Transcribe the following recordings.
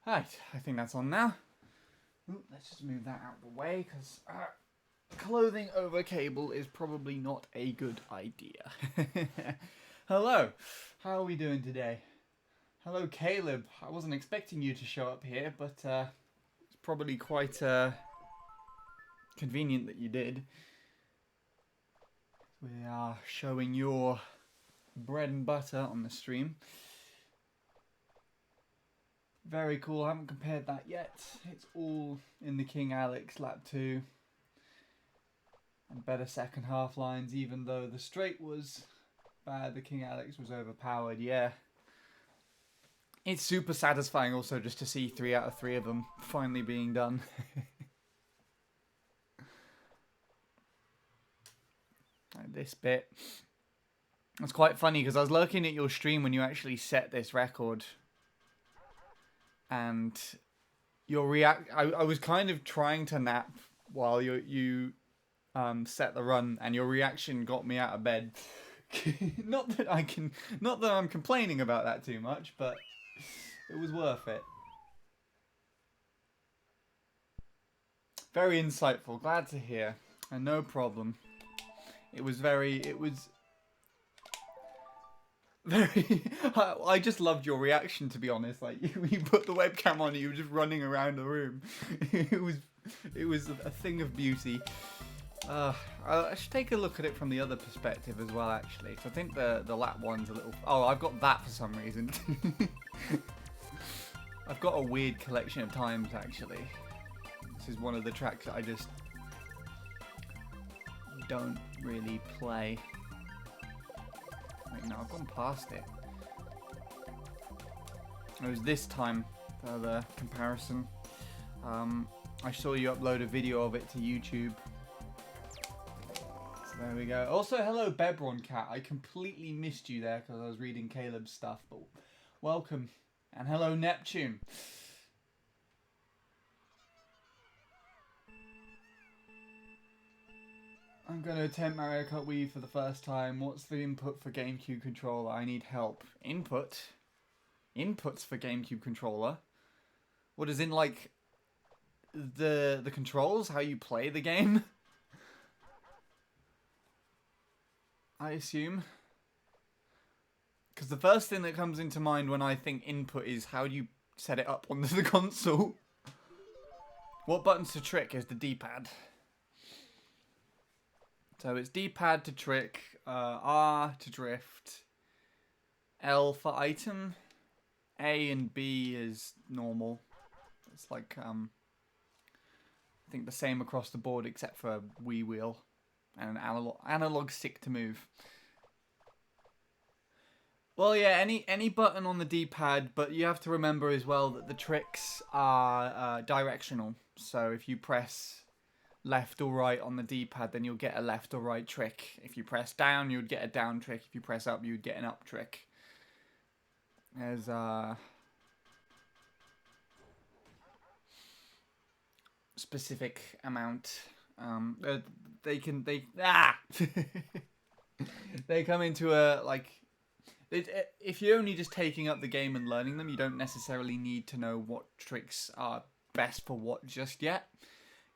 Right, I think that's on now. Ooh, let's just move that out of the way because clothing over cable is probably not a good idea. Hello, how are we doing today? Hello, Caleb. I wasn't expecting you to show up here, but it's probably quite convenient that you did. We are showing your bread and butter on the stream. Very cool. I haven't compared that yet. It's all in the King Alex lap 2. And better second half lines, even though the straight was bad, the King Alex was overpowered. Yeah. It's super satisfying also just to see 3 out of 3 of them finally being done. Like this bit. It's quite funny because I was looking at your stream when you actually set this record. And your I was kind of trying to nap while you set the run, and your reaction got me out of bed. not that I'm complaining about that too much, but it was worth it. Very insightful. Glad to hear. And no problem. It was very. I just loved your reaction, to be honest. Like you put the webcam on, and you were just running around the room. It was a thing of beauty. I should take a look at it from the other perspective as well, actually. So I think the lap one's a little. Oh, I've got that for some reason. I've got a weird collection of times, actually. This is one of the tracks that I just don't really play. Wait, no, I've gone past it. It was this time for the comparison. I saw you upload a video of it to YouTube. So there we go. Also, hello Bebron Cat. I completely missed you there because I was reading Caleb's stuff, but welcome. And hello Neptune. I'm going to attempt Mario Kart Wii for the first time. What's the input for GameCube controller? I need help. Input? Inputs for GameCube controller? What is in, like, the controls? How you play the game? I assume. Because the first thing that comes into mind when I think input is how do you set it up onto the console? What buttons to trick is the D-pad. So it's D-pad to trick, R to drift, L for item, A and B is normal. It's like, I think the same across the board except for Wii wheel and an analog stick to move. Well, yeah, any button on the D-pad, but you have to remember as well that the tricks are directional. So if you press left or right on the D-pad, then you'll get a left or right trick. If you press down, you'd get a down trick. If you press up, you'd get an up trick. There's specific amount. They come into a like. If you're only just taking up the game and learning them, you don't necessarily need to know what tricks are best for what just yet.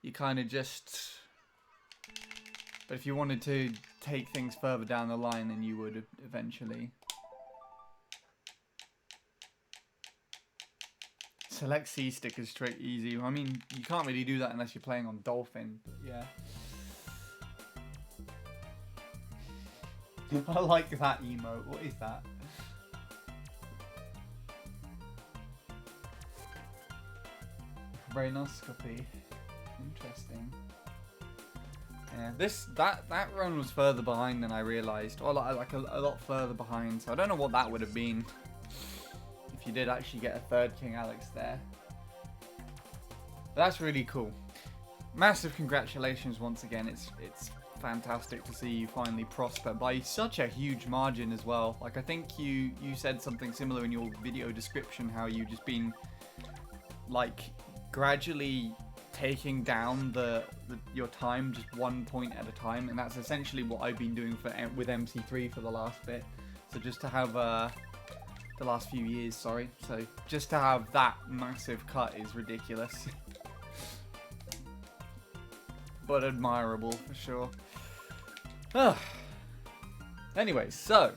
You kind of just... But if you wanted to take things further down the line, then you would eventually. Select C stick is straight easy. I mean, you can't really do that unless you're playing on Dolphin, but yeah. I like that emote. What is that? Brainoscopy. Interesting. Yeah, that run was further behind than I realised. Or like a lot further behind. So I don't know what that would have been if you did actually get a third King Alex there. But that's really cool. Massive congratulations once again. It's fantastic to see you finally prosper by such a huge margin as well. Like I think you said something similar in your video description, how you just been like gradually taking down your time just 1 point at a time, and that's essentially what I've been doing with MC3 for the last bit. So just to have the last few years, sorry. So just to have that massive cut is ridiculous. But admirable for sure. Anyway, so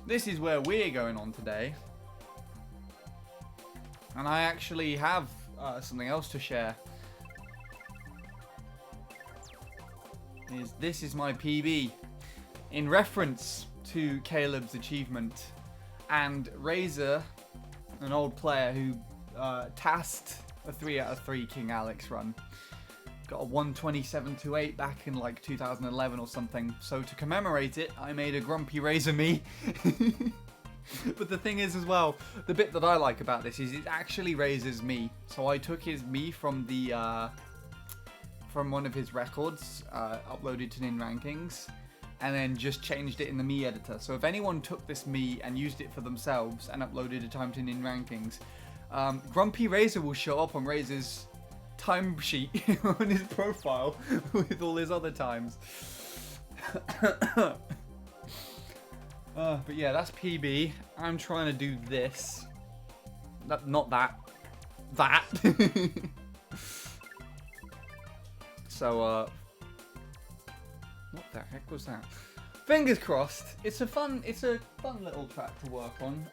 this is where we're going on today. And I actually have something else to share. This is my PB in reference to Caleb's achievement. And Razor, an old player who tasked a 3 out of 3 King Alex run, got a 127-8 back in like 2011 or something. So to commemorate it, I made a Grumpy Razor me. But the thing is as well, the bit that I like about this is it actually raises me. So I took his me from the from one of his records, uploaded to Nin Rankings, and then just changed it in the me editor. So if anyone took this me and used it for themselves and uploaded a time to Nin Rankings, Grumpy Razor will show up on Razor's timesheet on his profile with all his other times. But yeah, that's PB. I'm trying to do this. Not that. That. So, what the heck was that? Fingers crossed. It's a fun little track to work on.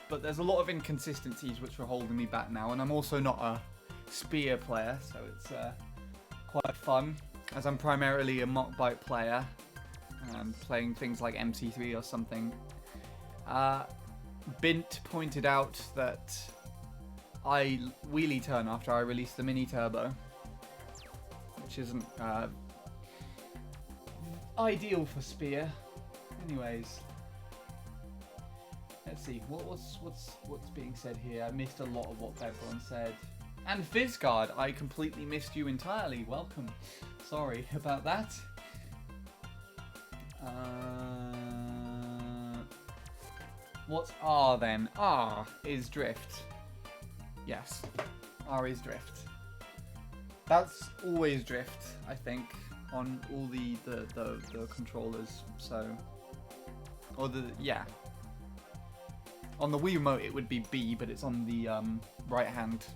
But there's a lot of inconsistencies which are holding me back now. And I'm also not a spear player, so it's quite fun. As I'm primarily a mock bite player. Playing things like MC3 or something. Bint pointed out that I wheelie turn after I release the mini turbo, which isn't ideal for spear. Anyways, let's see what's being said here. I missed a lot of what everyone said. And Fizzguard, I completely missed you entirely. Welcome. Sorry about that. What's R then? R is drift. Yes, R is drift. That's always drift, I think, on all the controllers. So, or yeah. On the Wii remote it would be B, but it's on the right hand.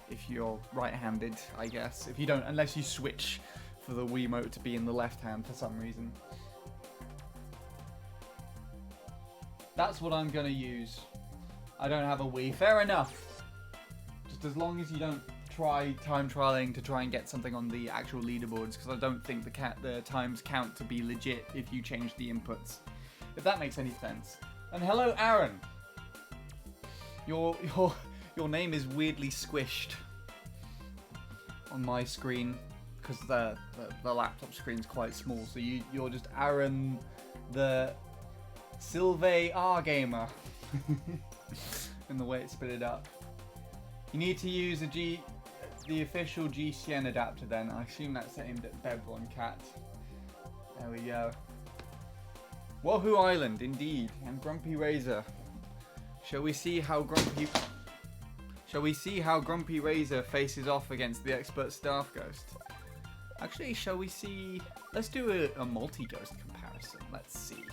If you're right-handed, I guess. If you don't, unless you switch for the Wii remote to be in the left hand for some reason. That's what I'm gonna use. I don't have a Wii. Fair enough. Just as long as you don't try time trialing to try and get something on the actual leaderboards, because I don't think the times count to be legit if you change the inputs. If that makes any sense. And hello, Aaron. Your name is weirdly squished on my screen because the laptop screen's quite small. So you're just Aaron the Sylve R Gamer in the way it split it up. You need to use the official GCN adapter then. I assume that's aimed at Bevel and Cat. There we go. Wuhu Island, indeed, and Grumpy Razor. Shall we see how Grumpy Razor faces off against the expert Staff Ghost? Actually, shall we see? Let's do a multi-ghost comparison. Let's see.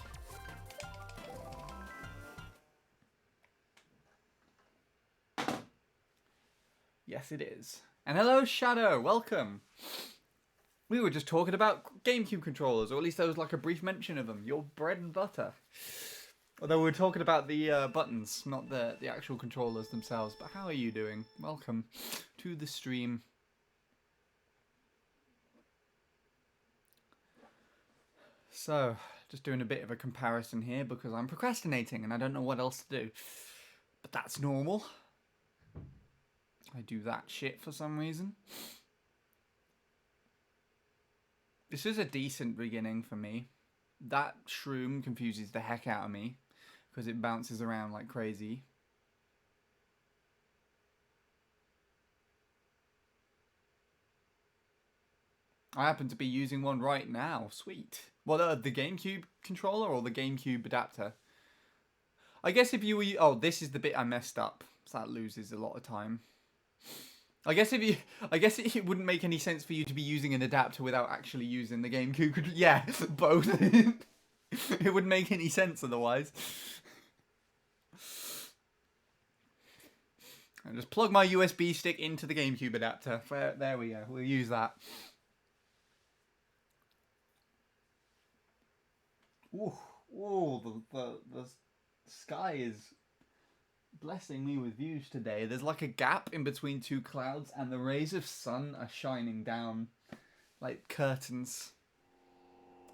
Yes, it is. And hello, Shadow. Welcome. We were just talking about GameCube controllers, or at least there was like a brief mention of them. Your bread and butter. Although we were talking about the buttons, not the actual controllers themselves. But how are you doing? Welcome to the stream. So, just doing a bit of a comparison here because I'm procrastinating and I don't know what else to do. But that's normal. I do that shit for some reason. This is a decent beginning for me. That shroom confuses the heck out of me because it bounces around like crazy. I happen to be using one right now. Sweet. Well, the GameCube controller or the GameCube adapter? I guess if you were... Oh, this is the bit I messed up. So that loses a lot of time. I guess it wouldn't make any sense for you to be using an adapter without actually using the GameCube. Yeah, both. It wouldn't make any sense otherwise. I just plug my USB stick into the GameCube adapter. There we go. We'll use that. Ooh, the Sky is blessing me with views today. There's like a gap in between two clouds and the rays of sun are shining down like curtains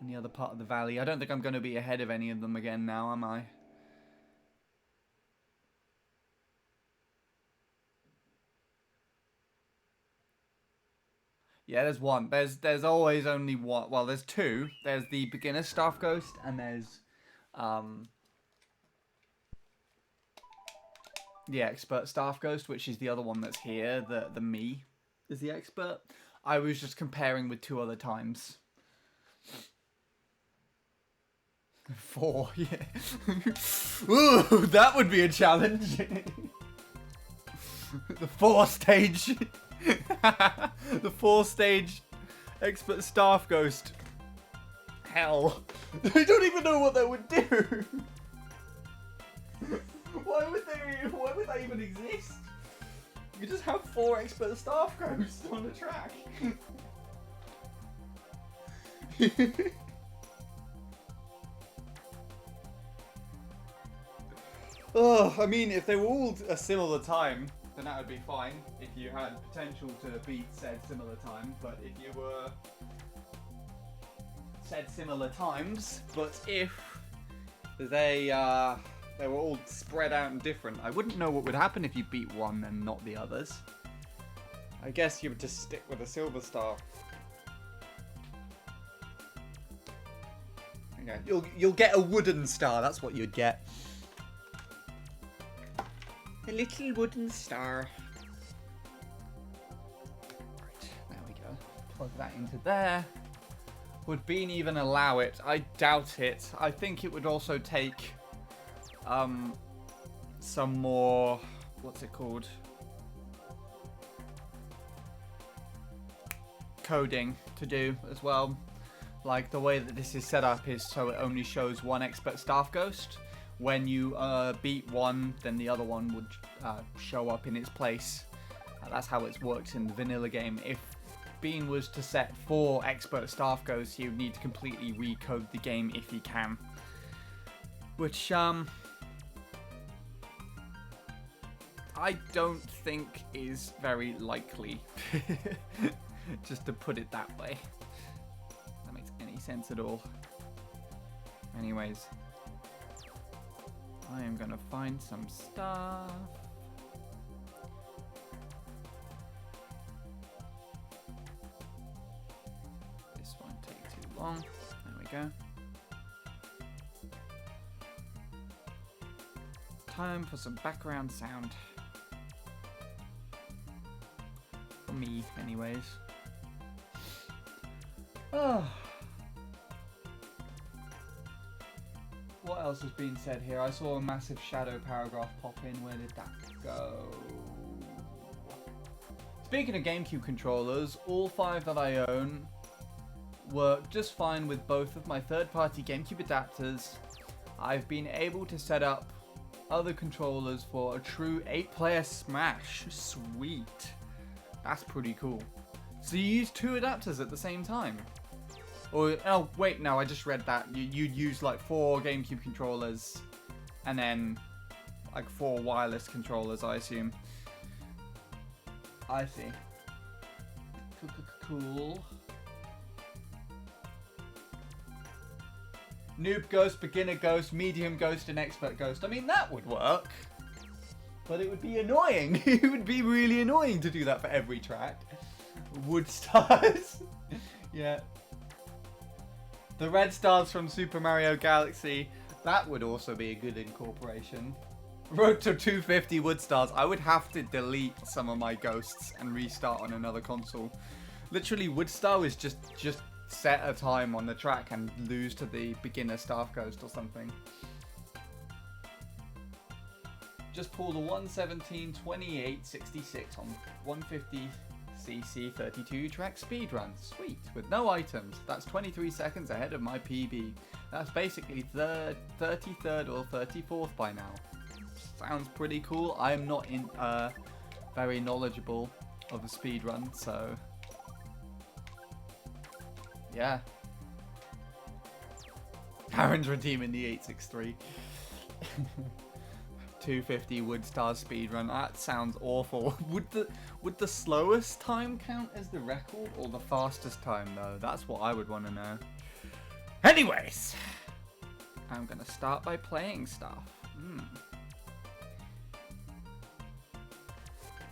on the other part of the valley. I don't think I'm going to be ahead of any of them again now, am I? Yeah, there's one. There's always only one. Well, there's two. There's the beginner staff ghost and there's the expert staff ghost, which is the other one that's here. The me is the expert. I was just comparing with two other times. 4, yeah. Ooh, that would be a challenge. The 4-stage. The 4-stage expert staff ghost. Hell. I don't even know what that would do. Why would that even exist? You just have 4 expert staff ghosts on the track. Oh, I mean, if they were all a similar time, then that would be fine. If you had potential to beat said similar time, but if you were said similar times, but if they were all spread out and different, I wouldn't know what would happen if you beat one and not the others. I guess you would just stick with a silver star. Okay, you'll get a wooden star. That's what you'd get. A little wooden star. Right, there we go. Plug that into there. Would Bean even allow it? I doubt it. I think it would also take some more, what's it called? Coding to do as well. Like the way that this is set up is so it only shows one expert staff ghost. When you beat one, then the other one would show up in its place. That's how it works in the vanilla game. If Bean was to set 4 expert staff ghosts, you need to completely recode the game if you can. Which, I don't think is very likely. Just to put it that way. If that makes any sense at all. Anyways. I am gonna find some stuff. This won't take too long. There we go. Time for some background sound. For me, anyways. Oh. What else has been said here? I saw a massive shadow paragraph pop in. Where did that go? Speaking of GameCube controllers, all 5 that I own work just fine with both of my third-party GameCube adapters. I've been able to set up other controllers for a true 8-player Smash. Sweet. That's pretty cool. So you use 2 adapters at the same time? Or, oh wait, no, I just read that. You'd use like 4 GameCube controllers and then like 4 wireless controllers, I assume. I see. Cool. Noob ghost, beginner ghost, medium ghost, and expert ghost. I mean, that would work. But it would be annoying. It would be really annoying to do that for every track. Wood stars. Yeah. The red stars from Super Mario Galaxy. That would also be a good incorporation. Road to 250 wood stars. I would have to delete some of my ghosts and restart on another console. Literally, wood star is just set a time on the track and lose to the beginner staff ghost or something. Just pull the 117 28 66 on 150cc 32 track speedrun. Sweet, with no items. That's 23 seconds ahead of my PB. That's basically 33rd or 34th by now. Sounds pretty cool. I'm not very knowledgeable of the speedrun, so yeah. Aaron's redeeming the 863. 250 Woodstar speedrun. That sounds awful. Would the slowest time count as the record or the fastest time though? That's what I would want to know. Anyways, I'm gonna start by playing stuff.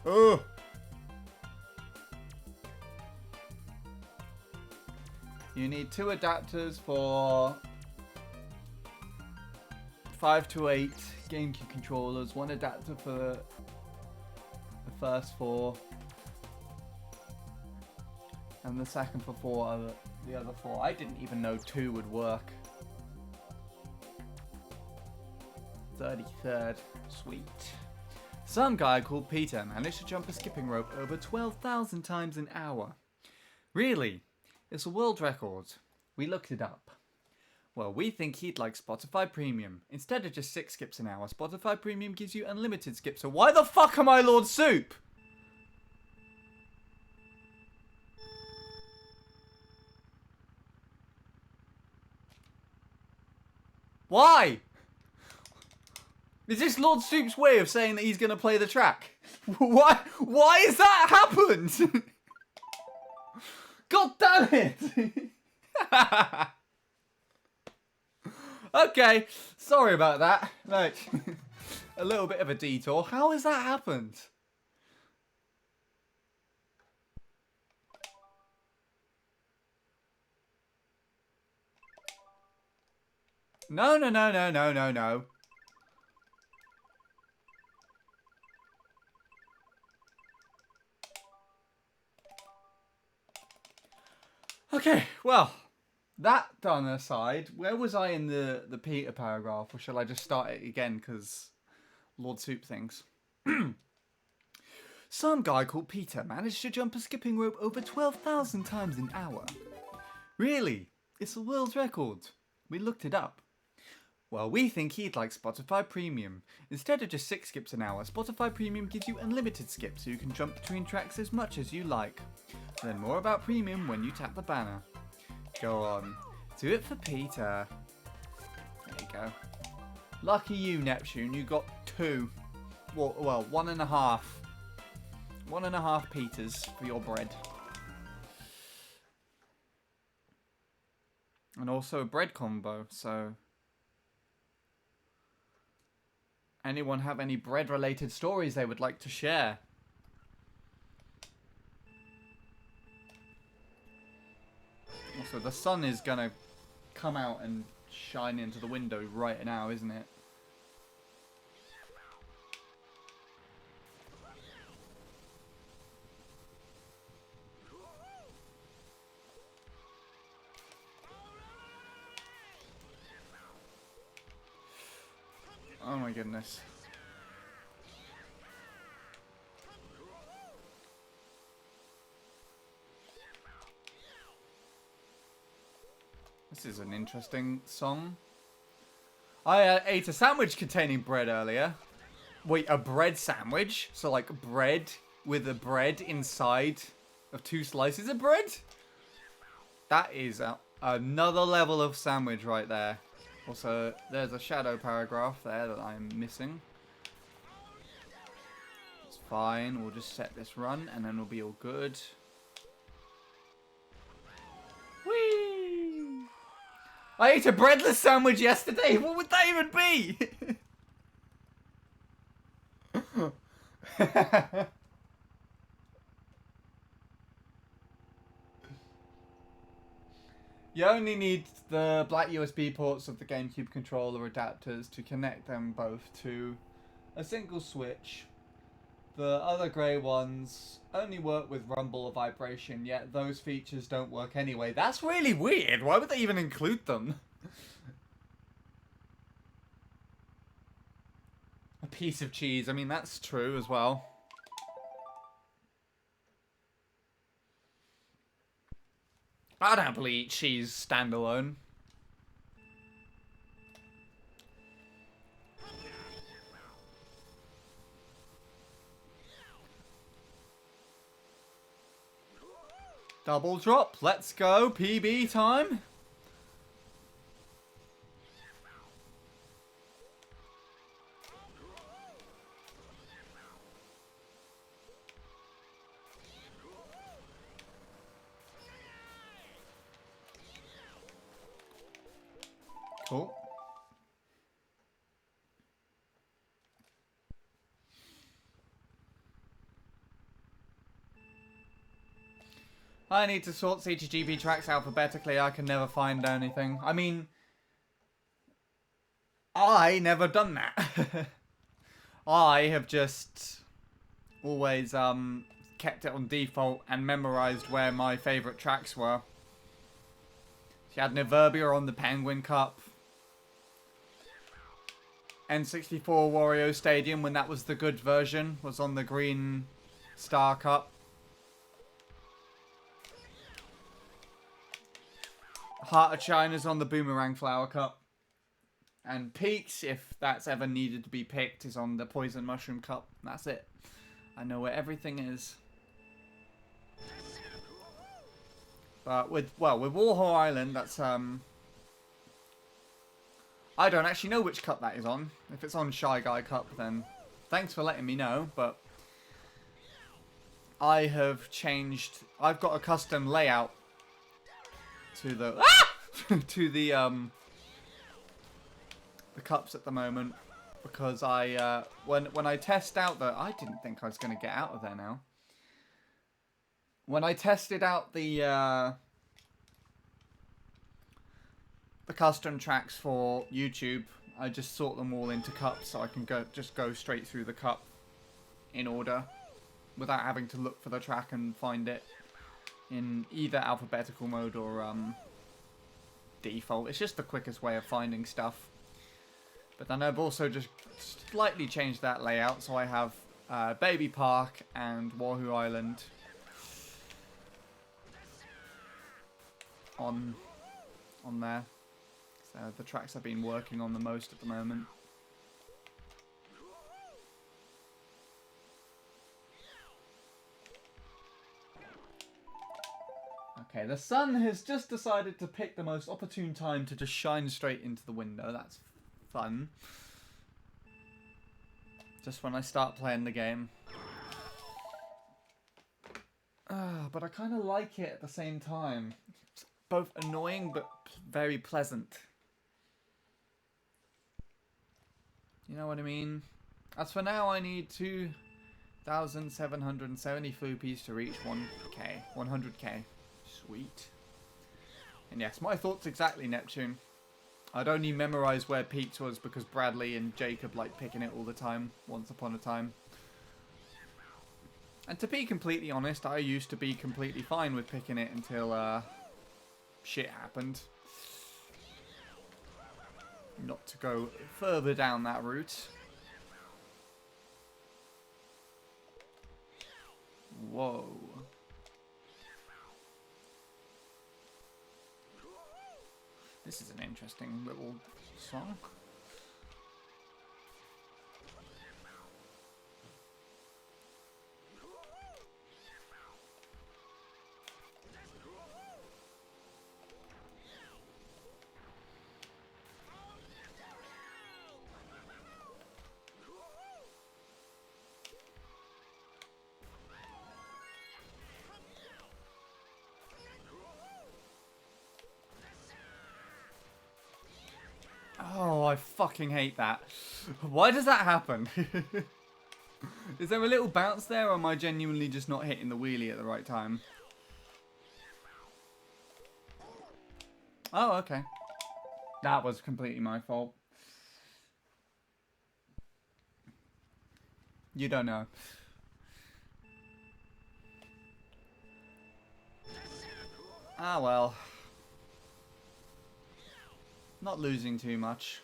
Oh. You need 2 adapters for 5 to 8 GameCube controllers, 1 adapter for the first 4, and the second for the other 4. I didn't even know 2 would work. 33rd, sweet. Some guy called Peter managed to jump a skipping rope over 12,000 times an hour. Really? It's a world record. We looked it up. Well, we think he'd like Spotify Premium. Instead of just 6 skips an hour, Spotify Premium gives you unlimited skips. So why the fuck am I Lord Soup? Why? Is this Lord Soup's way of saying that he's going to play the track? Why has that happened? God damn it! Okay, sorry about that. Like, a little bit of a detour. How has that happened? No. Okay, well, that done aside, where was I in the Peter paragraph? Or shall I just start it again, because Lord Soup things? Some guy called Peter managed to jump a skipping rope over 12,000 times an hour. Really? It's a world record. We looked it up. Well, we think he'd like Spotify Premium. Instead of just 6 skips an hour, Spotify Premium gives you unlimited skips so you can jump between tracks as much as you like. Learn more about Premium when you tap the banner. Go on. Do it for Peter. There you go. Lucky you, Neptune. You got 2. Well, 1.5. 1.5 Peters for your bread. And also a bread combo, so... Anyone have any bread-related stories they would like to share? Also, the sun is gonna come out and shine into the window right now, isn't it? Oh my goodness. This is an interesting song. I ate a sandwich containing bread earlier. Wait, a bread sandwich? So like bread with a bread inside of 2 slices of bread? That is another level of sandwich right there. Also, there's a shadow paragraph there that I'm missing. It's fine. We'll just set this run and then we'll be all good. Whee! I ate a breadless sandwich yesterday. What would that even be? You only need the black USB ports of the GameCube controller adapters to connect them both to a single switch. The other grey ones only work with rumble or vibration, yet those features don't work anyway. That's really weird. Why would they even include them? A piece of cheese. I mean, that's true as well. I'd happily eat cheese standalone. Double drop. Let's go. PB time. Cool. I need to sort CTGP tracks alphabetically. I can never find anything. I mean, I never done that. I have just always kept it on default and memorized where my favorite tracks were. She had Niverbia on the Penguin Cup. N64 Wario Stadium, when that was the good version, was on the Green Star Cup. Heart of China's on the Boomerang Flower Cup. And Peaks, if that's ever needed to be picked, is on the Poison Mushroom Cup. That's it. I know where everything is. But with Wuhu Island, that's I don't actually know which cup that is on. If it's on Shy Guy Cup, then thanks for letting me know, but I have changed. I've got a custom layout to the to the cups at the moment because I when I test out the I didn't think I was going to get out of there now. When I tested out the custom tracks for YouTube, I just sort them all into cups so I can just go straight through the cup in order without having to look for the track and find it in either alphabetical mode or default. It's just the quickest way of finding stuff. But then I've also just slightly changed that layout so I have Baby Park and Wuhu Island on there. The tracks I've been working on the most at the moment. Okay, the sun has just decided to pick the most opportune time to just shine straight into the window. That's fun. Just when I start playing the game. But I kind of like it at the same time. It's both annoying but very pleasant. You know what I mean? As for now, I need 2,770 flupies to reach 1k. 100k. Sweet. And yes, my thoughts exactly, Neptune. I'd only memorize where Pete's was because Bradley and Jacob like picking it all the time, once upon a time. And to be completely honest, I used to be completely fine with picking it until shit happened. Not to go further down that route. Whoa. This is an interesting little song. Oh, I fucking hate that. Why does that happen? Is there a little bounce there, or am I genuinely just not hitting the wheelie at the right time? Oh, okay. That was completely my fault. You don't know. Ah, well. Not losing too much.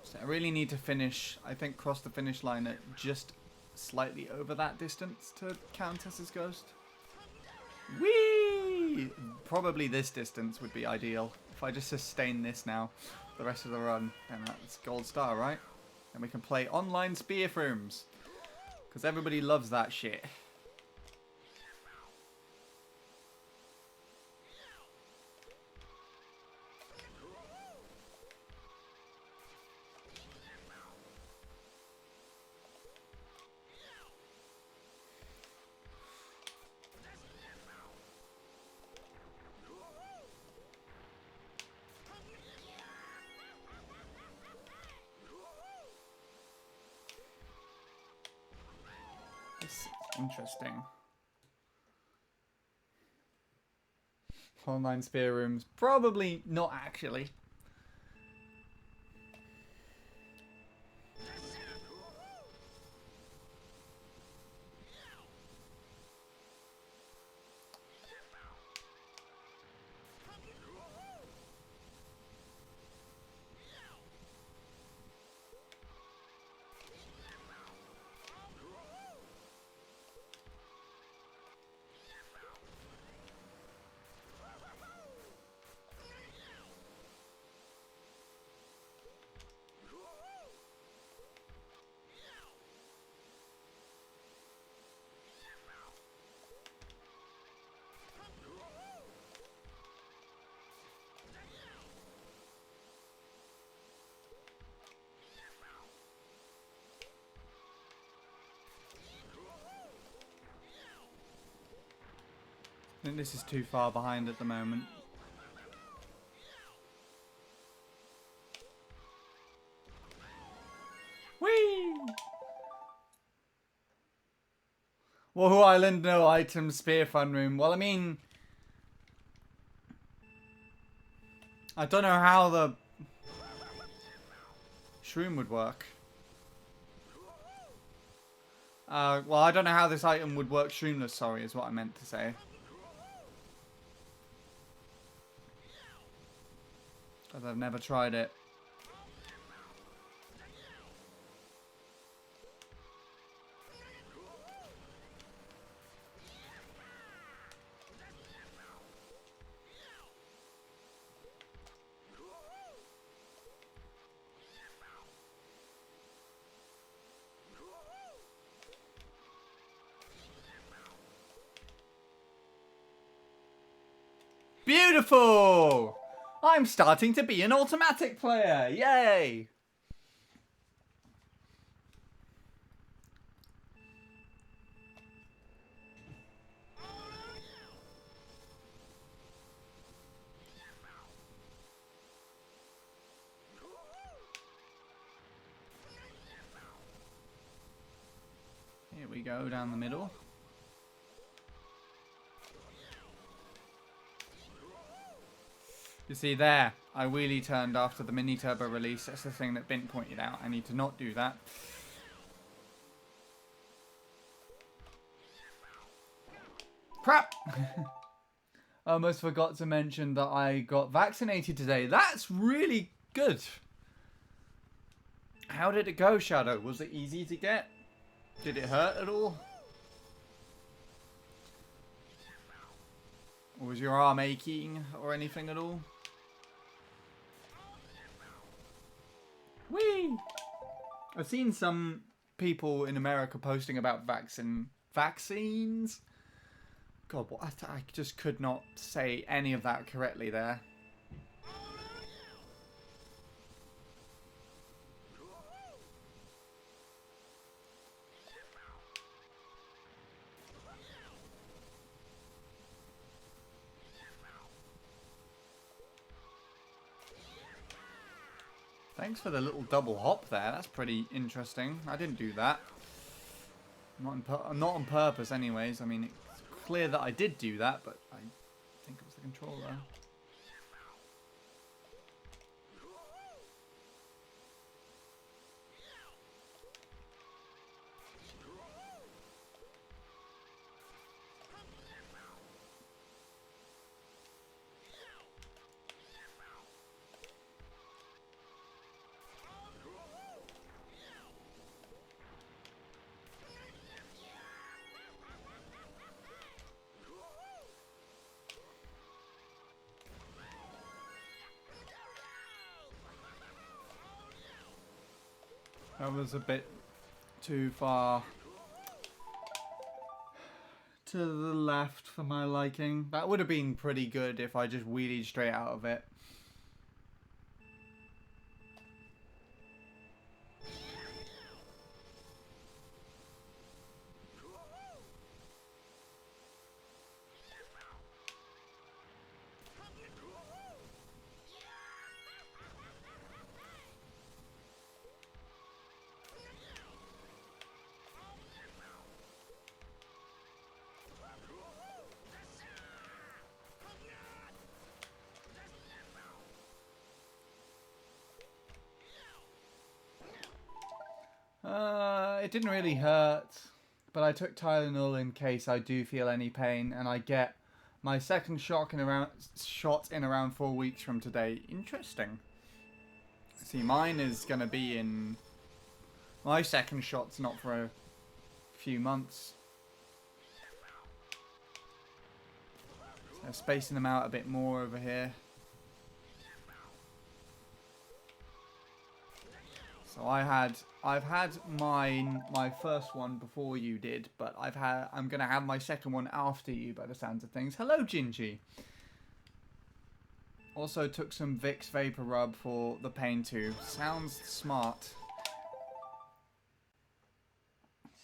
So I really need to finish, I think cross the finish line at just slightly over that distance to Countess's Ghost. Whee! Probably this distance would be ideal. If I just sustain this now, the rest of the run, then that's gold star, right? And we can play online spear rooms. Because everybody loves that shit. Interesting. Online spear rooms. Probably not actually. I think this is too far behind at the moment. Whee! Wuhu Island, no items, spear fun room. Well, I mean, I don't know how the shroom would work. Well, I don't know how this item would work shroomless, sorry, is what I meant to say. Because I've never tried it. Beautiful! I'm starting to be an automatic player. Yay! Here we go, down the middle. You see there, I wheelie turned after the mini turbo release. That's the thing that Bint pointed out. I need to not do that. Crap! I almost forgot to mention that I got vaccinated today. That's really good. How did it go, Shadow? Was it easy to get? Did it hurt at all? Or was your arm aching or anything at all? Whee! I've seen some people in America posting about vaccines. God, what, I just could not say any of that correctly there. Thanks for the little double hop there. That's pretty interesting. I didn't do that. Not on purpose anyways. I mean, it's clear that I did do that, but I think it was the controller. That was a bit too far to the left for my liking. That would have been pretty good if I just wheelied straight out of it. it didn't really hurt, but I took Tylenol in case I do feel any pain, and I get my second shot in around 4 weeks from today. Interesting. See, mine is going to be in... My second shot's not for a few months. So spacing them out a bit more over here. So I've had my first one before you did, but I'm gonna have my second one after you by the sounds of things. Hello, Gingy. Also took some Vicks Vapor Rub for the pain too. Sounds smart.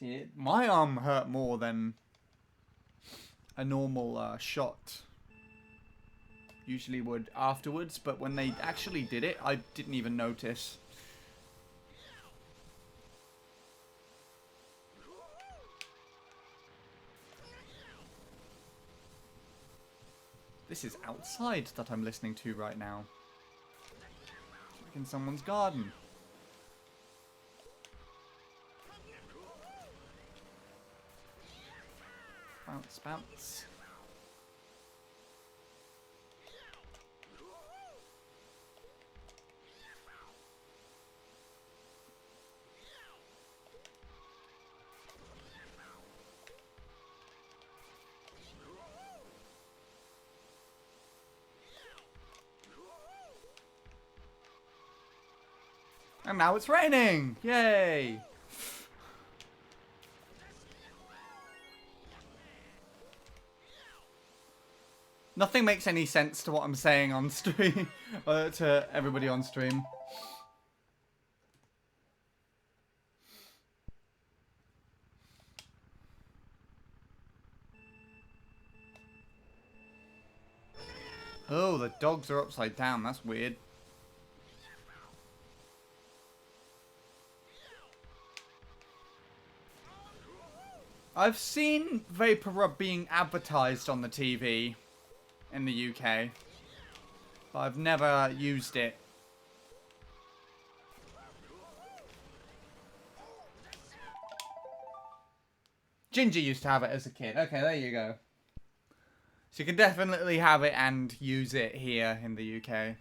See, my arm hurt more than a normal shot usually would afterwards, but when they actually did it, I didn't even notice. This is outside that I'm listening to right now. Like in someone's garden. Bounce, bounce. And now it's raining! Yay! Nothing makes any sense to what I'm saying on stream, to everybody on stream. Oh, the dogs are upside down. That's weird. I've seen Vapor Rub being advertised on the TV in the UK, but I've never used it. Ginger used to have it as a kid. Okay, there you go. So you can definitely have it and use it here in the UK.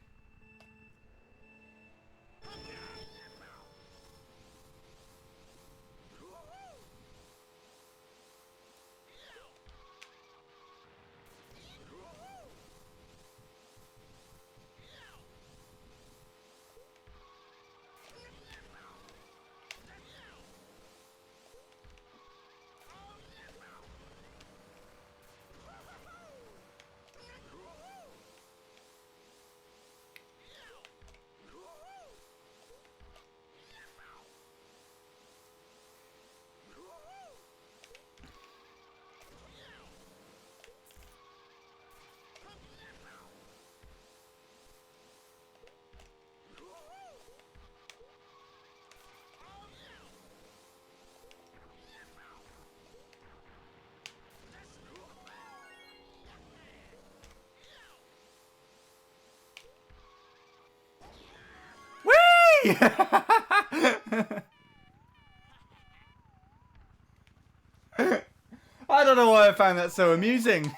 I don't know why I found that so amusing.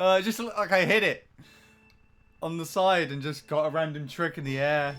It just looked like I hit it on the side and just got a random trick in the air.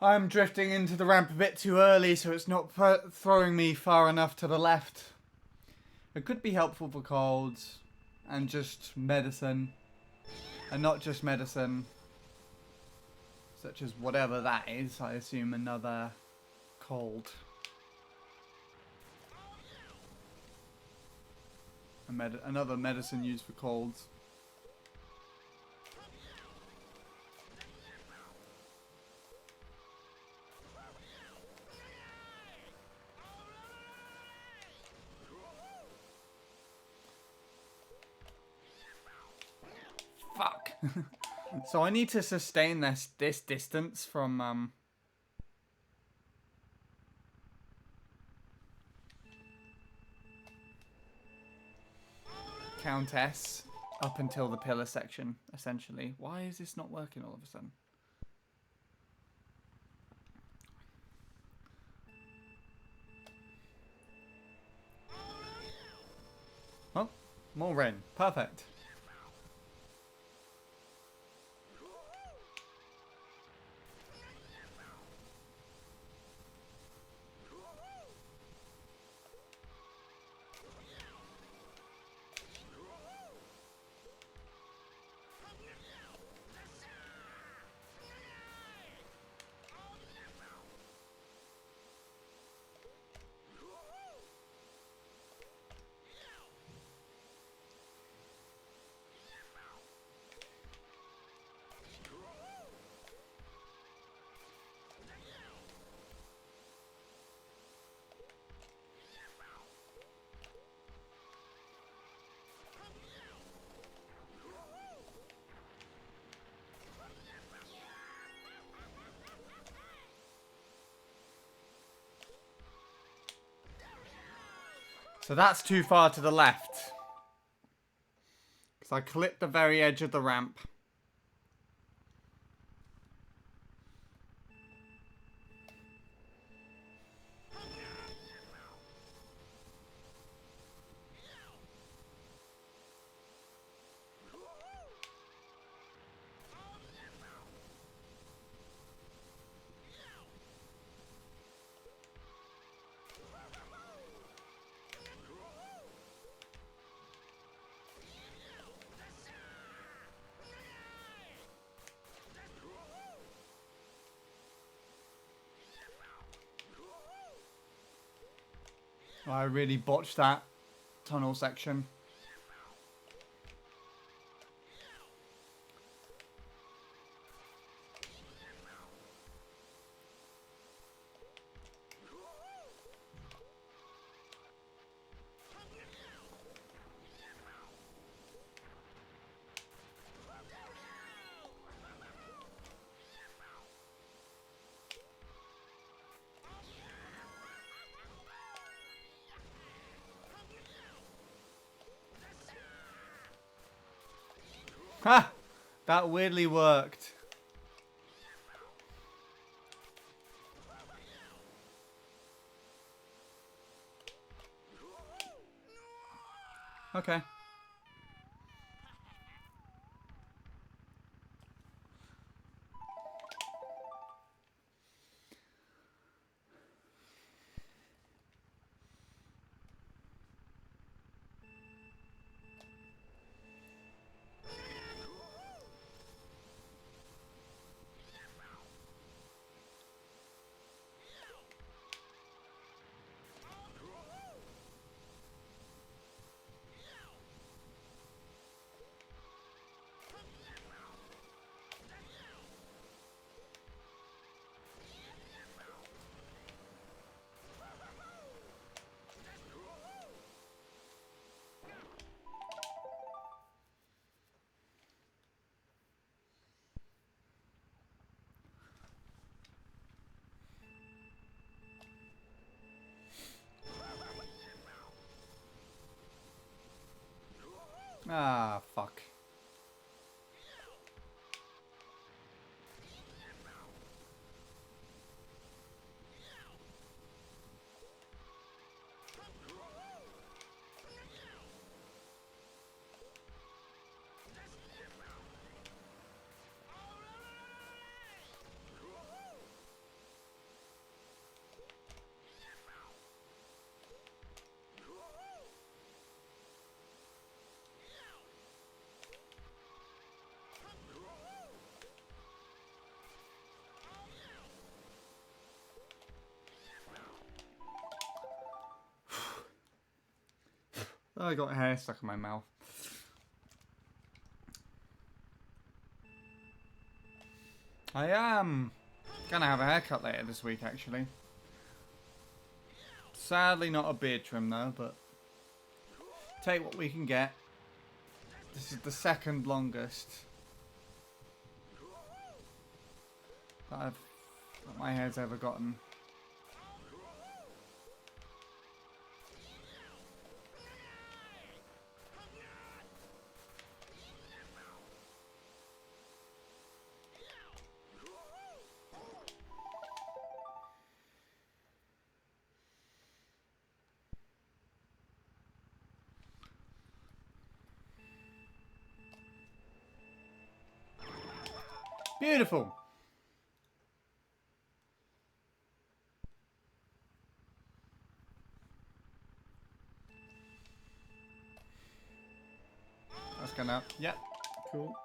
I'm drifting into the ramp a bit too early, so it's not throwing me far enough to the left. It could be helpful for colds and just medicine. And not just medicine, such as whatever that is. I assume another cold. Another medicine used for colds. Fuck. So I need to sustain this distance from Countess up until the pillar section, essentially. Why is this not working all of a sudden? Oh, more rain. Perfect. So that's too far to the left. Because I clipped the very edge of the ramp. I really botched that tunnel section. Ha! That weirdly worked. Okay. Ah, fuck. I got hair stuck in my mouth. I am gonna have a haircut later this week, actually. Sadly, not a beard trim though, but take what we can get. This is the second longest that my hair's ever gotten. Beautiful. That's gonna, yep, cool.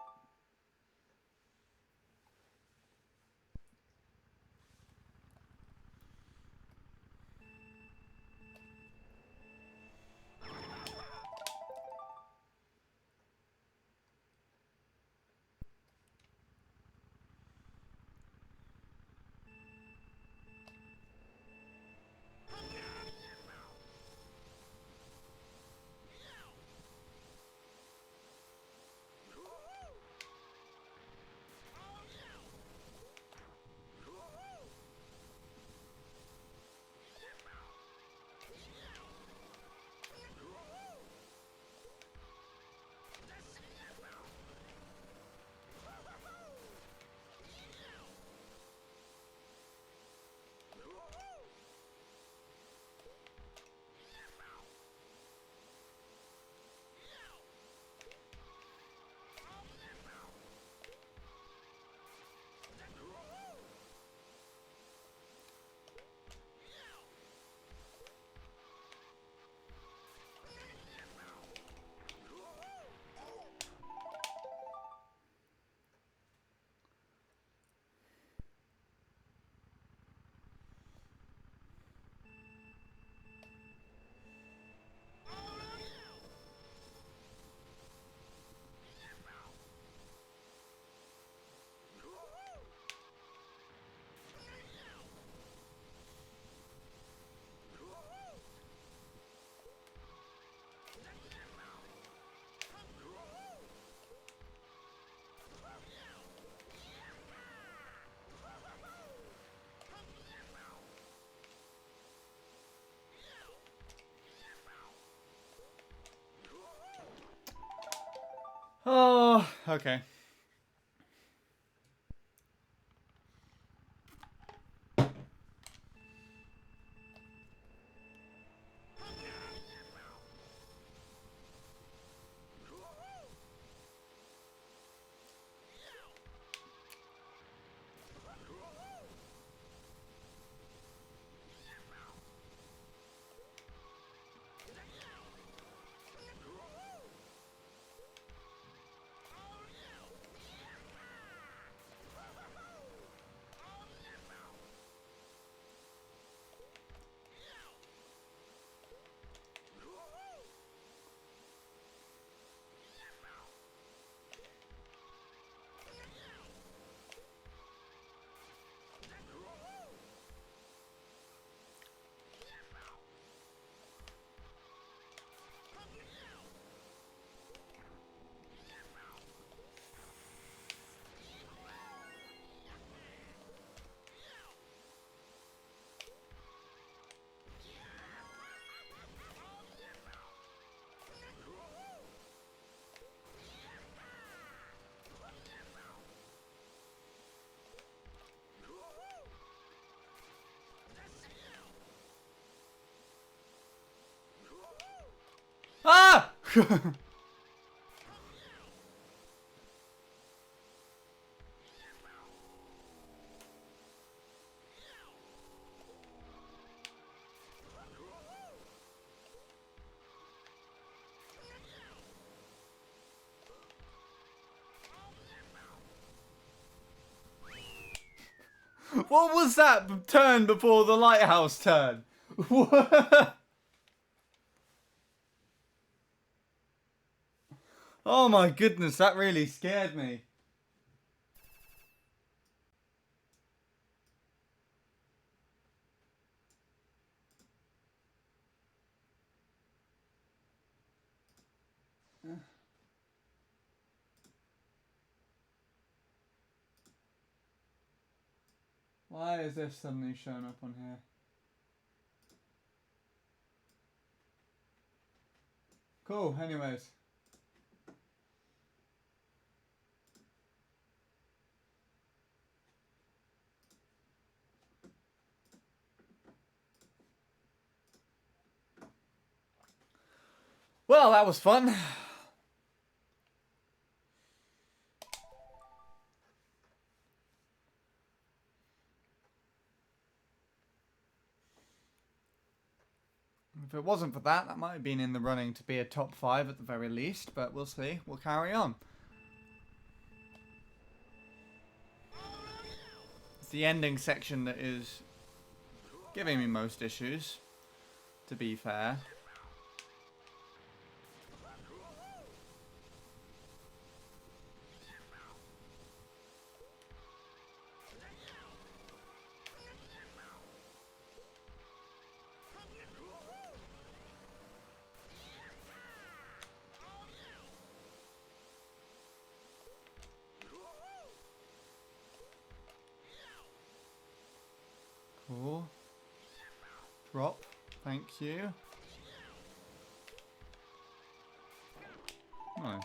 Oh, okay. Ah! What was that turn before the lighthouse turn? What? Oh my goodness, that really scared me. Why is this suddenly showing up on here? Cool, anyways. Well, that was fun. If it wasn't for that, that might have been in the running to be a top 5 at the very least, but we'll see. We'll carry on. It's the ending section that is giving me most issues, to be fair. Cool. Drop. Thank you. Nice.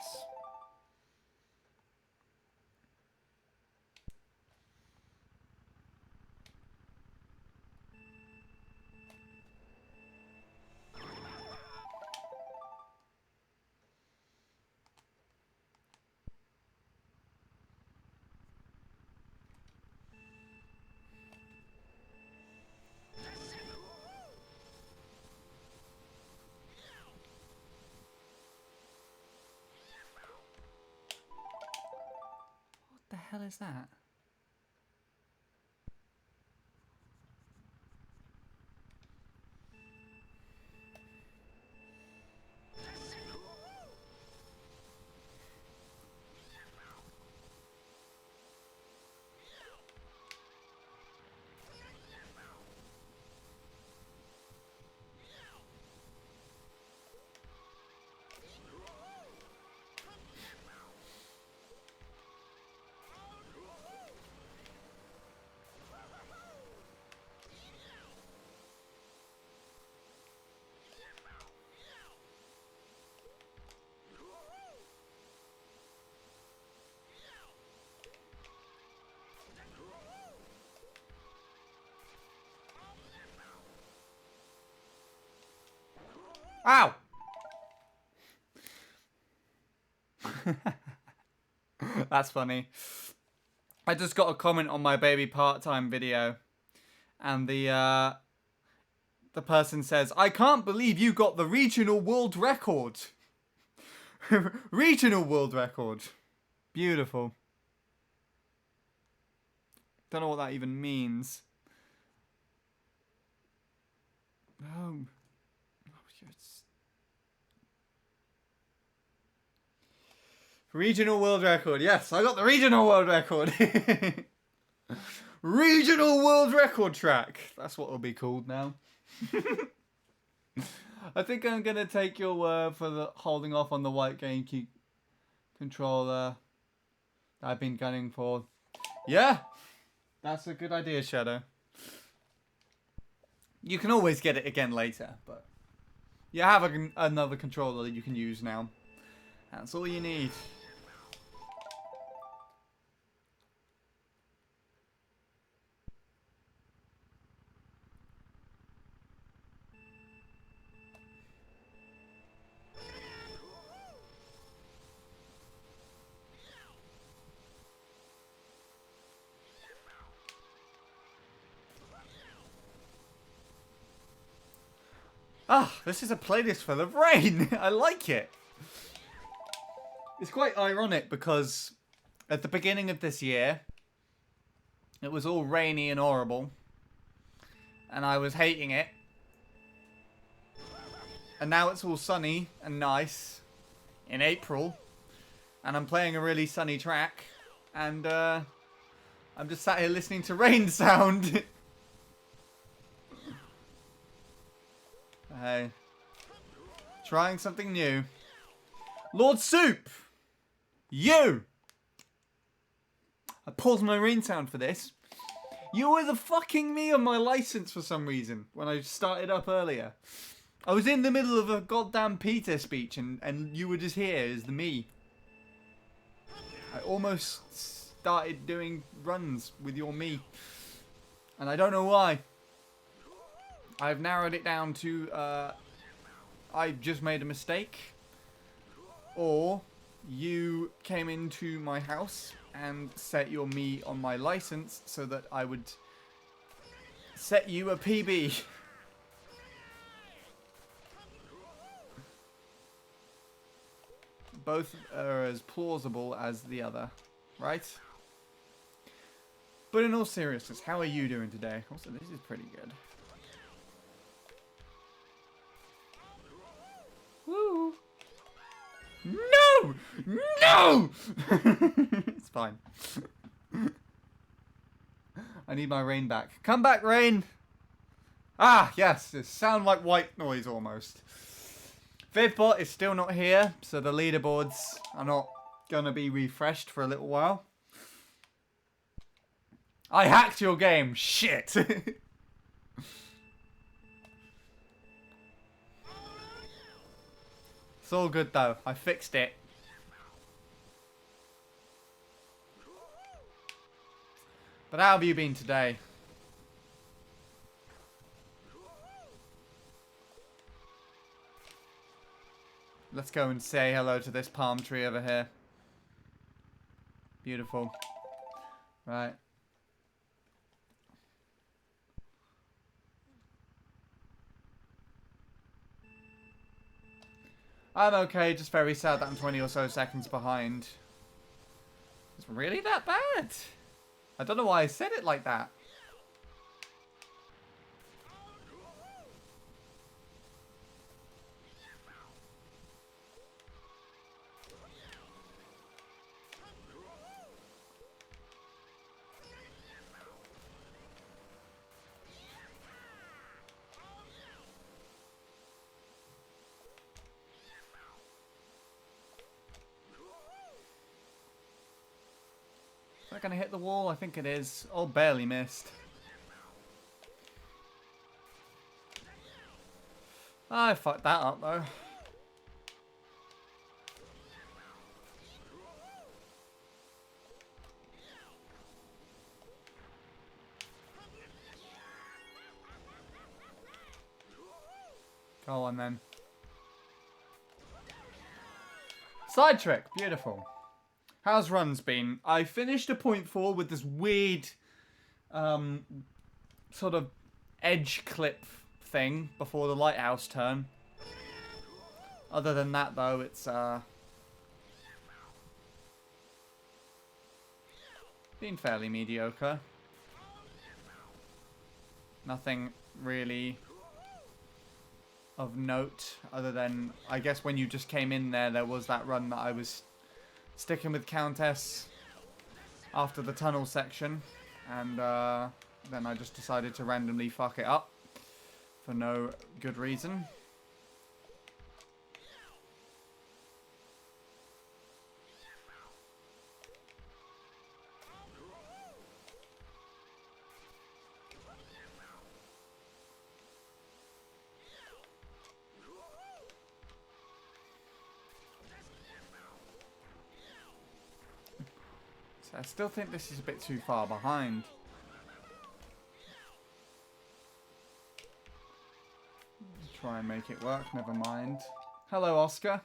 What the hell is that? Ow! That's funny. I just got a comment on my baby part-time video, and the person says, "I can't believe you got the regional world record." Regional world record. Beautiful. Don't know what that even means. Oh. Regional world record. Yes, I got the regional world record. Regional world record track. That's what it'll be called now. I think I'm going to take your word for the holding off on the white GameCube controller that I've been gunning for. Yeah, that's a good idea, Shadow. You can always get it again later, but you have another controller that you can use now. That's all you need. Ah, this is a playlist full of rain. I like it. It's quite ironic because at the beginning of this year, it was all rainy and horrible. And I was hating it. And now it's all sunny and nice in April. and I'm playing a really sunny track, and I'm just sat here listening to rain sound. Hey, trying something new. Lord Soup, you. I paused my rain sound for this. You were the fucking me on my license for some reason when I started up earlier. I was in the middle of a goddamn Peter speech and you were just here as the me. I almost started doing runs with your me. And I don't know why. I've narrowed it down to I just made a mistake. Or you came into my house and set your me on my license so that I would set you a PB. Both are as plausible as the other, right? But in all seriousness, how are you doing today? Also, this is pretty good. Woo! No! No! It's fine. I need my rain back. Come back, rain! Ah, yes. It sounds like white noise almost. Vivbot is still not here, so the leaderboards are not going to be refreshed for a little while. I hacked your game. Shit! It's all good though. I fixed it. But how have you been today? Let's go and say hello to this palm tree over here. Beautiful. Right. I'm okay, just very sad that I'm 20 or so seconds behind. It's really that bad? I don't know why I said it like that. Is that gonna hit the wall? I think it is. Oh, barely missed. I fucked that up though. Go on then. Side trick, beautiful. How's runs been? I finished a 0.4 with this weird sort of edge clip thing before the lighthouse turn. Other than that though, it's been fairly mediocre. Nothing really of note other than, I guess when you just came in there was that run that I was sticking with Countess after the tunnel section, and then I just decided to randomly fuck it up for no good reason. I still think this is a bit too far behind. Try and make it work, never mind. Hello, Oscar.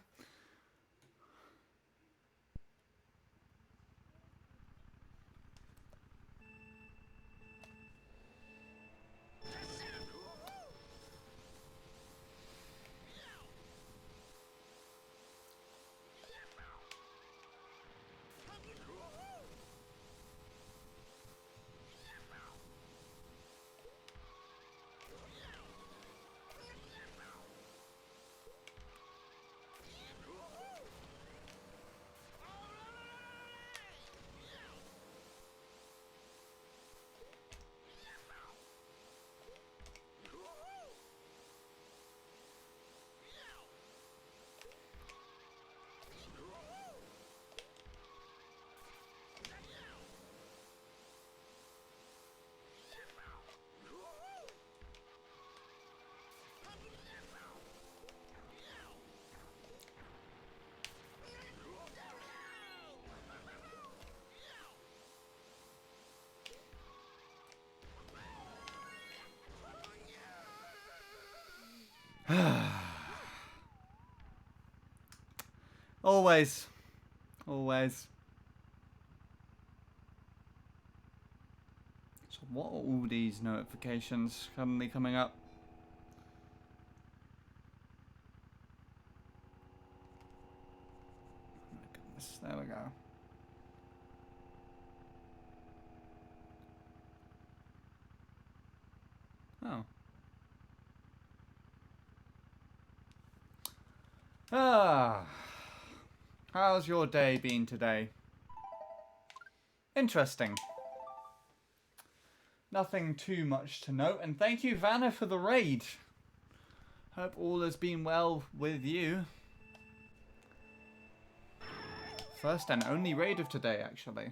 always. Always. So what are all these notifications suddenly coming up? Oh my goodness, there we go. Oh. Ah. How's your day been today? Interesting. Nothing too much to note, and thank you, Vanna, for the raid. Hope all has been well with you. First and only raid of today, actually.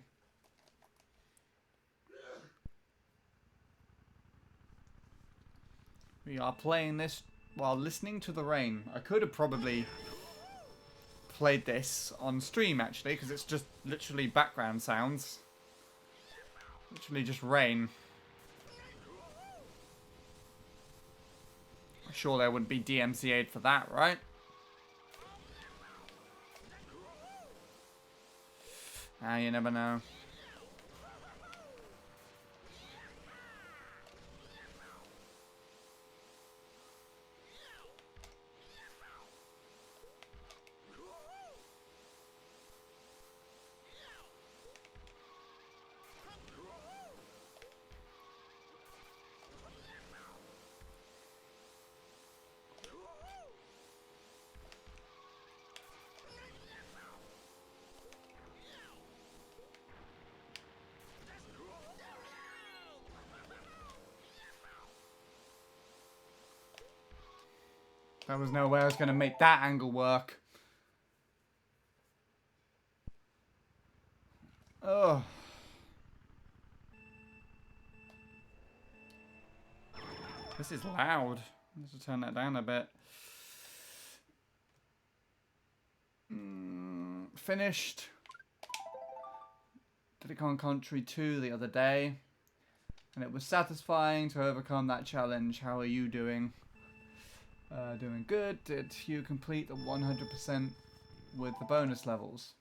We are playing this while listening to the rain. I could have probably played this on stream, actually, because it's just literally background sounds. Literally just rain. Sure, there wouldn't be DMCA'd for that, right? Ah, you never know. There was no way I was going to make that angle work. Oh. This is loud. Let's turn that down a bit. Finished Diddy Kong Country 2 the other day. And it was satisfying to overcome that challenge. How are you doing? Doing good. Did you complete the 100% with the bonus levels?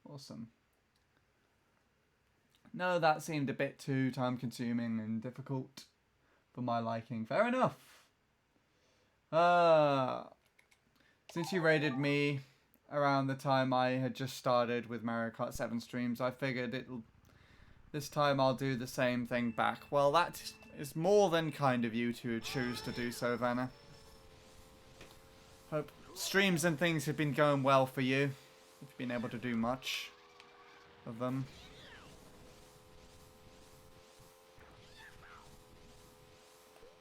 Awesome. No, that seemed a bit too time consuming and difficult for my liking. Fair enough. Since you raided me around the time I had just started with Mario Kart 7 streams, I figured this time I'll do the same thing back. Well, that is more than kind of you to choose to do so, Vanna. Hope streams and things have been going well for you. If you've been able to do much of them.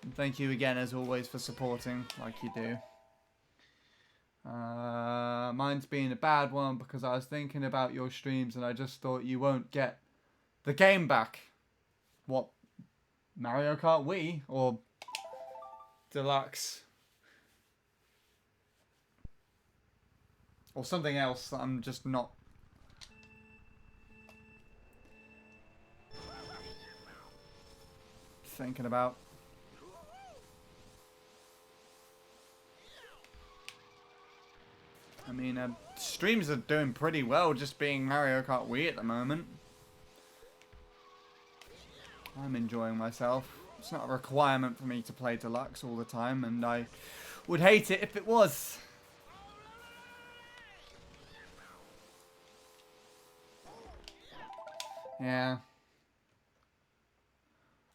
And thank you again, as always, for supporting like you do. Mine's been a bad one because I was thinking about your streams and I just thought you won't get the game back. What? Mario Kart Wii? Or Deluxe? Or something else that I'm just not thinking about. I mean, streams are doing pretty well just being Mario Kart Wii at the moment. I'm enjoying myself. It's not a requirement for me to play Deluxe all the time, and I would hate it if it was. Yeah.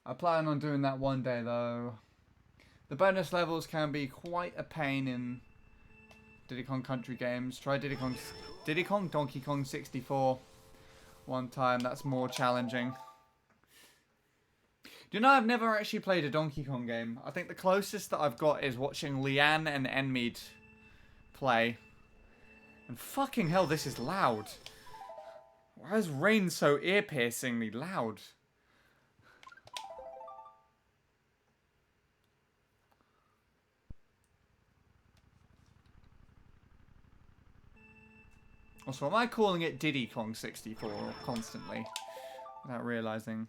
I plan on doing that one day, though. The bonus levels can be quite a pain in Diddy Kong Country games. Try Diddy Kong Donkey Kong 64 one time. That's more challenging. Do you know, I've never actually played a Donkey Kong game. I think the closest that I've got is watching Leanne and Enmead play. And fucking hell, this is loud. Why is rain so ear-piercingly loud? Also, am I calling it Diddy Kong 64 constantly? Without realizing.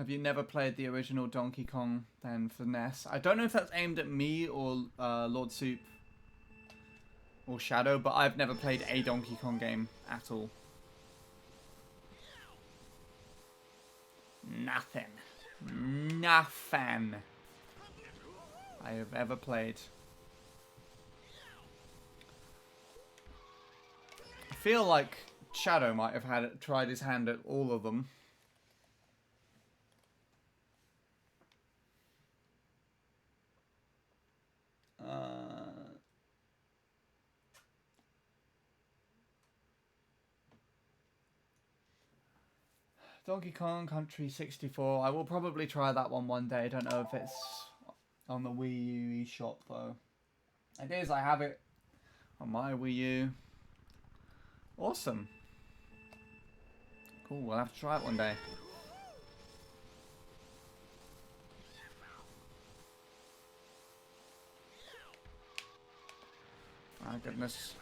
Have you never played the original Donkey Kong then for NES? I don't know if that's aimed at me or Lord Soup or Shadow, but I've never played a Donkey Kong game at all. Nothing I have ever played. I feel like Shadow might have tried his hand at all of them. Donkey Kong Country 64. I will probably try that one day. I don't know if it's on the Wii U eShop though. It is. I have it on my Wii U. Awesome. Cool. We'll have to try it one day. My goodness.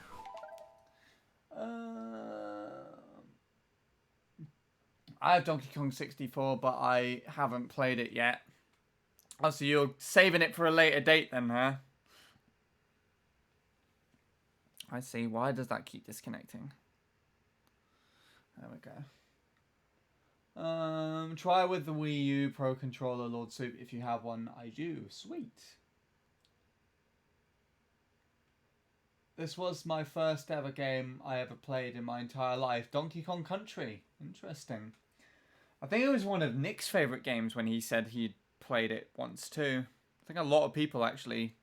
I have Donkey Kong 64, but I haven't played it yet. Oh, so you're saving it for a later date then, huh? I see. Why does that keep disconnecting? There we go. Try with the Wii U Pro Controller, Lord Soup, if you have one. I do. Sweet. This was my first ever game I ever played in my entire life. Donkey Kong Country. Interesting. I think it was one of Nick's favourite games when he said he'd played it once too. I think a lot of people actually,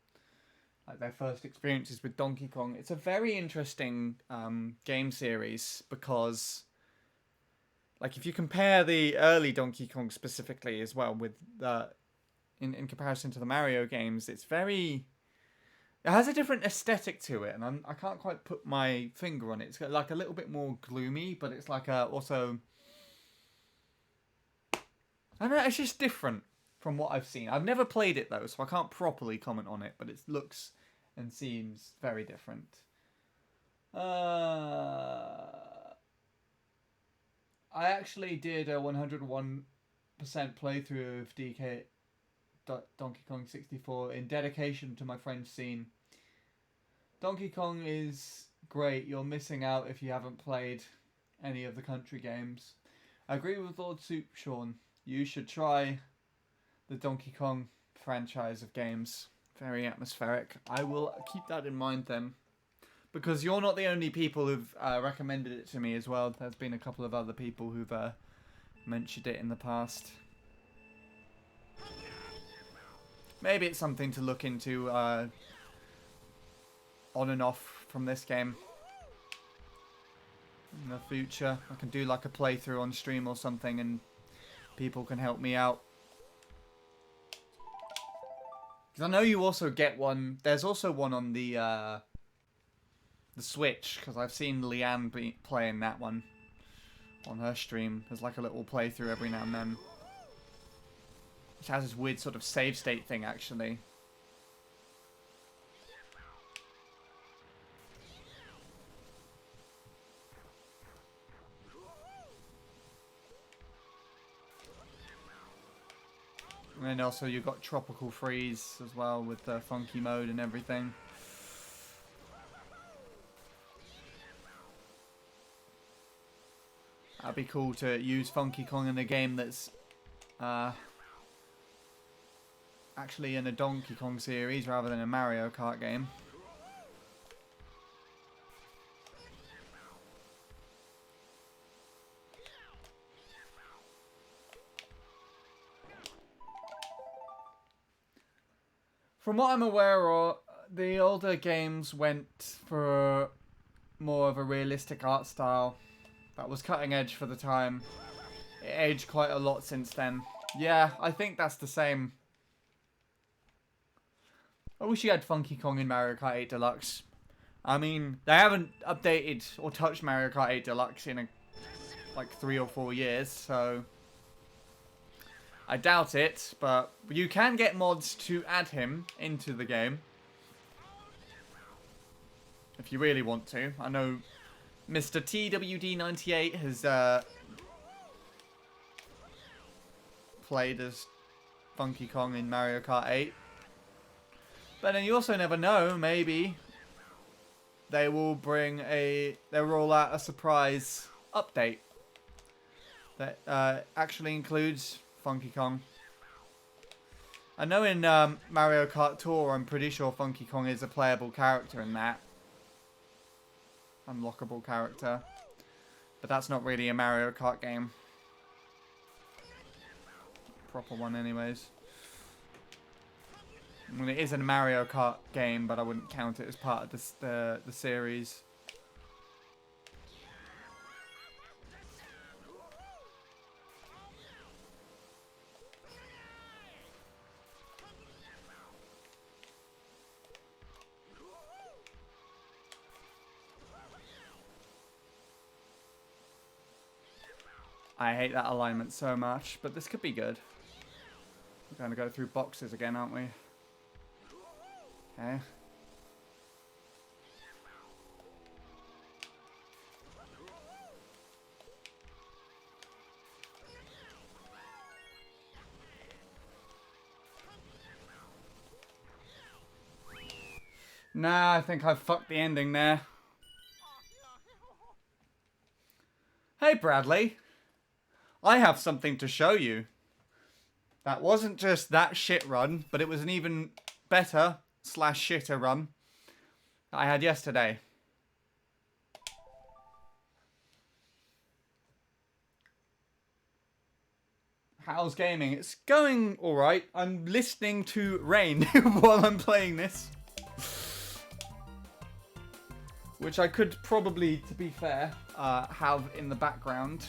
like their first experiences with Donkey Kong. It's a very interesting game series because, like, if you compare the early Donkey Kong specifically as well with in comparison to the Mario games, it's very... It has a different aesthetic to it, and I can't quite put my finger on it. It's got like a little bit more gloomy, but it's like also... I don't know, it's just different from what I've seen. I've never played it though, so I can't properly comment on it, but it looks and seems very different. I actually did a 101% playthrough of Donkey Kong 64 in dedication to my friend Scene. Donkey Kong is great. You're missing out if you haven't played any of the country games. I agree with Lord Soup, Sean. You should try the Donkey Kong franchise of games. Very atmospheric. I will keep that in mind then. Because you're not the only people who've recommended it to me as well. There's been a couple of other people who've mentioned it in the past. Maybe it's something to look into on and off from this game. In the future. I can do like a playthrough on stream or something and people can help me out. Because I know you also get one. There's also one on the Switch, because I've seen Leanne playing that one on her stream. There's like a little playthrough every now and then. Which has this weird sort of save state thing, actually. And then also you've got Tropical Freeze as well with the funky mode and everything. That'd be cool to use Funky Kong in a game that's actually in a Donkey Kong series rather than a Mario Kart game. From what I'm aware of, the older games went for more of a realistic art style that was cutting edge for the time. It aged quite a lot since then. Yeah, I think that's the same. I wish you had Funky Kong in Mario Kart 8 Deluxe. I mean, they haven't updated or touched Mario Kart 8 Deluxe in like 3 or 4 years, so I doubt it, but you can get mods to add him into the game. If you really want to. I know Mr. TWD98 has played as Funky Kong in Mario Kart 8. But then you also never know, maybe they will they'll roll out a surprise update that actually includes Funky Kong. I know in Mario Kart Tour, I'm pretty sure Funky Kong is a playable character in that. Unlockable character. But that's not really a Mario Kart game. Proper one anyways. I mean, it is a Mario Kart game, but I wouldn't count it as part of the series. I hate that alignment so much, but this could be good. We're going to go through boxes again, aren't we? Okay. Nah, I think I fucked the ending there. Hey, Bradley. I have something to show you. That wasn't just that shit run, but it was an even better / shitter run that I had yesterday. How's gaming? It's going alright. I'm listening to rain while I'm playing this. Which I could probably, to be fair, have in the background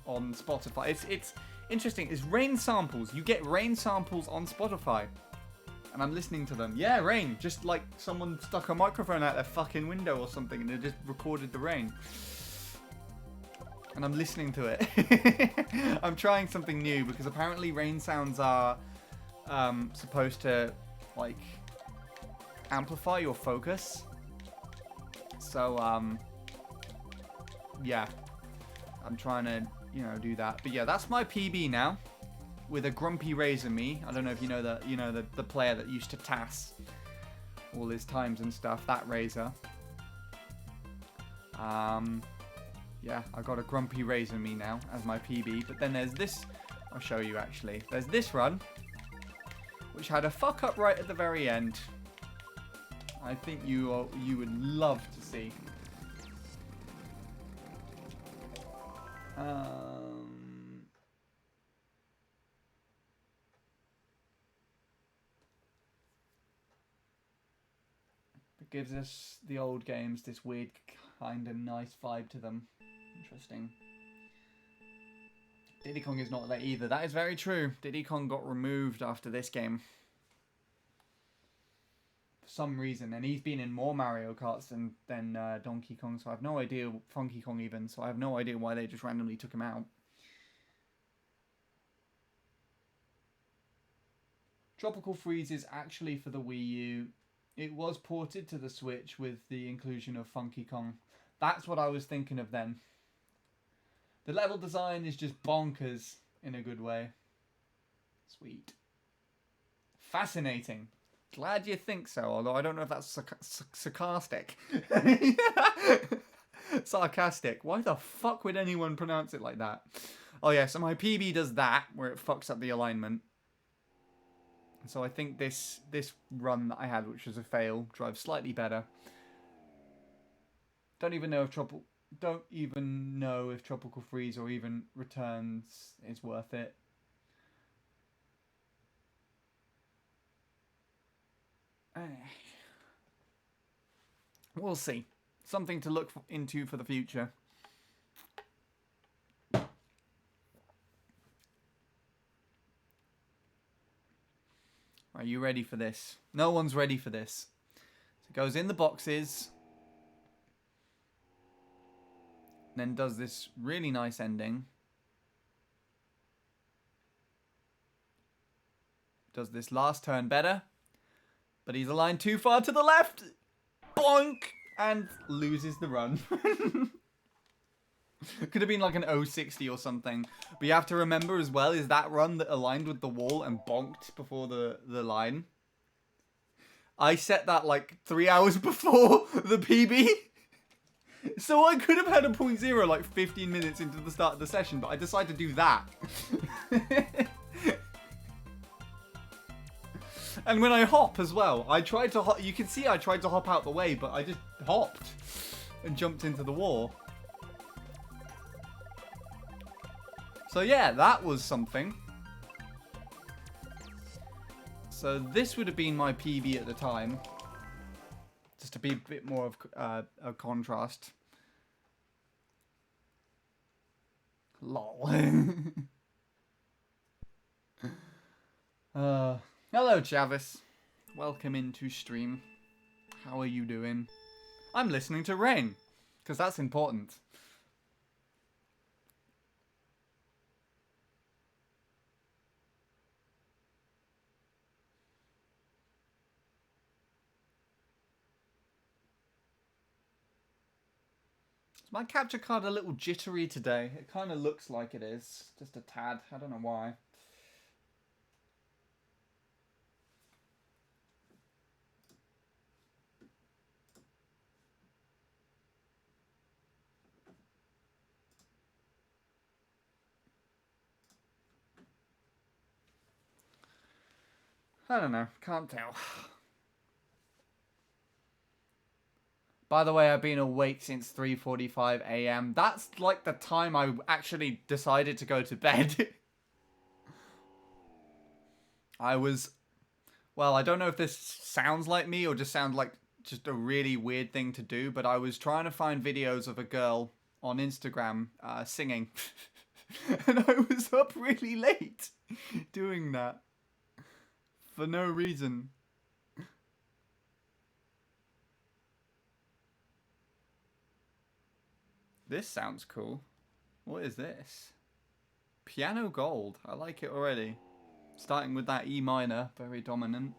on Spotify. It's interesting. It's rain samples. You get rain samples on Spotify. And I'm listening to them. Yeah, rain. Just like someone stuck a microphone out their fucking window or something and they just recorded the rain. And I'm listening to it. I'm trying something new because apparently rain sounds are supposed to, like, amplify your focus. So, yeah. I'm trying to, you know, do that. But yeah, that's my PB now. With a grumpy Razor me. I don't know if you know the player that used to TAS all his times and stuff. That Razor. Yeah, I got a grumpy Razor me now as my PB. But then there's this. I'll show you actually. There's this run, which had a fuck up right at the very end. I think you would love to see. It gives us the old games this weird kind of nice vibe to them. Interesting. Diddy Kong is not there either. That is very true. Diddy Kong got removed after this game. For some reason. And he's been in more Mario Karts than Donkey Kong. So I have no idea. Funky Kong even. So I have no idea why they just randomly took him out. Tropical Freeze is actually for the Wii U. It was ported to the Switch with the inclusion of Funky Kong. That's what I was thinking of then. The level design is just bonkers in a good way. Sweet. Fascinating. Glad you think so, although I don't know if that's sarcastic. Sarcastic. Why the fuck would anyone pronounce it like that? Oh yeah, so my PB does that, where it fucks up the alignment. So I think this run that I had, which was a fail, drives slightly better. Don't even know if Tropical Freeze or even Returns is worth it. We'll see. Something to look into for the future. Are you ready for this? No one's ready for this. So it goes in the boxes. Then does this really nice ending. Does this last turn better. But he's aligned too far to the left. Bonk! And loses the run. Could have been like an 060 or something. But you have to remember as well is that run that aligned with the wall and bonked before the line. I set that like 3 hours before the PB. So I could have had a 0.0 like 15 minutes into the start of the session, but I decided to do that. And when I hop as well, I tried to hop. You can see I tried to hop out the way, but I just hopped and jumped into the wall. So yeah, that was something. So this would have been my PB at the time. Just to be a bit more of a contrast. Lol. Hello, Chavis. Welcome into stream. How are you doing? I'm listening to Rain, because that's important. Is my capture card a little jittery today? It kind of looks like it is. Just a tad. I don't know why. I don't know. Can't tell. By the way, I've been awake since 3:45 a.m. That's like the time I actually decided to go to bed. I was... Well, I don't know if this sounds like me or just sounds like just a really weird thing to do, but I was trying to find videos of a girl on Instagram singing. And I was up really late doing that. For no reason. This sounds cool. What is this? Piano Gold. I like it already. Starting with that E minor. Very dominant.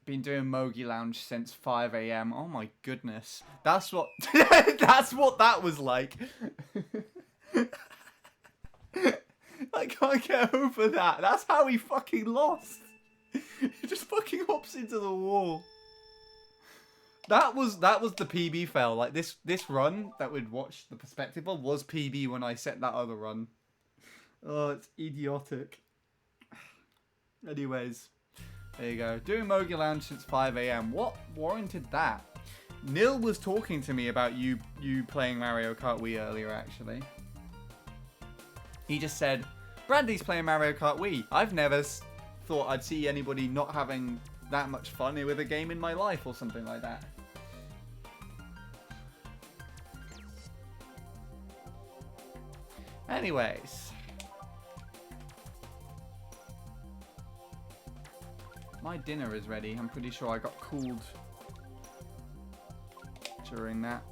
Been doing Mogi Lounge since 5 a.m. Oh my goodness. That's what... That's what that was like. I can't get over that. That's how he fucking lost. He just fucking hops into the wall. That was the PB fail. Like this run that we'd watched the perspective of was PB when I set that other run. Oh, it's idiotic. Anyways, there you go. Doing Mogi Lounge since 5 a.m. What warranted that? Nil was talking to me about you playing Mario Kart Wii earlier, actually. He just said, Brandy's playing Mario Kart Wii. I've never thought I'd see anybody not having that much fun with a game in my life or something like that. Anyways. My dinner is ready. I'm pretty sure I got cooled during that.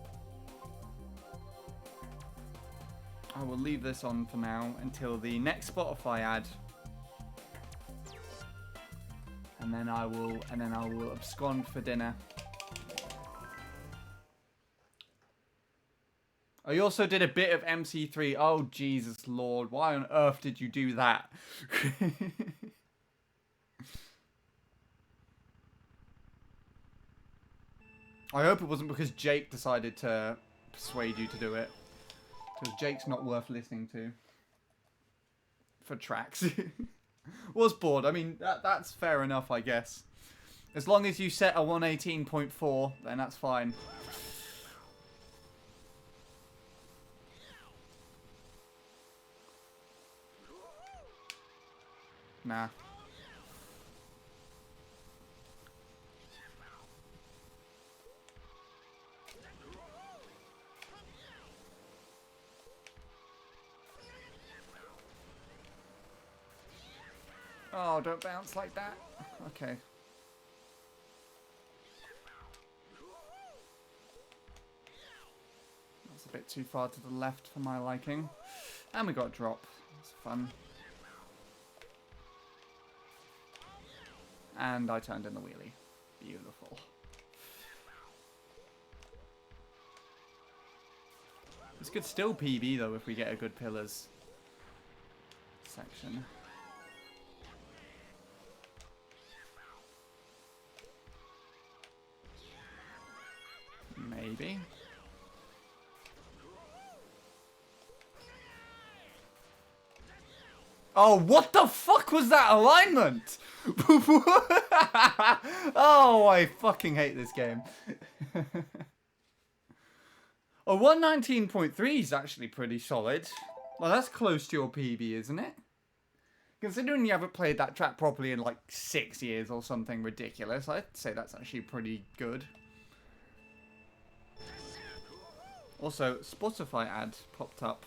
I will leave this on for now until the next Spotify ad. And then I will abscond for dinner. I also did a bit of MC3. Oh, Jesus Lord. Why on earth did you do that? I hope it wasn't because Jake decided to persuade you to do it. Because Jake's not worth listening to. For tracks. Was bored. I mean, that's fair enough, I guess. As long as you set a 118.4, then that's fine. Nah. Oh, don't bounce like that. Okay. That's a bit too far to the left for my liking. And we got a drop. That's fun. And I turned in the wheelie. Beautiful. This could still PB though if we get a good pillars section. Maybe. Oh, what the fuck was that alignment? Oh, I fucking hate this game. Oh, 119.3 is actually pretty solid. Well, that's close to your PB, isn't it? Considering you haven't played that track properly in like 6 years or something ridiculous, I'd say that's actually pretty good. Also, Spotify ad popped up.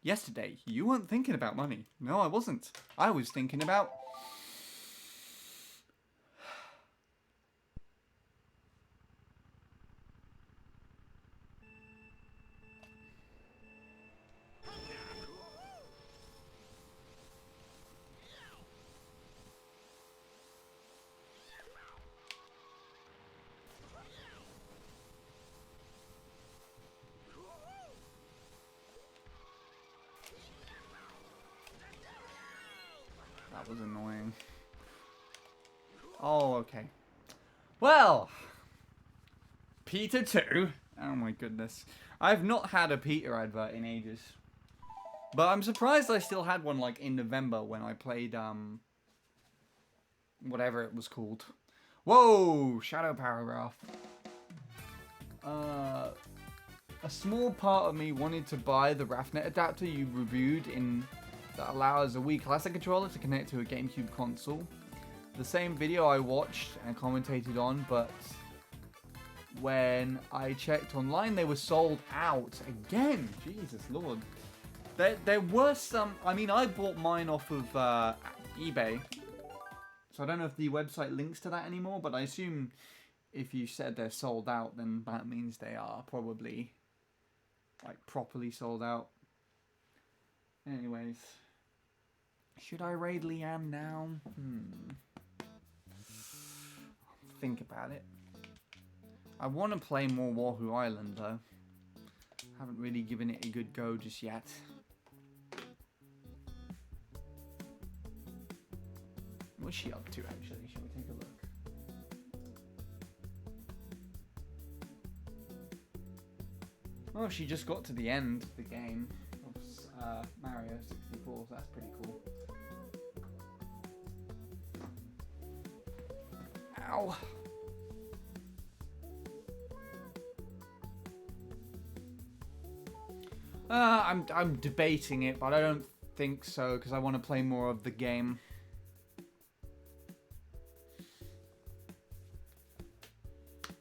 Yesterday, you weren't thinking about money. No, I wasn't. I was thinking about... That was annoying. Oh, okay. Well, Peter 2. Oh my goodness. I've not had a Peter advert in ages. But I'm surprised I still had one like in November when I played whatever it was called. Whoa, shadow paragraph. A small part of me wanted to buy the RAFnet adapter you reviewed in that allows a Wii Classic controller to connect to a GameCube console. The same video I watched and commentated on, but when I checked online, they were sold out again. Jesus Lord. There were some... I mean, I bought mine off of eBay, so I don't know if the website links to that anymore, but I assume if you said they're sold out, then that means they are probably like properly sold out. Anyways, should I raid Leanne now? Think about it. I want to play more Wuhu Island though. Haven't really given it a good go just yet. What's she up to actually? Shall we take a look? Oh, she just got to the end of the game of Mario 64, so that's pretty cool. Ow! I'm debating it, but I don't think so because I want to play more of the game.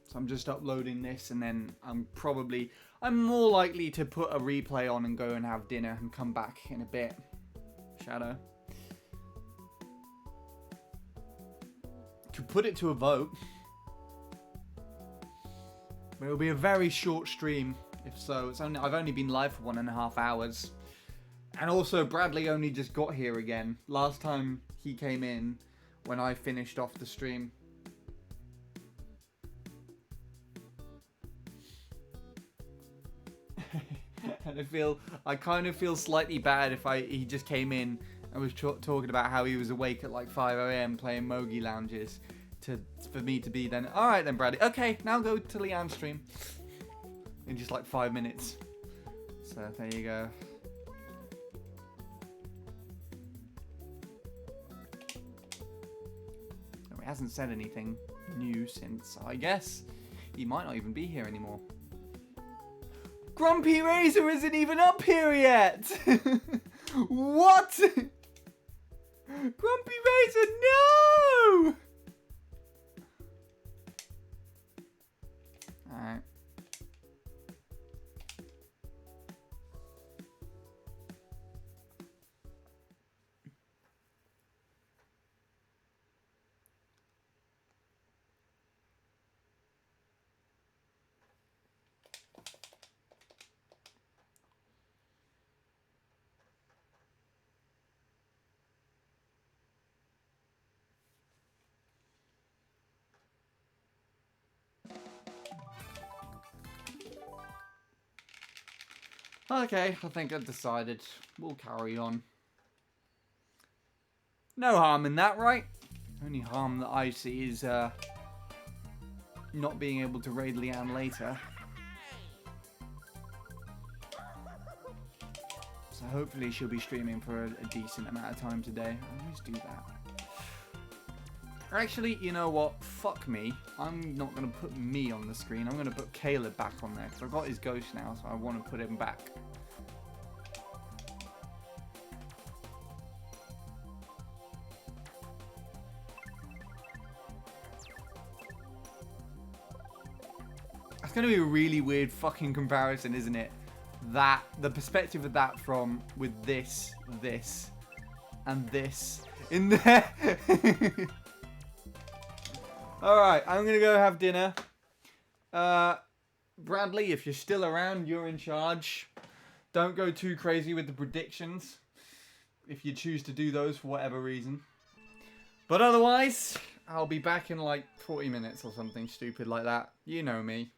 So I'm just uploading this, and then I'm more likely to put a replay on and go and have dinner and come back in a bit. Shadow. Could put it to a vote. But it'll be a very short stream. If so, I've only been live for 1.5 hours. And also, Bradley only just got here again. Last time he came in when I finished off the stream. And I kind of feel slightly bad if he just came in and was talking about how he was awake at like 5 AM playing Mogi Lounges for me to be then, alright then Bradley, okay, now go to Leanne's stream. In just like 5 minutes. So there you go. He hasn't said anything new since, I guess he might not even be here anymore. Grumpy Razor isn't even up here yet! What? Grumpy Razor, no! Alright. Okay, I think I've decided. We'll carry on. No harm in that, right? Only harm that I see is not being able to raid Leanne later. So hopefully she'll be streaming for a decent amount of time today. I always do that. Actually, you know what? Fuck me. I'm not going to put me on the screen. I'm going to put Caleb back on there because I've got his ghost now, so I want to put him back. It's going to be a really weird fucking comparison, isn't it? That, the perspective of that from with this, and this in there. Alright, I'm going to go have dinner. Bradley, if you're still around, you're in charge. Don't go too crazy with the predictions if you choose to do those for whatever reason. But otherwise, I'll be back in like 40 minutes or something stupid like that. You know me.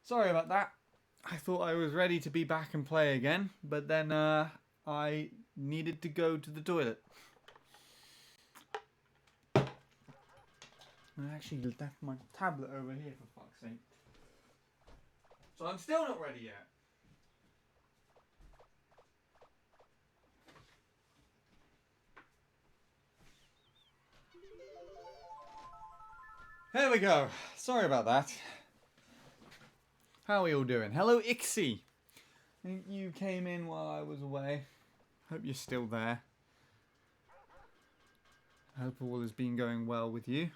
Sorry about that. I thought I was ready to be back and play again, but then I needed to go to the toilet. I actually left my tablet over here, for fuck's sake. So I'm still not ready yet. There we go. Sorry about that. How are you all doing? Hello, Ixie. I think you came in while I was away. Hope you're still there. I hope all has been going well with you.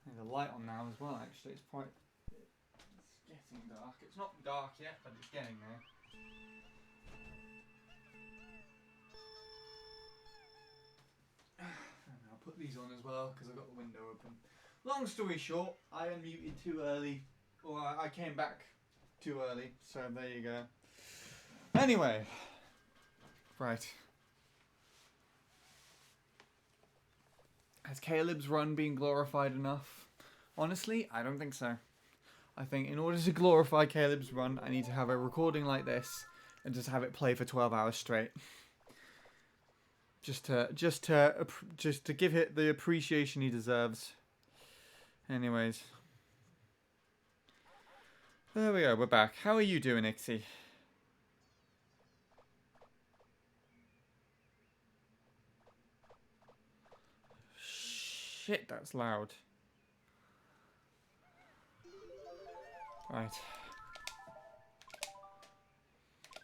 There's a light on now as well, actually. It's getting dark. It's not dark yet, but it's getting there. And I'll put these on as well because I've got the window open. Long story short, I unmuted too early, or I came back too early, so there you go. Anyway, right. Has Caleb's run been glorified enough? Honestly, I don't think so. I think in order to glorify Caleb's run, I need to have a recording like this and just have it play for 12 hours straight. just to give it the appreciation he deserves. Anyways, there we go. We're back. How are you doing, Ixie? Shit, that's loud. Right.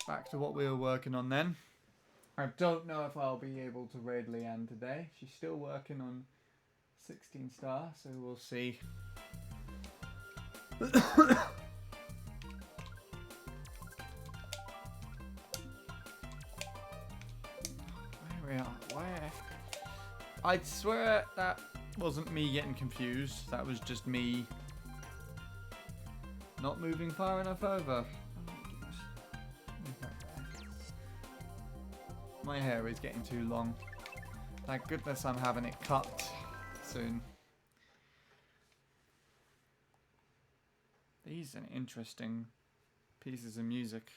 Back to what we were working on then. I don't know if I'll be able to raid Leanne today. She's still working on 16 star, so we'll see. Where? I swear that wasn't me getting confused. That was just me not moving far enough over. My hair is getting too long. Thank goodness I'm having it cut soon. These are interesting pieces of music.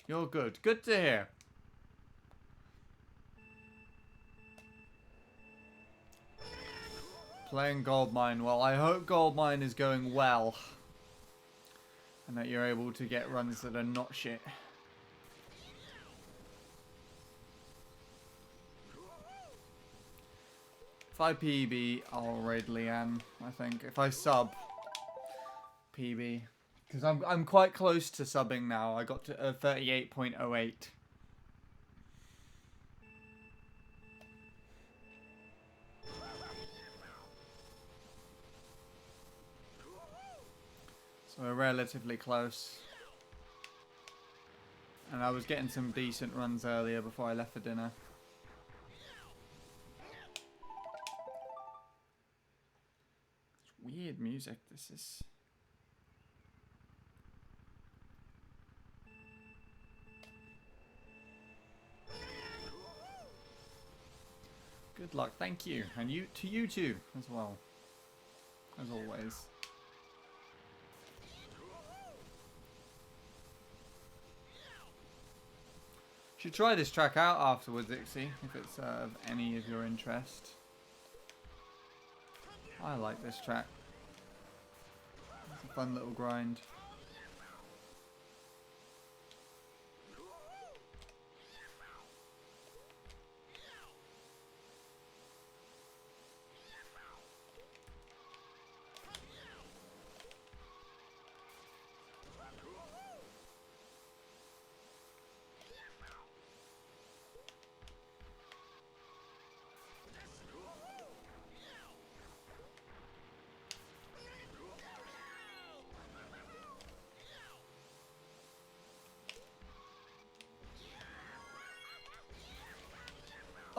You're good. Good to hear. Playing Goldmine. Well, I hope Goldmine is going well. And that you're able to get runs that are not shit. If I PB, I'll raid Leanne, I think. If I sub, PB. Because I'm quite close to subbing now. I got to 38.08. So we're relatively close. And I was getting some decent runs earlier before I left for dinner. It's weird music, this is. Good luck, thank you. And you to you too, as well. As always. Should try this track out afterwards, Ixie, if it's of any of your interest. I like this track. It's a fun little grind.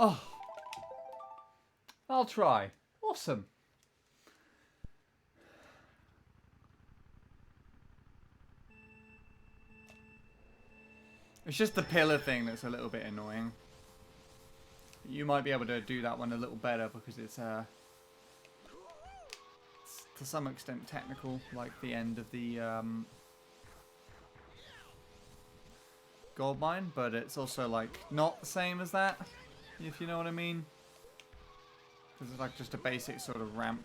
Oh, I'll try. Awesome. It's just the pillar thing that's a little bit annoying. You might be able to do that one a little better because it's to some extent technical, like the end of the gold mine, but it's also like not the same as that. If you know what I mean. Because it's like just a basic sort of ramp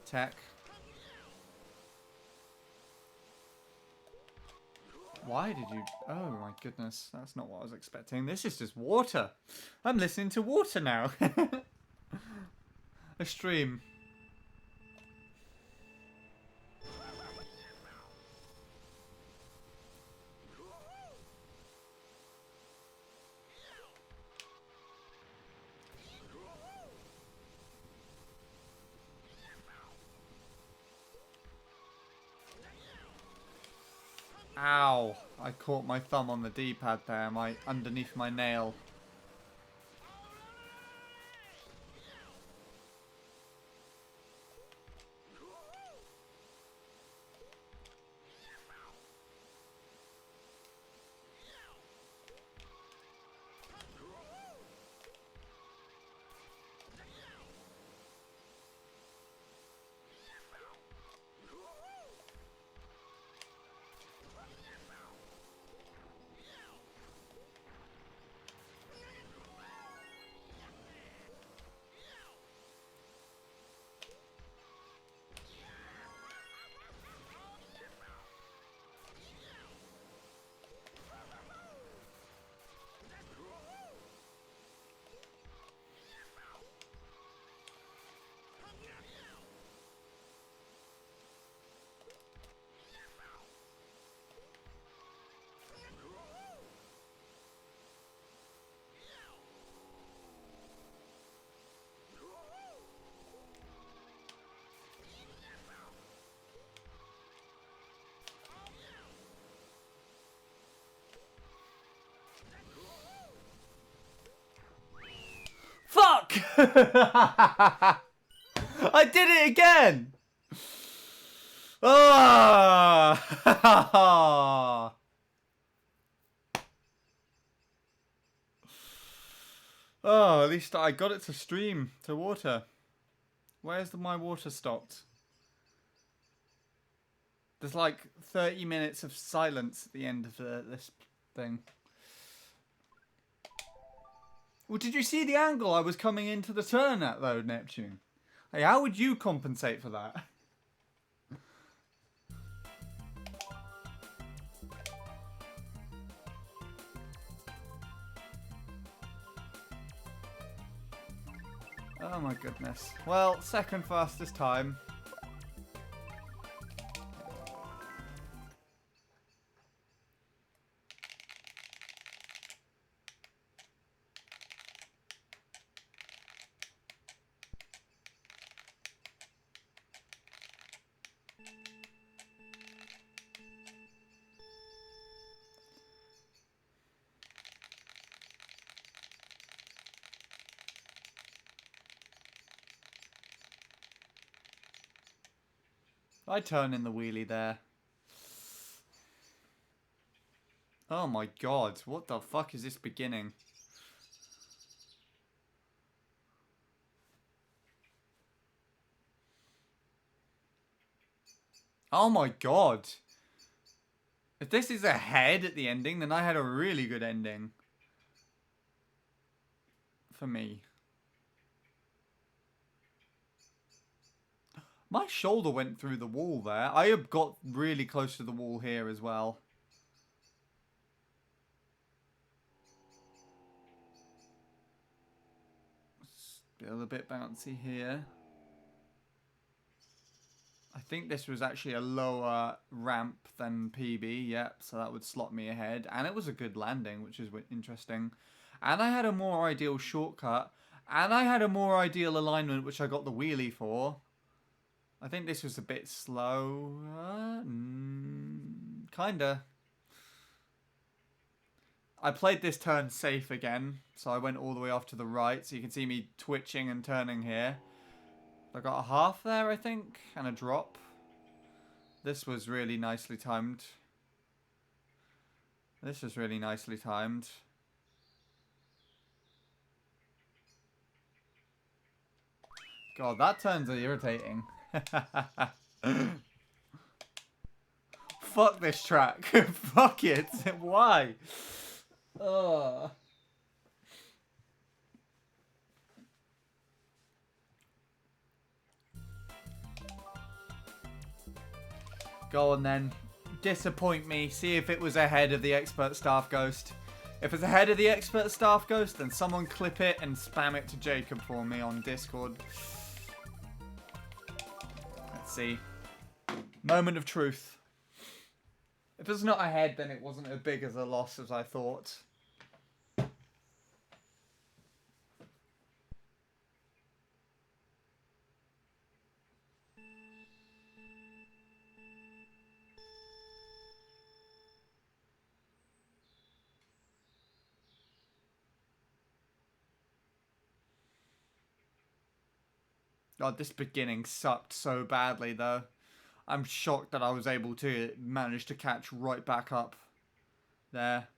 tech. Why did you... Oh my goodness, that's not what I was expecting. This is just water. I'm listening to water now. A stream. Ow! I caught my thumb on the D-pad there, underneath my nail. I did it again! Oh! Oh, at least I got it to stream to water. Where's my water stopped? There's like 30 minutes of silence at the end of this thing. Well, did you see the angle I was coming into the turn at, though, Neptune? Hey, how would you compensate for that? Oh my goodness. Well, second fastest time. I turn in the wheelie there. Oh my god, what the fuck is this beginning? Oh my god. If this is a head at the ending, then I had a really good ending. For me. My shoulder went through the wall there. I have got really close to the wall here as well. Still a bit bouncy here. I think this was actually a lower ramp than PB, yep, so that would slot me ahead. And it was a good landing, which is interesting. And I had a more ideal shortcut. And I had a more ideal alignment, which I got the wheelie for. I think this was a bit slow. Kinda. I played this turn safe again, so I went all the way off to the right, so you can see me twitching and turning here. I got a half there, I think, and a drop. This was really nicely timed. This was really nicely timed. God, that turns are irritating. Fuck this track. Fuck it. Why? Ugh. Go on then. Disappoint me. See if it was ahead of the Expert Staff Ghost. If it's ahead of the Expert Staff Ghost, then someone clip it and spam it to Jacob for me on Discord. Let's see. Moment of truth. If it's not ahead, then it wasn't as big as a loss as I thought. God, this beginning sucked so badly, though. I'm shocked that I was able to manage to catch right back up there.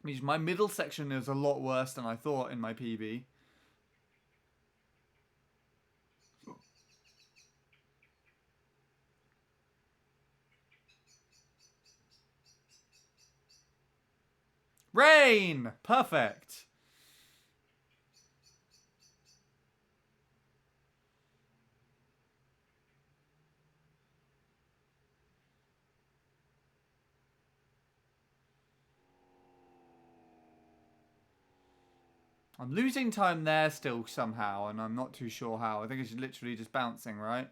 Means my middle section is a lot worse than I thought in my PB. Rain! Perfect! I'm losing time there still somehow, and I'm not too sure how. I think it's literally just bouncing, right?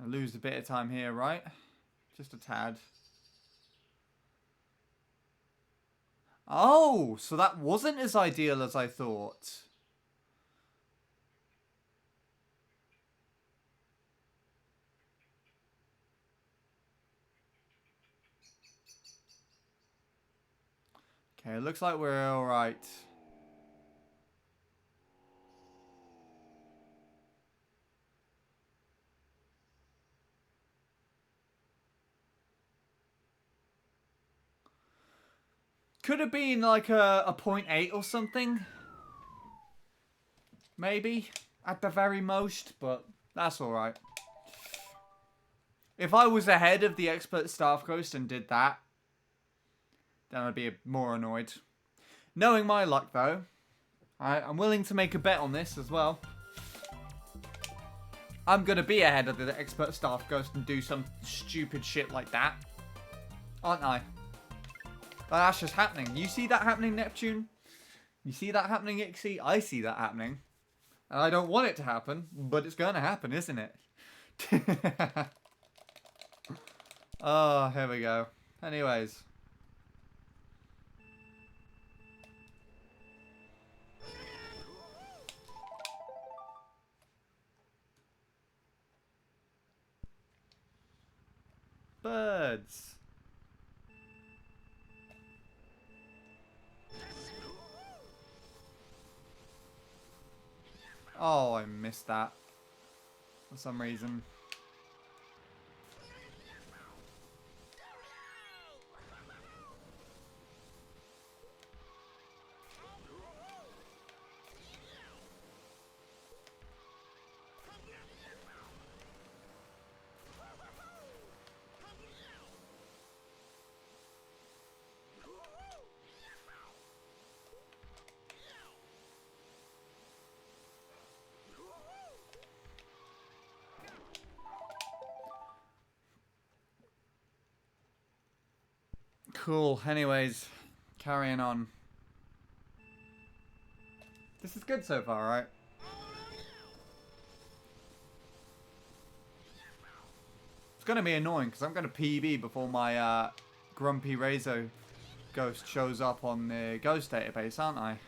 I lose a bit of time here, right? Just a tad. Oh, so that wasn't as ideal as I thought. Okay, it looks like we're alright. Could have been like a .8 or something. Maybe. At the very most. But that's alright. If I was ahead of the expert staff ghost and did that, then I'd be more annoyed. Knowing my luck though, I'm willing to make a bet on this as well. I'm going to be ahead of the expert staff ghost and do some stupid shit like that. Aren't I? But that's just happening. You see that happening, Neptune? You see that happening, Ixie? I see that happening. And I don't want it to happen, but it's going to happen, isn't it? Oh, here we go. Anyways. Birds. Oh, I missed that. For some reason. Cool. Anyways, carrying on. This is good so far, right? It's gonna be annoying because I'm gonna PB before my Grumpy Rezo ghost shows up on the ghost database, aren't I?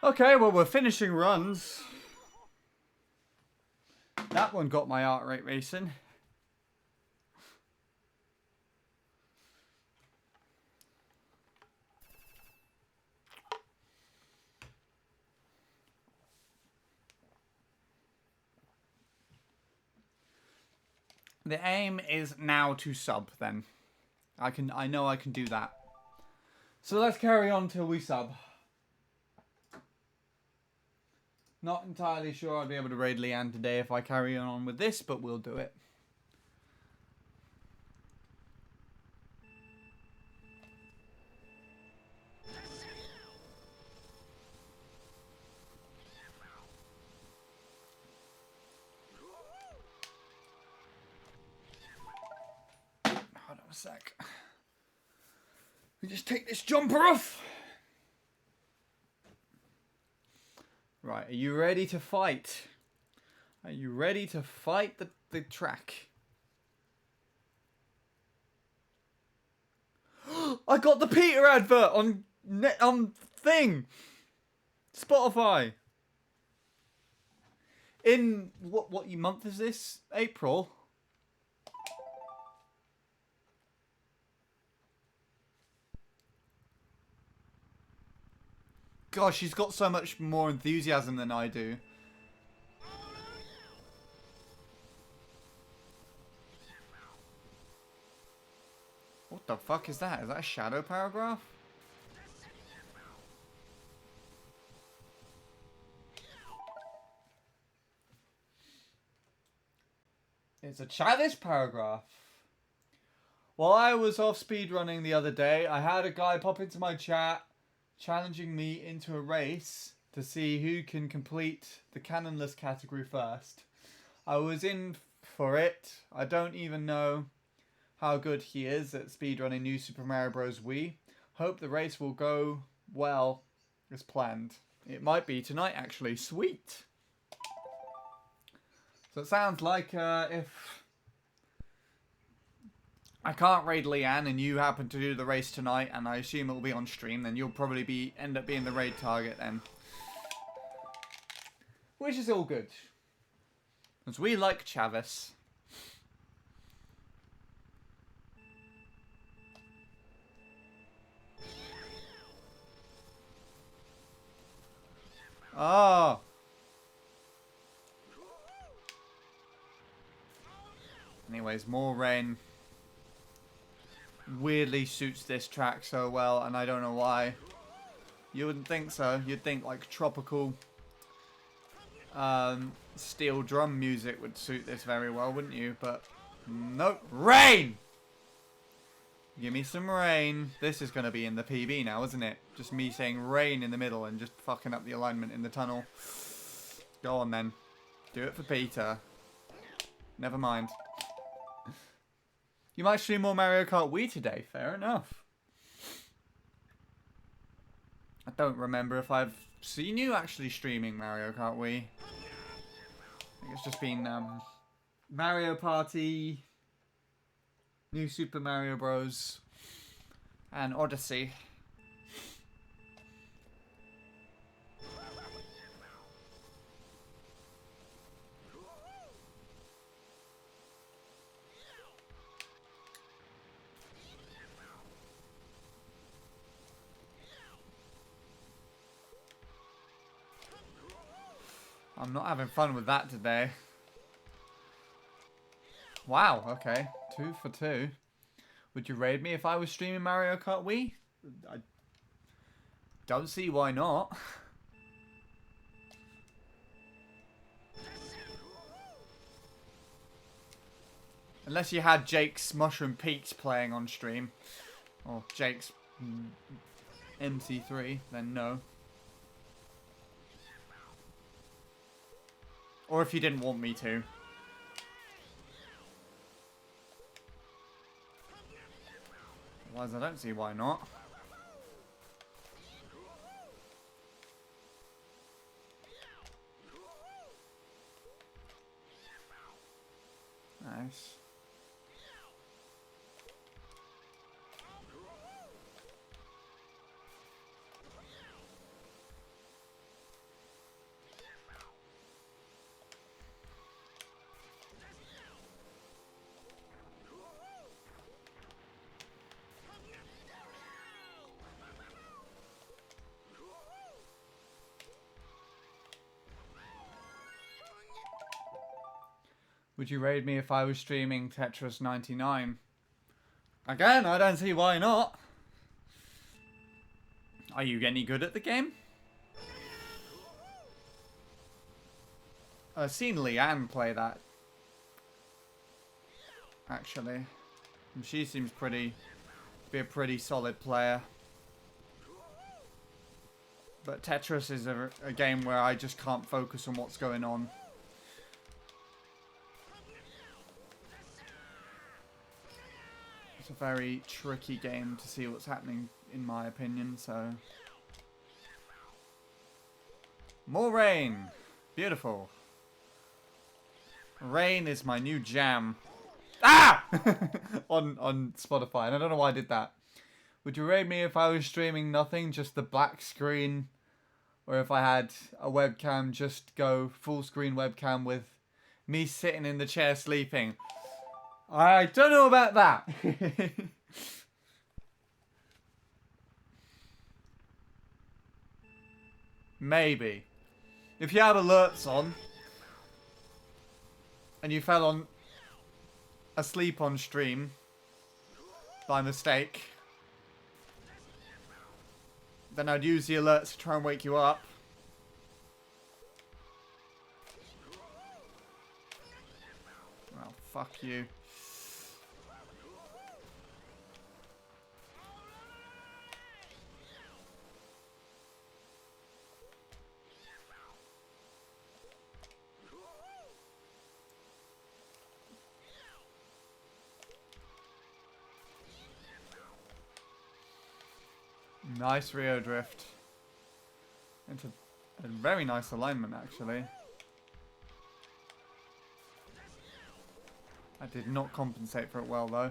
Okay, well, we're finishing runs. That one got my heart rate racing. The aim is now to sub, then. I know I can do that. So let's carry on till we sub. Not entirely sure I'll be able to raid Leanne today if I carry on with this, but we'll do it. Hold on a sec. We just take this jumper off. Right, are you ready to fight? Are you ready to fight the track? I got the Peter advert on thing. Spotify. In what month is this? April. Gosh, she's got so much more enthusiasm than I do. What the fuck is that? Is that a shadow paragraph? It's a Chavez paragraph. While I was off speedrunning the other day, I had a guy pop into my chat challenging me into a race to see who can complete the canonless category first. I was in for it. I don't even know how good he is at speedrunning New Super Mario Bros. Wii. Hope the race will go well as planned. It might be tonight, actually. Sweet! So it sounds like if I can't raid Leanne and you happen to do the race tonight, and I assume it will be on stream, then you'll probably end up being the raid target then. Which is all good. Because we like Chavez. Oh. Anyways, more rain weirdly suits this track so well, and I don't know why. You wouldn't think so. You'd think like tropical steel drum music would suit this very well, wouldn't you? But nope. Rain! Give me some rain. This is going to be in the PB now, isn't it? Just me saying rain in the middle and just fucking up the alignment in the tunnel. Go on then. Do it for Peter. Never mind. You might stream more Mario Kart Wii today. Fair enough. I don't remember if I've seen you actually streaming Mario Kart Wii. I think it's just been Mario Party, New Super Mario Bros. And Odyssey. I'm not having fun with that today. Wow, okay. 2 for 2. Would you raid me if I was streaming Mario Kart Wii? I don't see why not. Unless you had Jake's Mushroom Peaks playing on stream. Or Jake's MC3, then no. Or if you didn't want me to. Otherwise, I don't see why not. Nice. Would you raid me if I was streaming Tetris 99? Again, I don't see why not. Are you any good at the game? I've seen Leanne play that. Actually. And she seems be a pretty solid player. But Tetris is a game where I just can't focus on what's going on. It's a very tricky game to see what's happening, in my opinion, so... More rain! Beautiful. Rain is my new jam. Ah! on Spotify, and I don't know why I did that. Would you rate me if I was streaming nothing, just the black screen? Or if I had a webcam, just go full screen webcam with me sitting in the chair sleeping? I don't know about that. Maybe. If you have alerts on and you fell on asleep on stream by mistake, then I'd use the alerts to try and wake you up. Well, fuck you. Nice Rio drift. Into a very nice alignment, actually. I did not compensate for it well, though.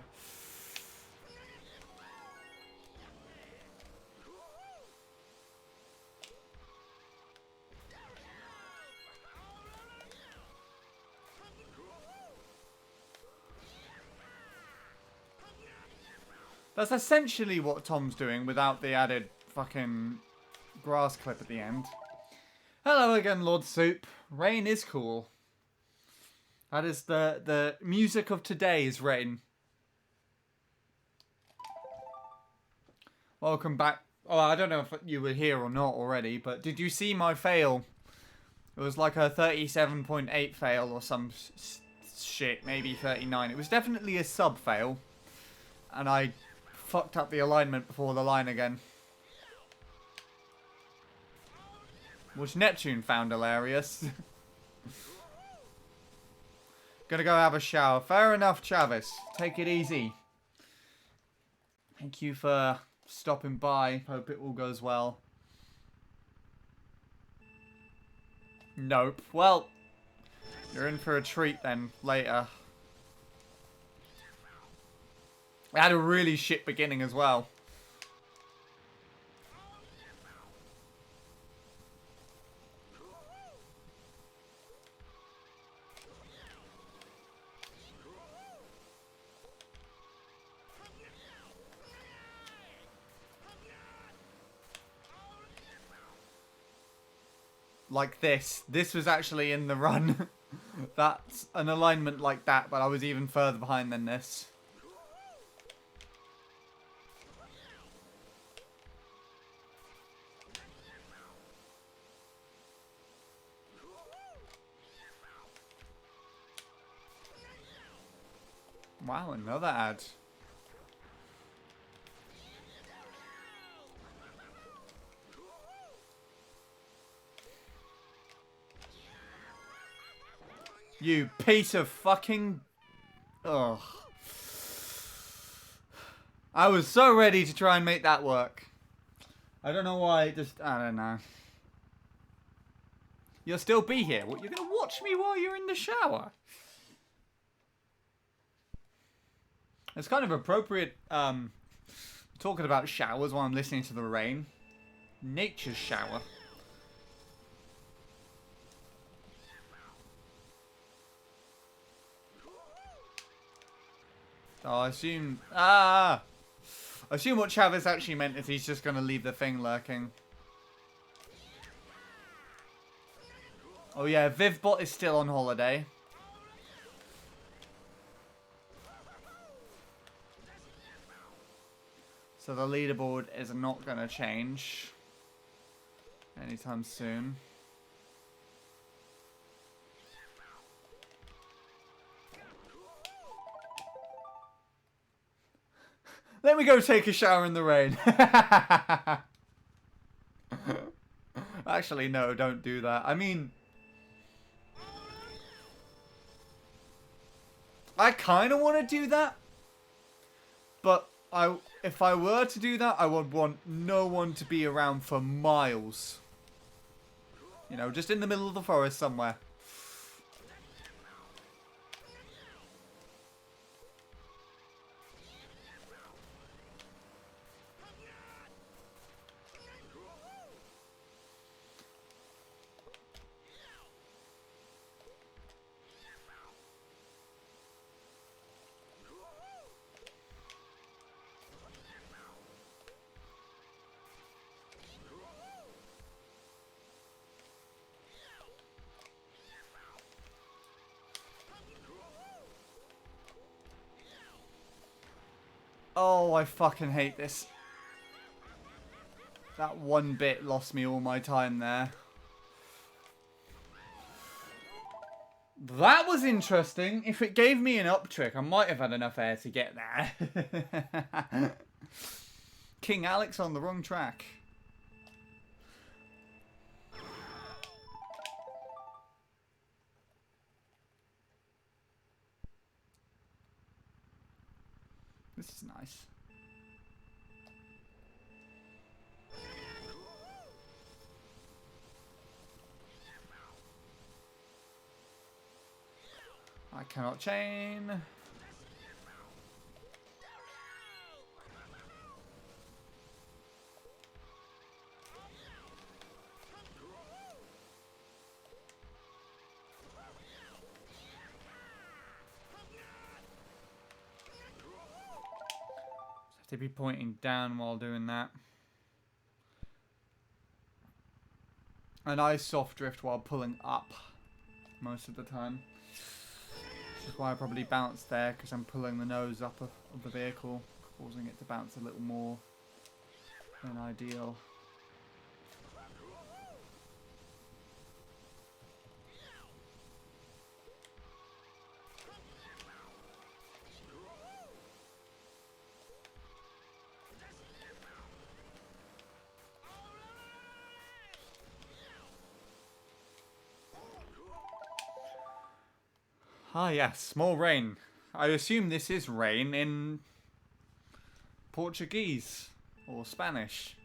That's essentially what Tom's doing without the added fucking grass clip at the end. Hello again, Lord Soup. Rain is cool. That is the music of today's Rain. Welcome back. Oh, I don't know if you were here or not already, but did you see my fail? It was like a 37.8 fail or some shit, maybe 39. It was definitely a sub fail. And I fucked up the alignment before the line again. Which Neptune found hilarious. Gonna go have a shower. Fair enough, Travis. Take it easy. Thank you for stopping by. Hope it all goes well. Nope. Well, you're in for a treat then later. I had a really shit beginning as well. Like this. This was actually in the run. That's an alignment like that, but I was even further behind than this. Wow, another ad. You piece of fucking... Ugh. I was so ready to try and make that work. I don't know why, just... I don't know. You'll still be here. What, you're gonna watch me while you're in the shower? It's kind of appropriate, talking about showers while I'm listening to the rain. Nature's shower. So I assume... I assume what Travis actually meant is he's just going to leave the thing lurking. Oh yeah, Vivbot is still on holiday. So the leaderboard is not going to change anytime soon. Let me go take a shower in the rain. Actually, no, don't do that. I mean, I kind of want to do that, but if I were to do that, I would want no one to be around for miles. You know, just in the middle of the forest somewhere. Oh, I fucking hate this. That one bit lost me all my time there. That was interesting. If it gave me an up trick, I might have had enough air to get there. King Alex on the wrong track. This is nice. I cannot chain. Have to be pointing down while doing that. And I soft drift while pulling up most of the time. Which is why I probably bounced there, because I'm pulling the nose up of the vehicle, causing it to bounce a little more than ideal. Ah yes, more rain. I assume this is rain in Portuguese or Spanish.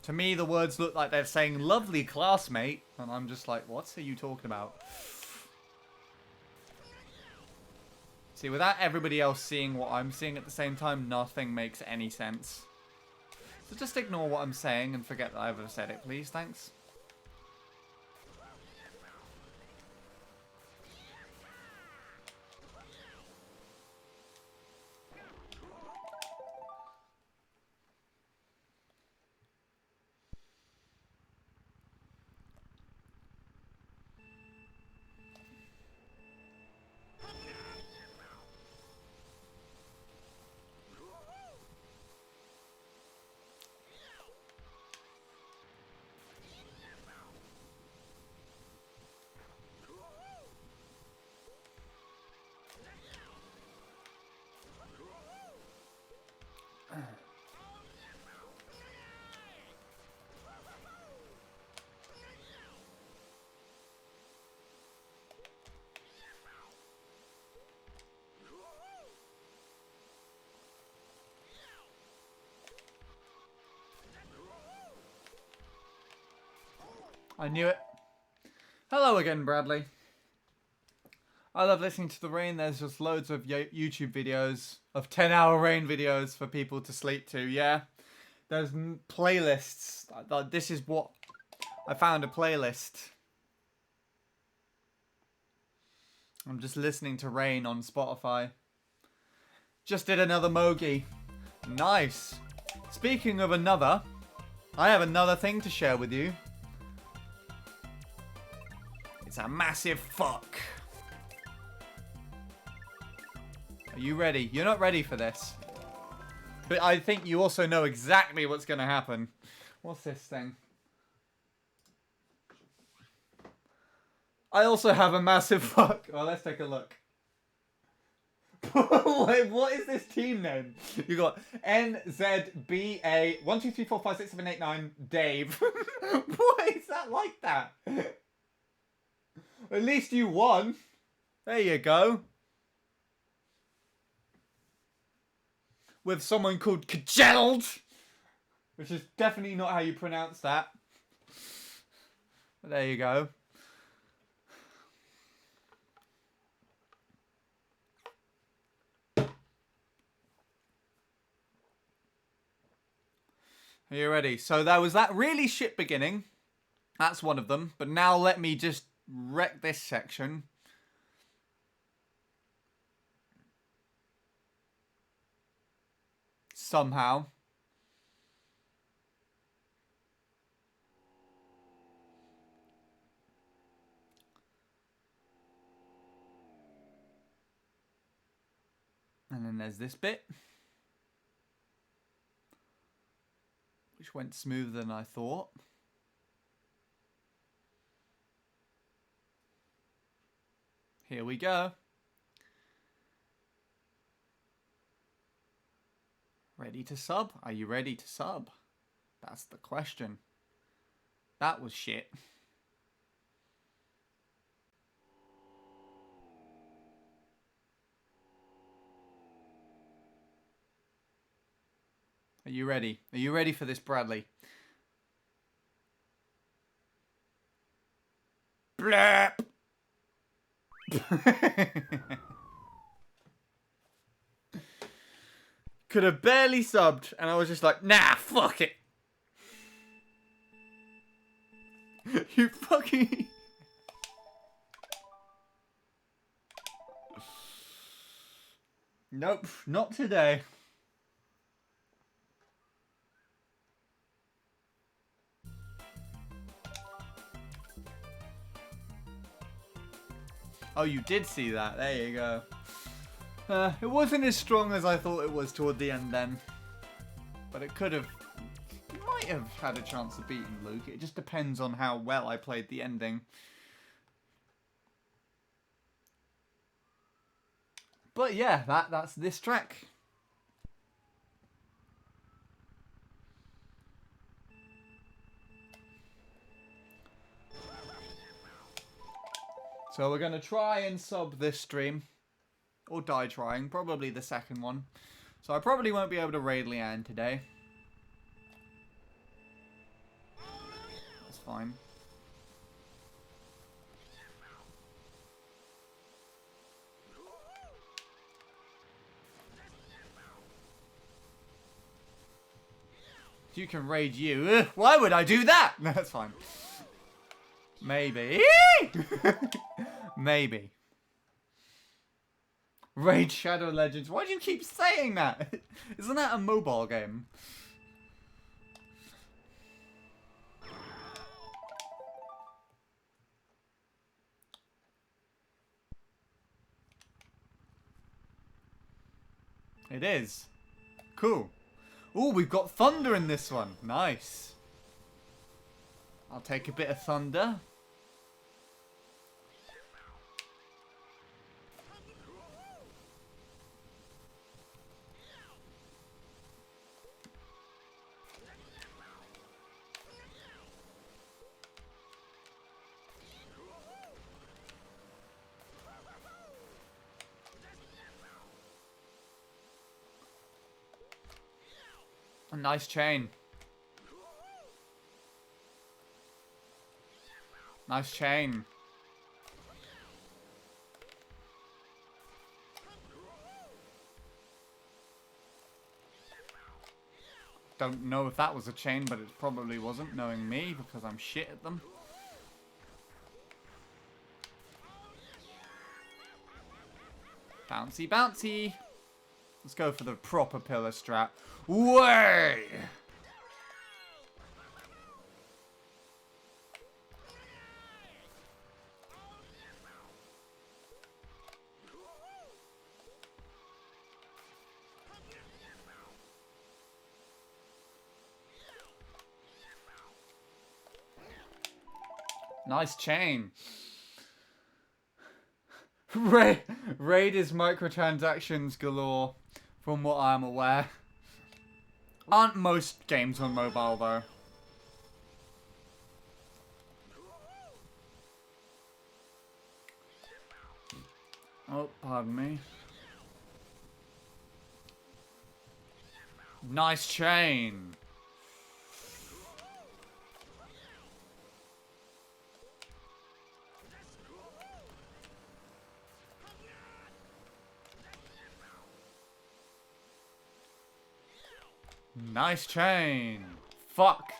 To me, the words look like they're saying lovely classmate, and I'm just like, what are you talking about? See, without everybody else seeing what I'm seeing at the same time, nothing makes any sense. So just ignore what I'm saying and forget that I ever said it, please. Thanks. I knew it. Hello again, Bradley. I love listening to the rain. There's just loads of YouTube videos of 10-hour rain videos for people to sleep to. Yeah, there's playlists. This is what I found, a playlist. I'm just listening to rain on Spotify. Just did another Mogi. Nice. Speaking of another, I have another thing to share with you. It's a massive fuck. Are you ready? You're not ready for this. But I think you also know exactly what's going to happen. What's this thing? I also have a massive fuck. Well, let's take a look. Wait, what is this team name? You got NZBA 1 2 3 4 5 6 7 8 9 Dave. Why is that like that? At least you won. There you go. With someone called Kjeld, which is definitely not how you pronounce that. But there you go. Are you ready? So there was that really shit beginning. That's one of them. But now let me just wreck this section. Somehow. And then there's this bit, which went smoother than I thought. Here we go. Ready to sub? Are you ready to sub? That's the question. That was shit. Are you ready? Are you ready for this, Bradley? Blap! Could have barely subbed, and I was just like, nah, fuck it. You fucking... Nope, not today. Oh, you did see that. There you go. It wasn't as strong as I thought it was toward the end then. But it could have... might have had a chance of beating Luke. It just depends on how well I played the ending. But yeah, that's this track. So we're going to try and sub this stream. Or die trying. Probably the second one. So I probably won't be able to raid Leanne today. That's fine. You can raid you. Why would I do that? No, that's fine. Maybe. Maybe. Raid Shadow Legends. Why do you keep saying that? Isn't that a mobile game? It is. Cool. Ooh, we've got thunder in this one. Nice. I'll take a bit of thunder. A nice chain. Nice chain. Don't know if that was a chain, but it probably wasn't, knowing me, because I'm shit at them. Bouncy, bouncy. Let's go for the proper pillar strat. Way! Nice chain. Raid is microtransactions galore, from what I'm aware. Aren't most games on mobile, though. Oh, pardon me. Nice chain. Nice chain. Fuck.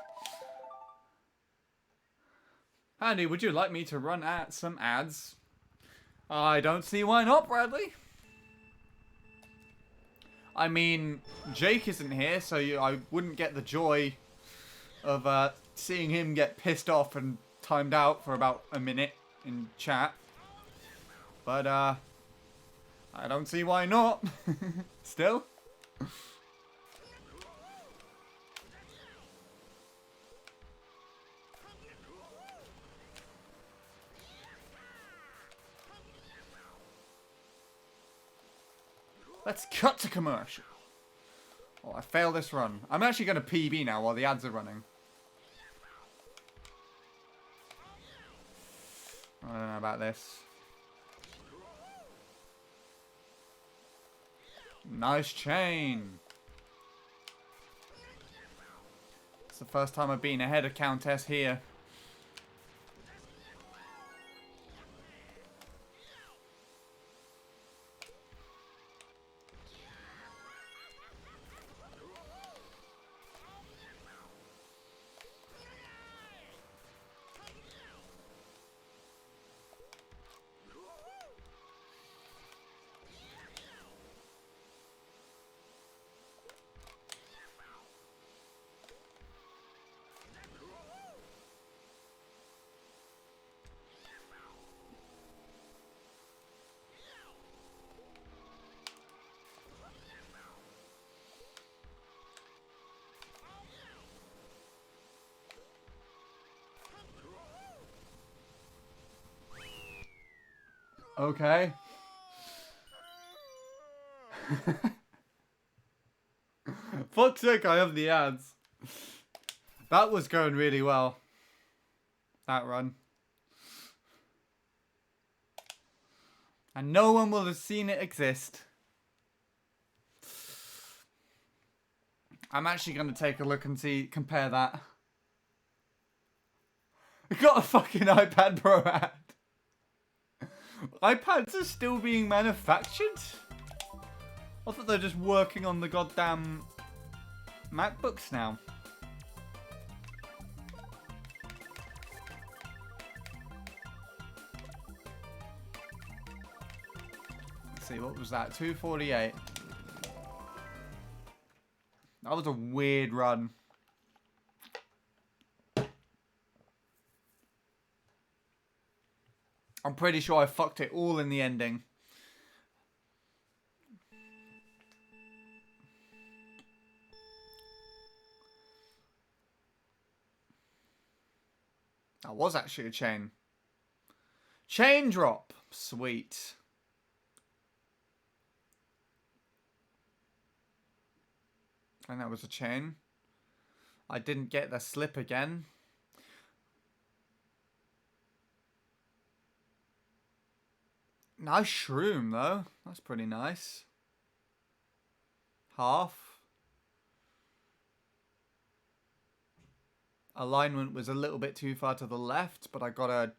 Andy, would you like me to run at some ads? I don't see why not, Bradley. I mean, Jake isn't here, so I wouldn't get the joy of seeing him get pissed off and timed out for about a minute in chat. But I don't see why not. Still? Let's cut to commercial. Oh, I failed this run. I'm actually going to PB now while the ads are running. I don't know about this. Nice chain. It's the first time I've been ahead of Countess here. Okay. Fuck's sake, I have the ads. That was going really well. That run. And no one will have seen it exist. I'm actually going to take a look and compare that. I got a fucking iPad Pro ad. iPads are still being manufactured? I thought they're just working on the goddamn MacBooks now. Let's see, what was that? 248. That was a weird run. I'm pretty sure I fucked it all in the ending. That was actually a chain. Chain drop. Sweet. And that was a chain. I didn't get the slip again. Nice shroom, though. That's pretty nice. Half. Alignment was a little bit too far to the left, but I got a...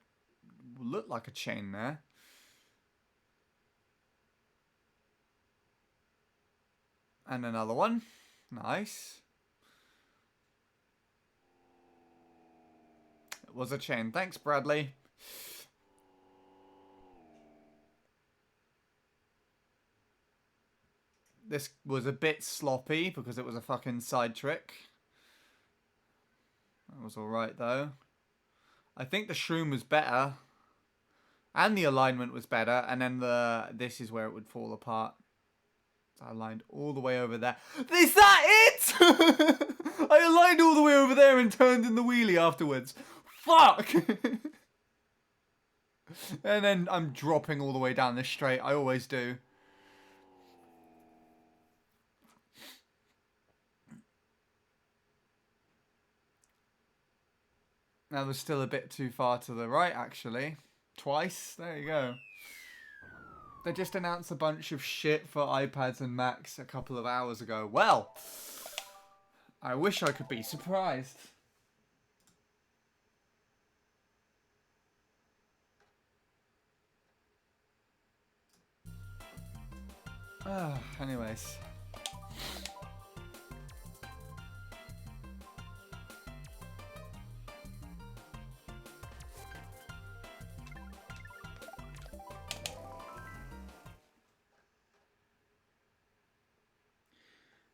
looked like a chain there. And another one. Nice. It was a chain. Thanks, Bradley. This was a bit sloppy because it was a fucking side trick. That was alright though. I think the shroom was better. And the alignment was better. And then this is where it would fall apart. So I aligned all the way over there. Is that it? I aligned all the way over there and turned in the wheelie afterwards. Fuck! And then I'm dropping all the way down this straight. I always do. That was still a bit too far to the right, actually. Twice. There you go. They just announced a bunch of shit for iPads and Macs a couple of hours ago. Well, I wish I could be surprised. Anyways.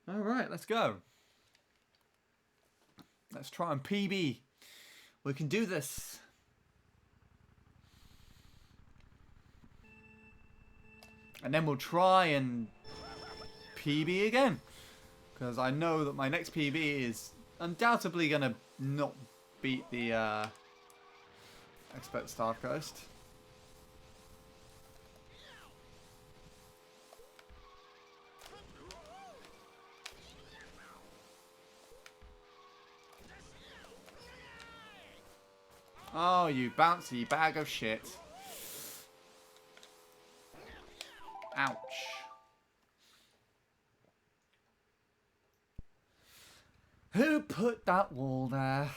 Alright, let's go. Let's try and PB. We can do this. And then we'll try and PB again. Because I know that my next PB is undoubtedly going to not beat the Expert Staff Coast. Oh, you bouncy bag of shit. Ouch. Who put that wall there?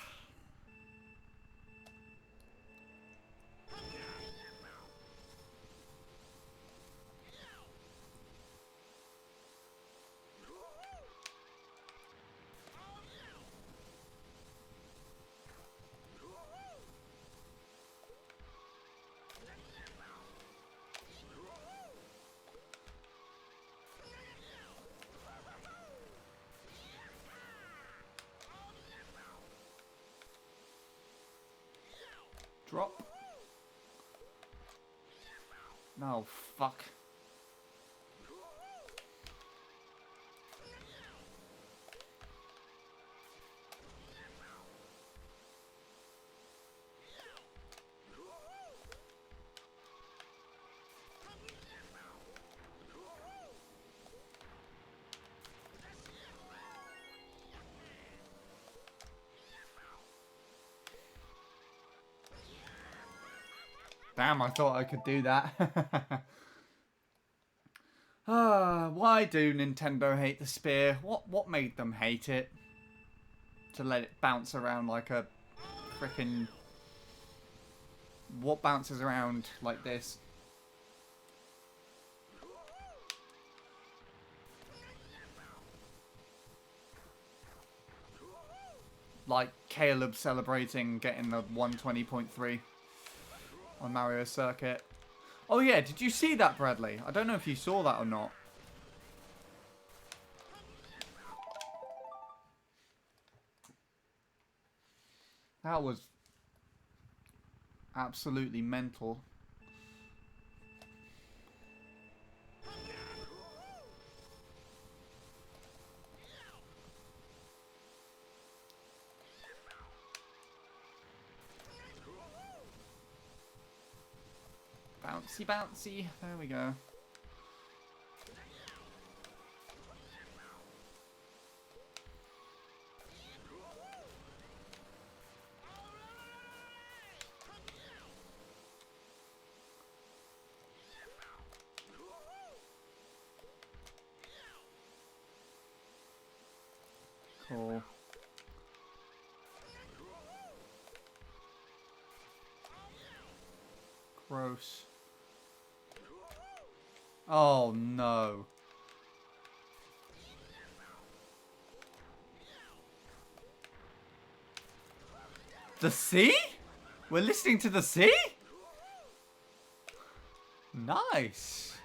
Drop. No, fuck. Damn, I thought I could do that. Why do Nintendo hate the spear? What made them hate it? To let it bounce around like a frickin'... What bounces around like this? Like Caleb celebrating getting the 120.3 on Mario Circuit. Oh yeah, did you see that, Bradley? I don't know if you saw that or not. That was absolutely mental. Bouncy, bouncy. There we go. Cool. Gross. Oh no. The sea? We're listening to the sea? Nice.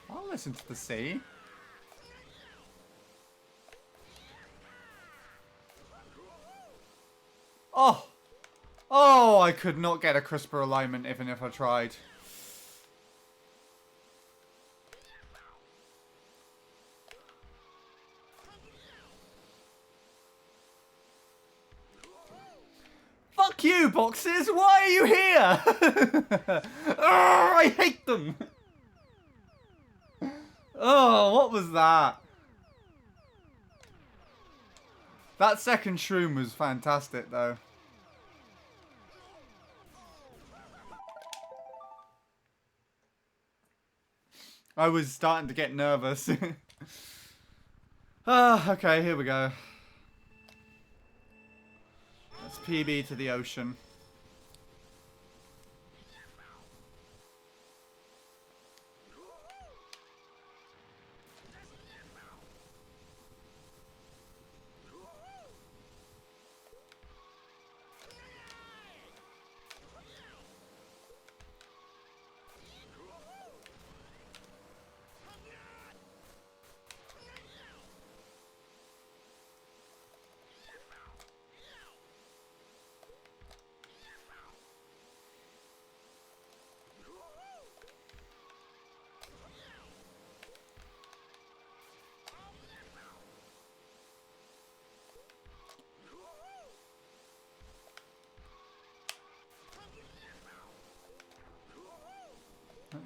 I'll listen to the sea. Oh! Oh, I could not get a crisper alignment even if I tried. Fuck you, boxes! Why are you here? Oh, I hate them! Oh, what was that? That second shroom was fantastic, though. I was starting to get nervous. Okay, here we go. Let's PB to the ocean.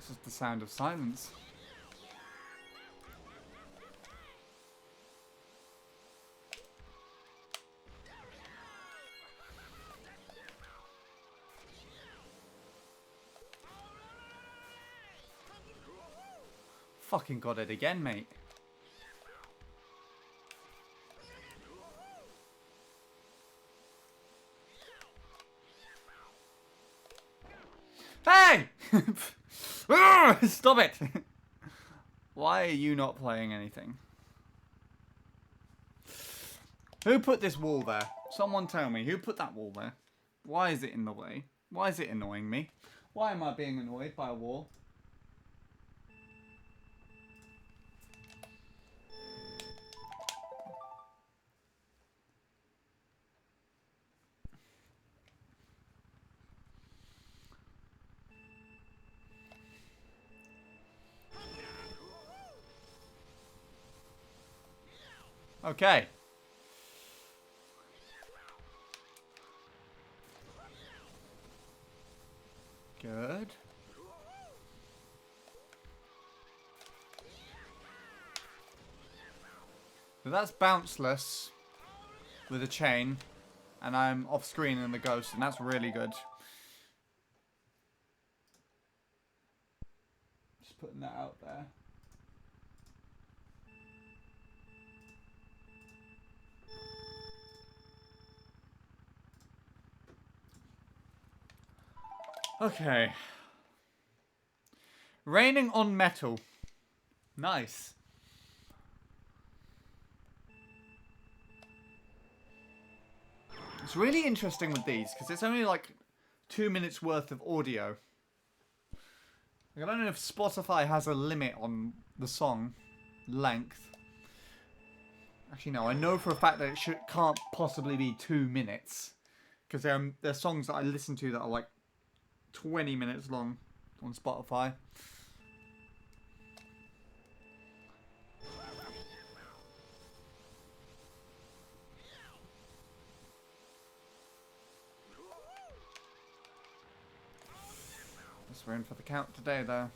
It's just the sound of silence. Fucking got it again, mate. Hey! Stop it! Why are you not playing anything? Who put this wall there? Someone tell me, who put that wall there? Why is it in the way? Why is it annoying me? Why am I being annoyed by a wall? Okay. Good. So that's bounceless with a chain, and I'm off screen in the ghost, and that's really good. Just putting that out there. Okay. Raining on metal. Nice. It's really interesting with these because it's only like 2 minutes worth of audio. I don't know if Spotify has a limit on the song length. Actually, no. I know for a fact that it can't possibly be 2 minutes because there are songs that I listen to that are like 20 minutes long on Spotify. Just we're in for the count today, though.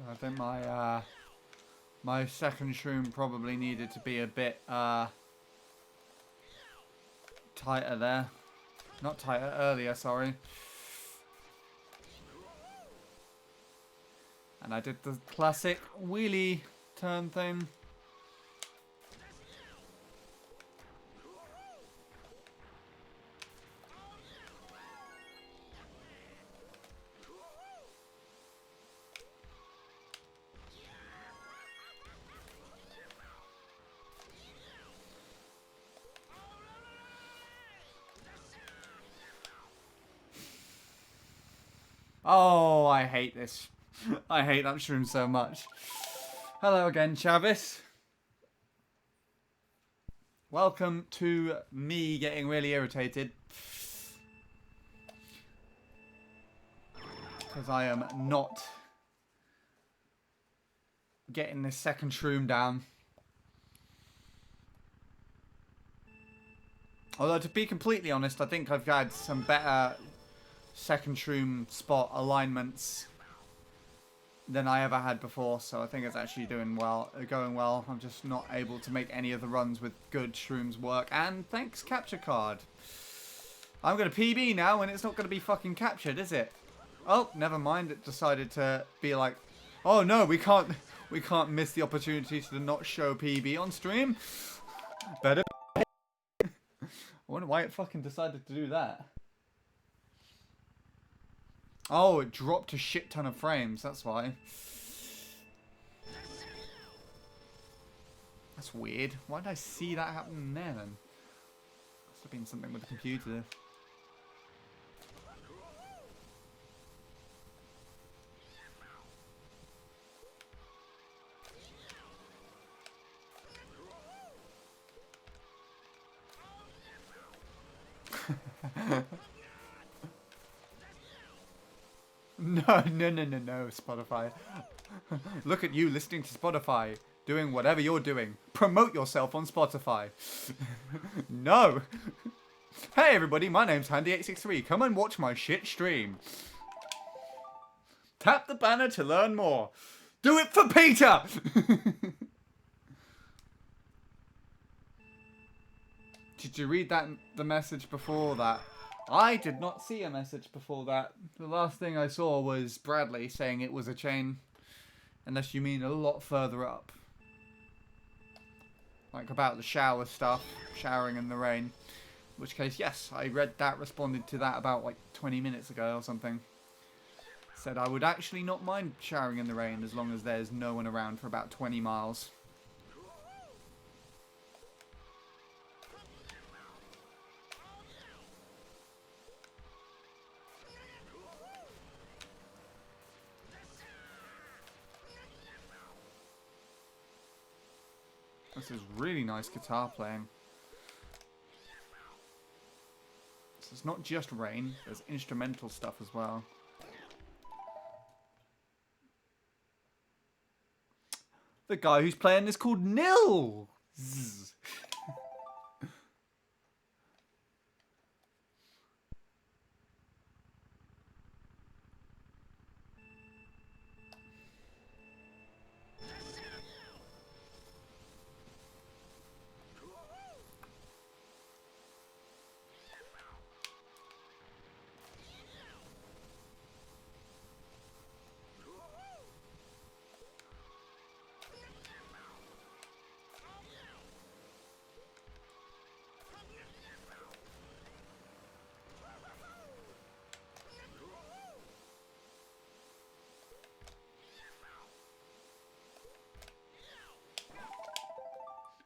I think my second shroom probably needed to be a bit tighter there. Not tighter, earlier, sorry. And I did the classic wheelie turn thing. Oh, I hate this. I hate that shroom so much. Hello again, Chavis. Welcome to me getting really irritated. Because I am not getting this second shroom down. Although, to be completely honest, I think I've had some better second shroom spot alignments than I ever had before, so I think it's actually going well. I'm just not able to make any of the runs with good shrooms work. And thanks, capture card. I'm going to PB now, and it's not going to be fucking captured, is it? Oh, never mind. It decided to be like, oh no, we can't miss the opportunity to not show PB on stream. Better. I wonder why it fucking decided to do that. Oh, it dropped a shit ton of frames, that's why. That's weird. Why did I see that happen there then? Must have been something with the computer. No. No, Spotify. Look at you listening to Spotify, doing whatever you're doing. Promote yourself on Spotify. No. Hey everybody, my name's Handy863. Come and watch my shit stream. Tap the banner to learn more. Do it for Peter! Did you read the message before that? I did not see a message before that. The last thing I saw was Bradley saying it was a chain. Unless you mean a lot further up. Like about the shower stuff. Showering in the rain. In which case, yes, I read that, responded to that about like 20 minutes ago or something. Said I would actually not mind showering in the rain as long as there's no one around for about 20 miles. This is really nice guitar playing. So it's not just rain, there's instrumental stuff as well. The guy who's playing is called Nil.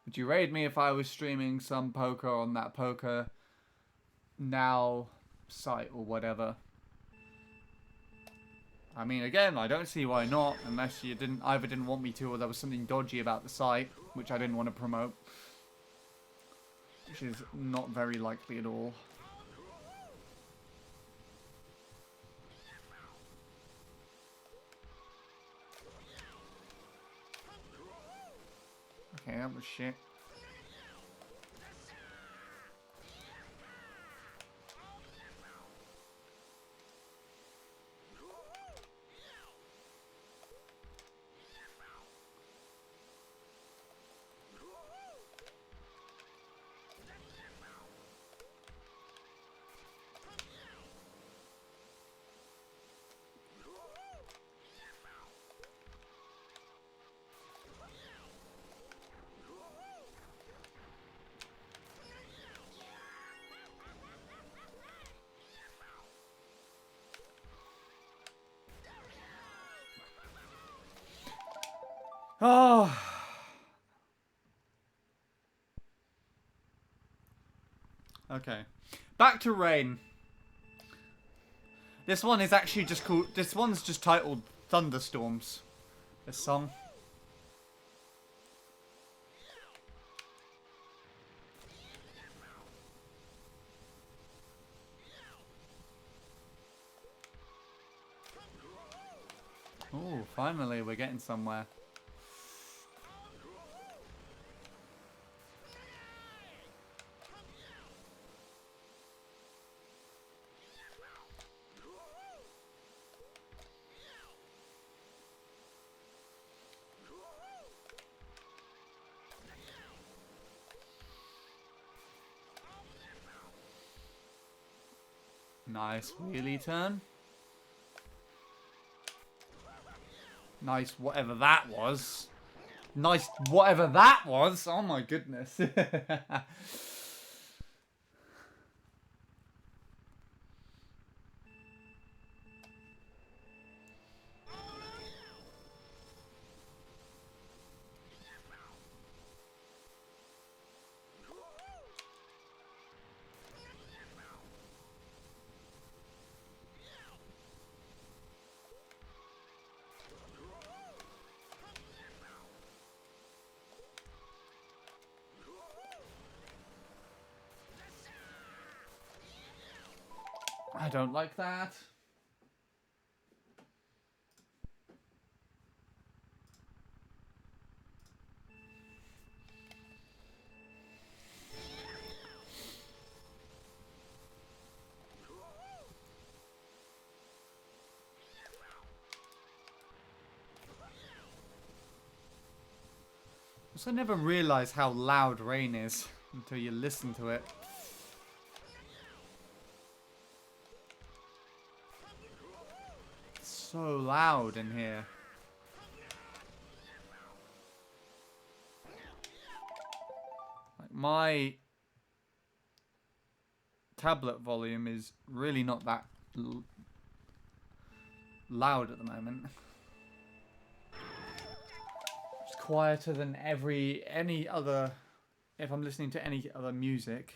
Would you raid me if I was streaming some poker on that Poker Now site or whatever? I mean, again, I don't see why not, unless you either didn't want me to or there was something dodgy about the site, which I didn't want to promote. Which is not very likely at all. Okay, that was shit. Oh. Okay. Back to rain. This one is actually just called... This one's just titled Thunderstorms. This song. Oh, finally we're getting somewhere. Nice wheelie turn. Nice whatever that was. Nice whatever that was. Oh my goodness. I don't like that. So I never realised how loud rain is until you listen to it. It's so loud in here. Like my tablet volume is really not that loud at the moment. It's quieter than any other, if I'm listening to any other music.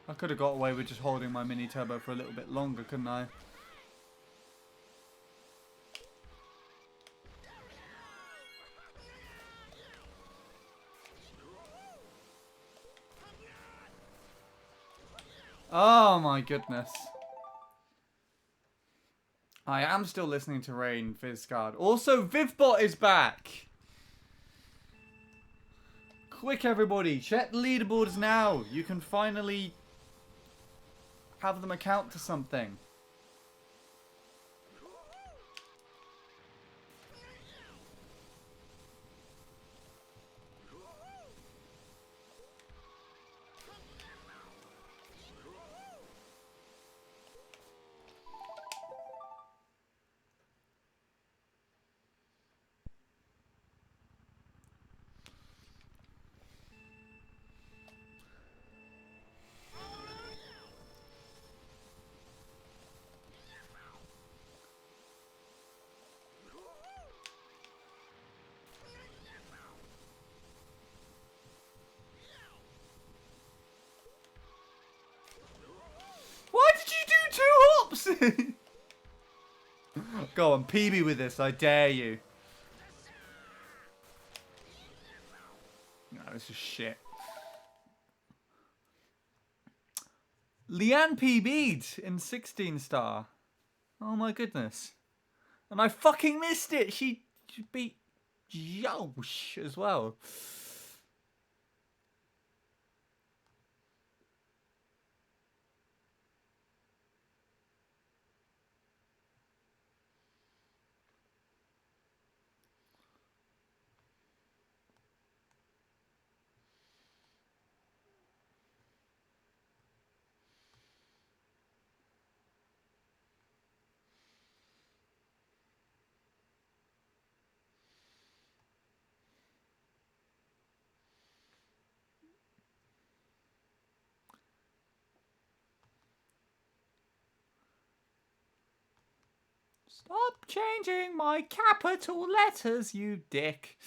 I could have got away with just holding my mini turbo for a little bit longer, couldn't I? Oh my goodness. I am still listening to Rain, Vizcard. Also, Vivbot is back! Quick everybody, check the leaderboards now. You can finally have them account to something. Why did you do 2 hops? Go on, PB with this, I dare you. No, this is shit. Leanne PB'd in 16 star. Oh my goodness. And I fucking missed it. She beat Yosh as well. Stop changing my capital letters, you dick.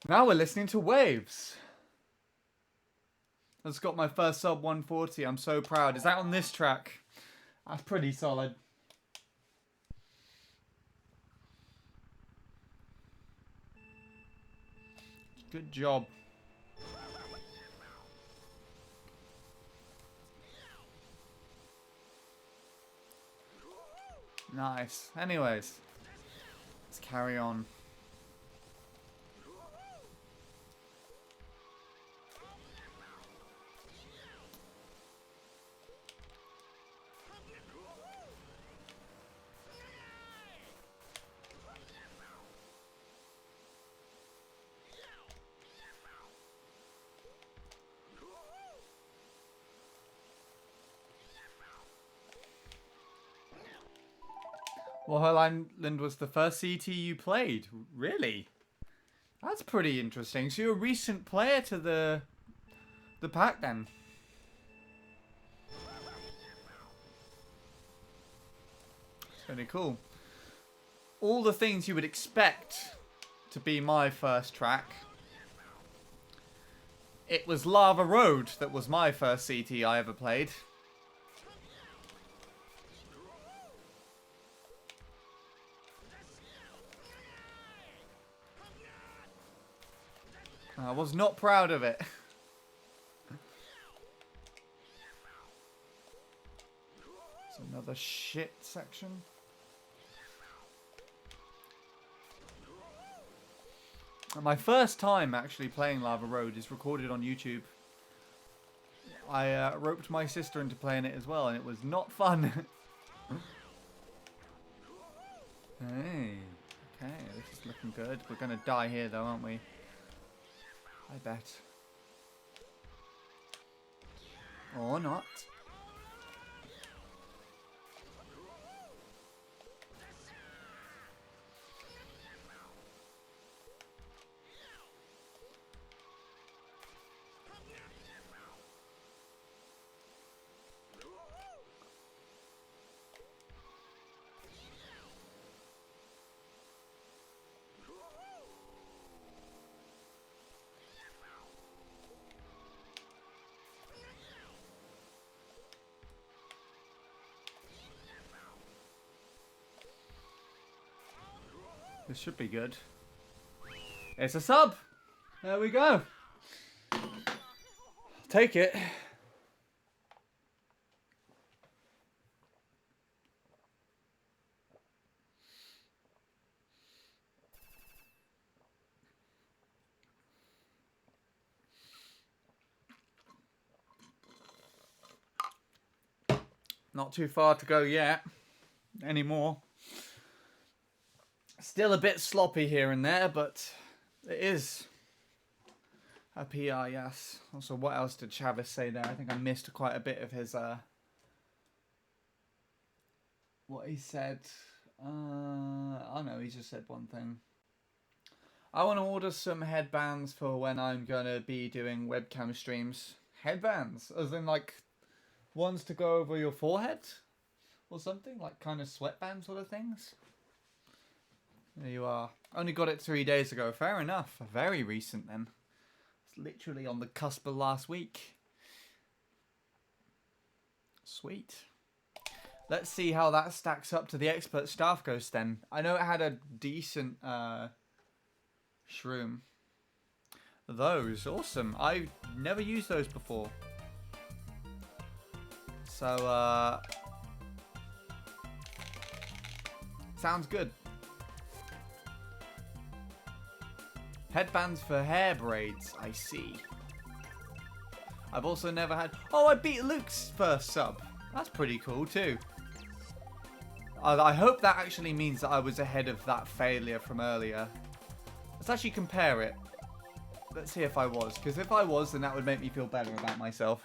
Now we're listening to Waves. That's got my first sub 140. I'm so proud. Is that on this track? That's pretty solid. Good job. Nice. Anyways, let's carry on. Wuhu Island was the first CT you played. Really? That's pretty interesting. So you're a recent player to the pack then. It's really cool. All the things you would expect to be my first track. It was Lava Road that was my first CT I ever played. I was not proud of it. It's another shit section. My first time actually playing Lava Road is recorded on YouTube. I roped my sister into playing it as well, and it was not fun. Hey, okay, this is looking good. We're gonna die here though, aren't we? I bet. Or not. This should be good. It's a sub! There we go. Take it. Not too far to go yet. Anymore. Still a bit sloppy here and there, but it is a PR, yes. Also, what else did Chavis say there? I think I missed quite a bit of his, what he said. I know, he just said one thing. I want to order some headbands for when I'm going to be doing webcam streams. Headbands? As in, like, ones to go over your forehead? Or something? Like, kind of sweatband sort of things? There you are. Only got it 3 days ago. Fair enough. Very recent then. It's literally on the cusp of last week. Sweet. Let's see how that stacks up to the expert staff ghost then. I know it had a decent shroom. Those, awesome. I've never used those before. So, sounds good. Headbands for hair braids, I see. I've also never had... Oh, I beat Luke's first sub. That's pretty cool too. I hope that actually means that I was ahead of that failure from earlier. Let's actually compare it. Let's see if I was. Because if I was, then that would make me feel better about myself.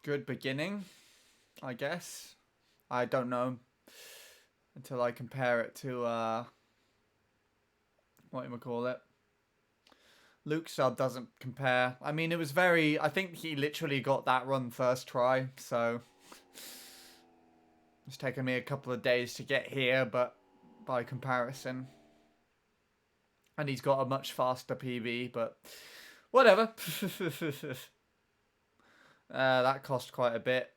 Good beginning, I guess. I don't know until I compare it to what you would call it. Luke's sub doesn't compare. I mean, it was very... I think he literally got that run first try, so it's taken me a couple of days to get here, but by comparison. And he's got a much faster PB, but whatever. That cost quite a bit.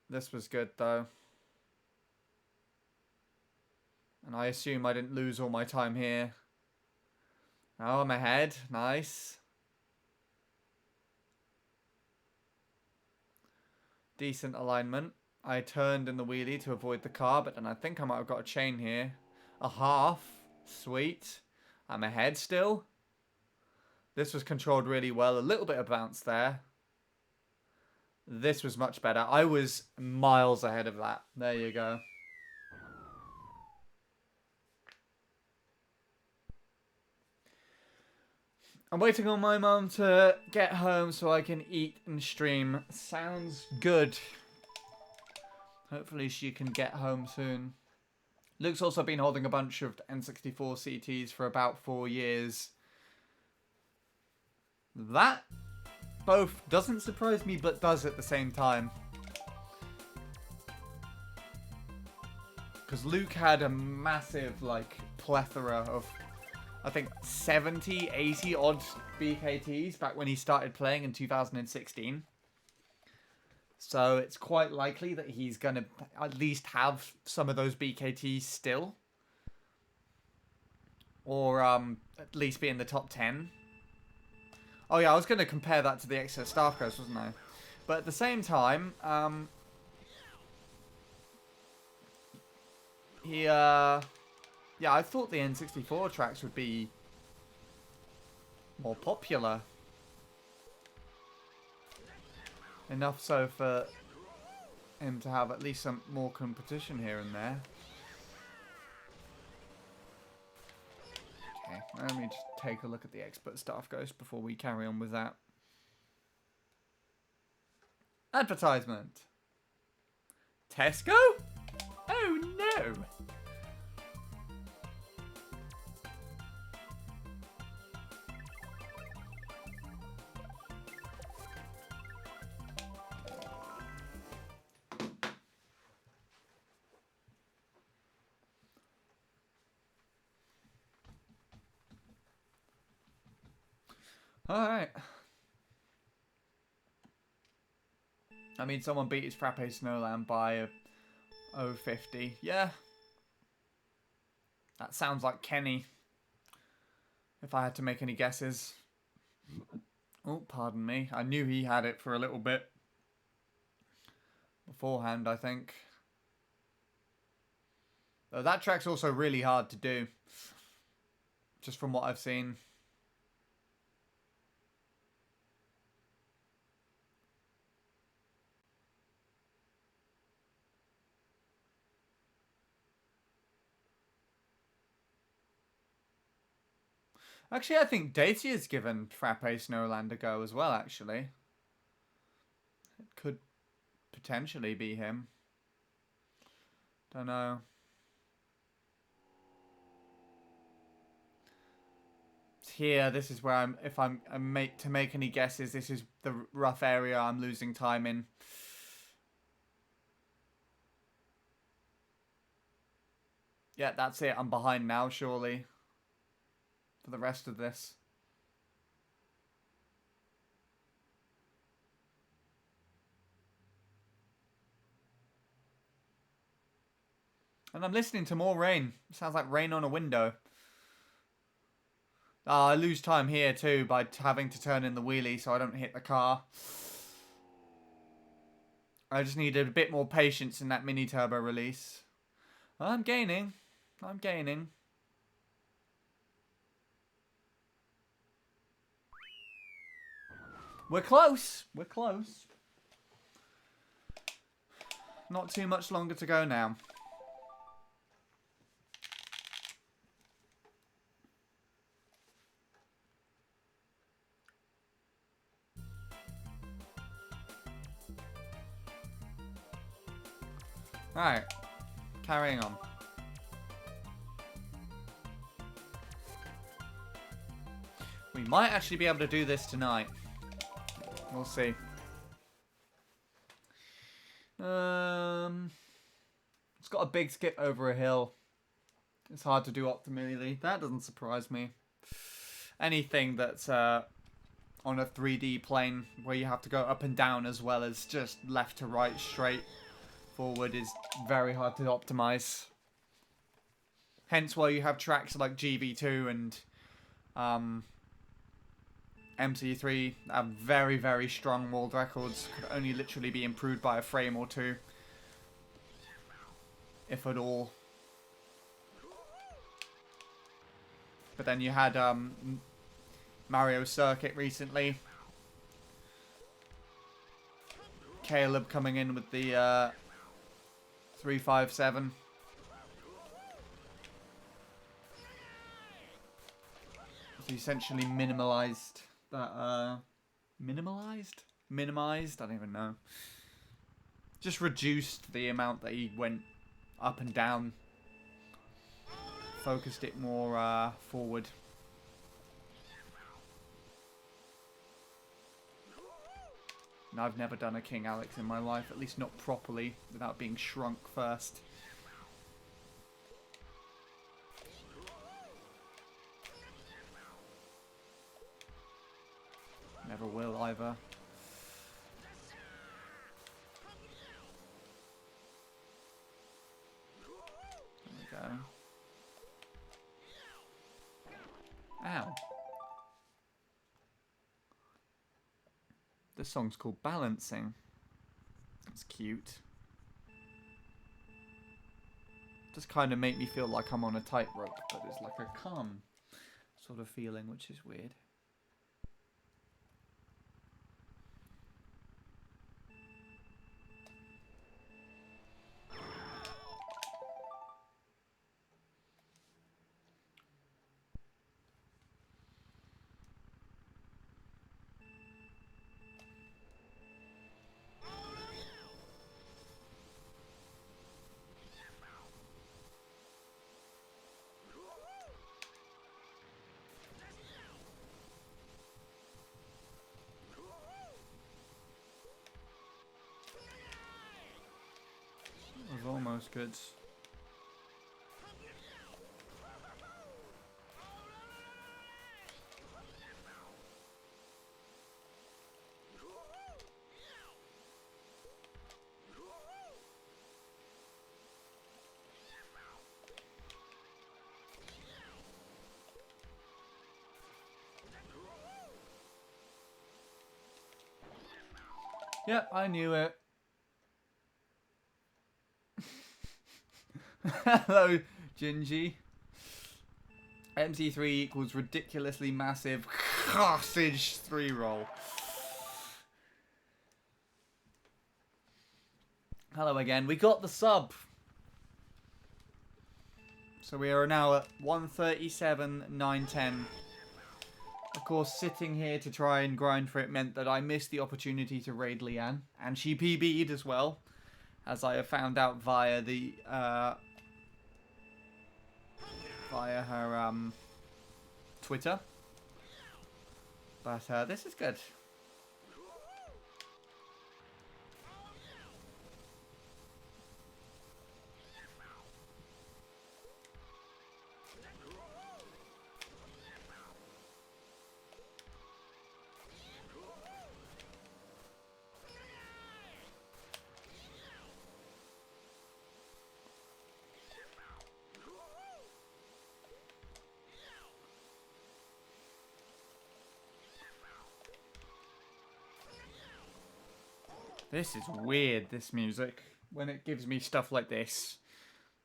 This was good, though. And I assume I didn't lose all my time here. Oh, I'm ahead. Nice. Decent alignment. I turned in the wheelie to avoid the car, but then I think I might have got a chain here. A half. Sweet. I'm ahead still. This was controlled really well. A little bit of bounce there. This was much better. I was miles ahead of that. There you go. I'm waiting on my mum to get home so I can eat and stream. Sounds good. Hopefully she can get home soon. Luke's also been holding a bunch of N64 CTs for about 4 years. That both doesn't surprise me, but does at the same time. Because Luke had a massive, like, plethora of, I think, 70, 80 odd BKTs back when he started playing in 2016. So it's quite likely that he's going to at least have some of those BKTs still. Or at least be in the top 10. Oh yeah, I was going to compare that to the Exo Staff Coast, wasn't I? But at the same time, yeah, I thought the N64 tracks would be more popular. Enough so for him to have at least some more competition here and there. Okay, let me just take a look at the Expert Staff Ghost before we carry on with that. Advertisement. Tesco? Oh no! Alright. I mean, someone beat his Frappe Snowland by a 0.50. Yeah. That sounds like Kenny. If I had to make any guesses. Oh, pardon me. I knew he had it for a little bit. Beforehand, I think. Though that track's also really hard to do. Just from what I've seen. Actually, I think Datier's given Frappe Snowland a go as well, actually. It could potentially be him. Don't know. Here, this is where I'm, if I'm to make any guesses, this is the rough area I'm losing time in. Yeah, that's it. I'm behind now, surely. For the rest of this. And I'm listening to more rain. It sounds like rain on a window. I lose time here too by having to turn in the wheelie so I don't hit the car. I just needed a bit more patience in that mini turbo release. I'm gaining. I'm gaining. We're close. We're close. Not too much longer to go now. Alright. Carrying on. We might actually be able to do this tonight. We'll see. It's got a big skip over a hill. It's hard to do optimally. That doesn't surprise me. Anything that's on a 3D plane where you have to go up and down as well as just left to right straight forward is very hard to optimize. Hence why you have tracks like GV2 and MC3 have very, very strong world records. Could only literally be improved by a frame or two, if at all. But then you had Mario Circuit recently. Caleb coming in with the 357. So essentially minimalized that. Minimized? I don't even know. Just reduced the amount that he went up and down. Focused it more forward. And I've never done a King Alex in my life, at least not properly, without being shrunk first. Never will either. There we go. Ow. This song's called Balancing. It's cute. Does kind of make me feel like I'm on a tightrope, but it's like a calm sort of feeling, which is weird. That was almost good. Yep, I knew it. Hello, Gingy. MC3 equals ridiculously massive sausage 3 roll. Hello again. We got the sub. So we are now at 137,910. Of course, sitting here to try and grind for it meant that I missed the opportunity to raid Leanne. And she PB'd as well, as I have found out via the via her Twitter. But this is good. This is weird, this music, when it gives me stuff like this,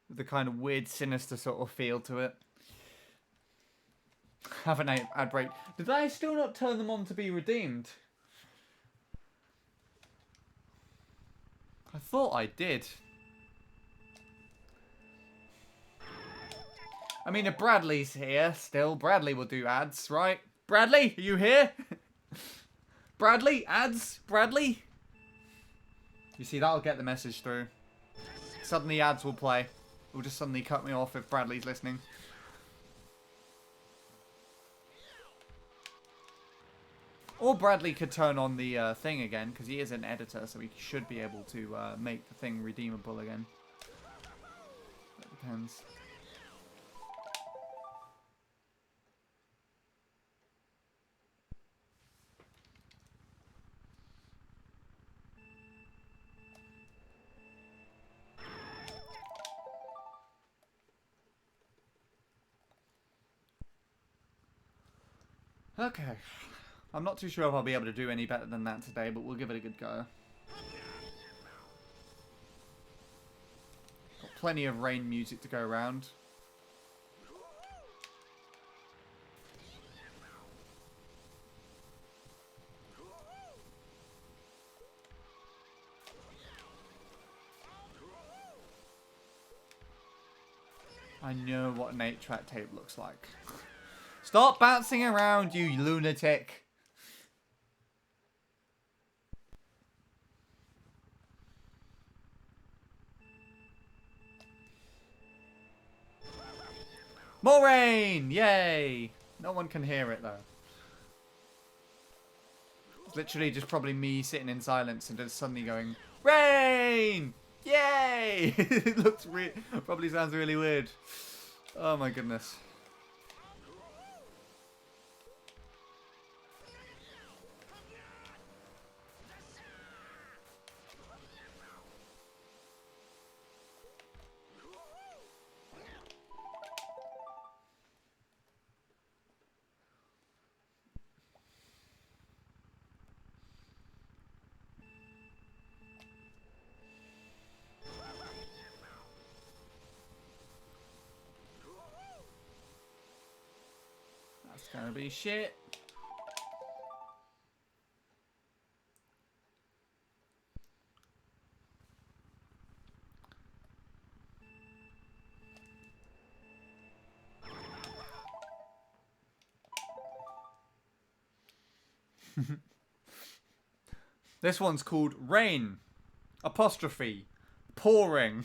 with the kind of weird, sinister sort of feel to it. Have an ad break. Did I still not turn them on to be redeemed? I thought I did. I mean, if Bradley's here still, Bradley will do ads, right? Bradley, are you here? Bradley, ads? Bradley? You see, that'll get the message through. Suddenly ads will play. It will just suddenly cut me off if Bradley's listening. Or Bradley could turn on the thing again, because he is an editor, so he should be able to make the thing redeemable again. That depends. Okay. I'm not too sure if I'll be able to do any better than that today, but we'll give it a good go. Got plenty of rain music to go around. I know what an 8-track tape looks like. Stop bouncing around, you lunatic! More rain! Yay! No one can hear it though. It's literally just probably me sitting in silence and just suddenly going, rain! Yay! It looks probably sounds really weird. Oh my goodness. That's gonna be shit. This one's called Rain, apostrophe, pouring.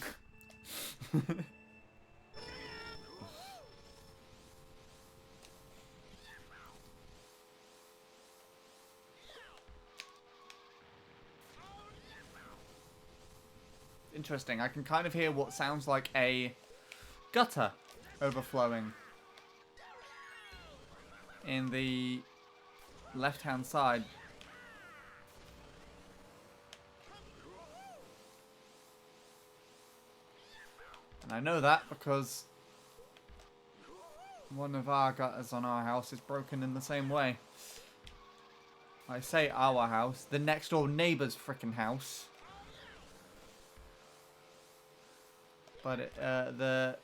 Interesting, I can kind of hear what sounds like a gutter overflowing in the left-hand side. And I know that because one of our gutters on our house is broken in the same way. I say our house, the next door neighbour's frickin' house. But the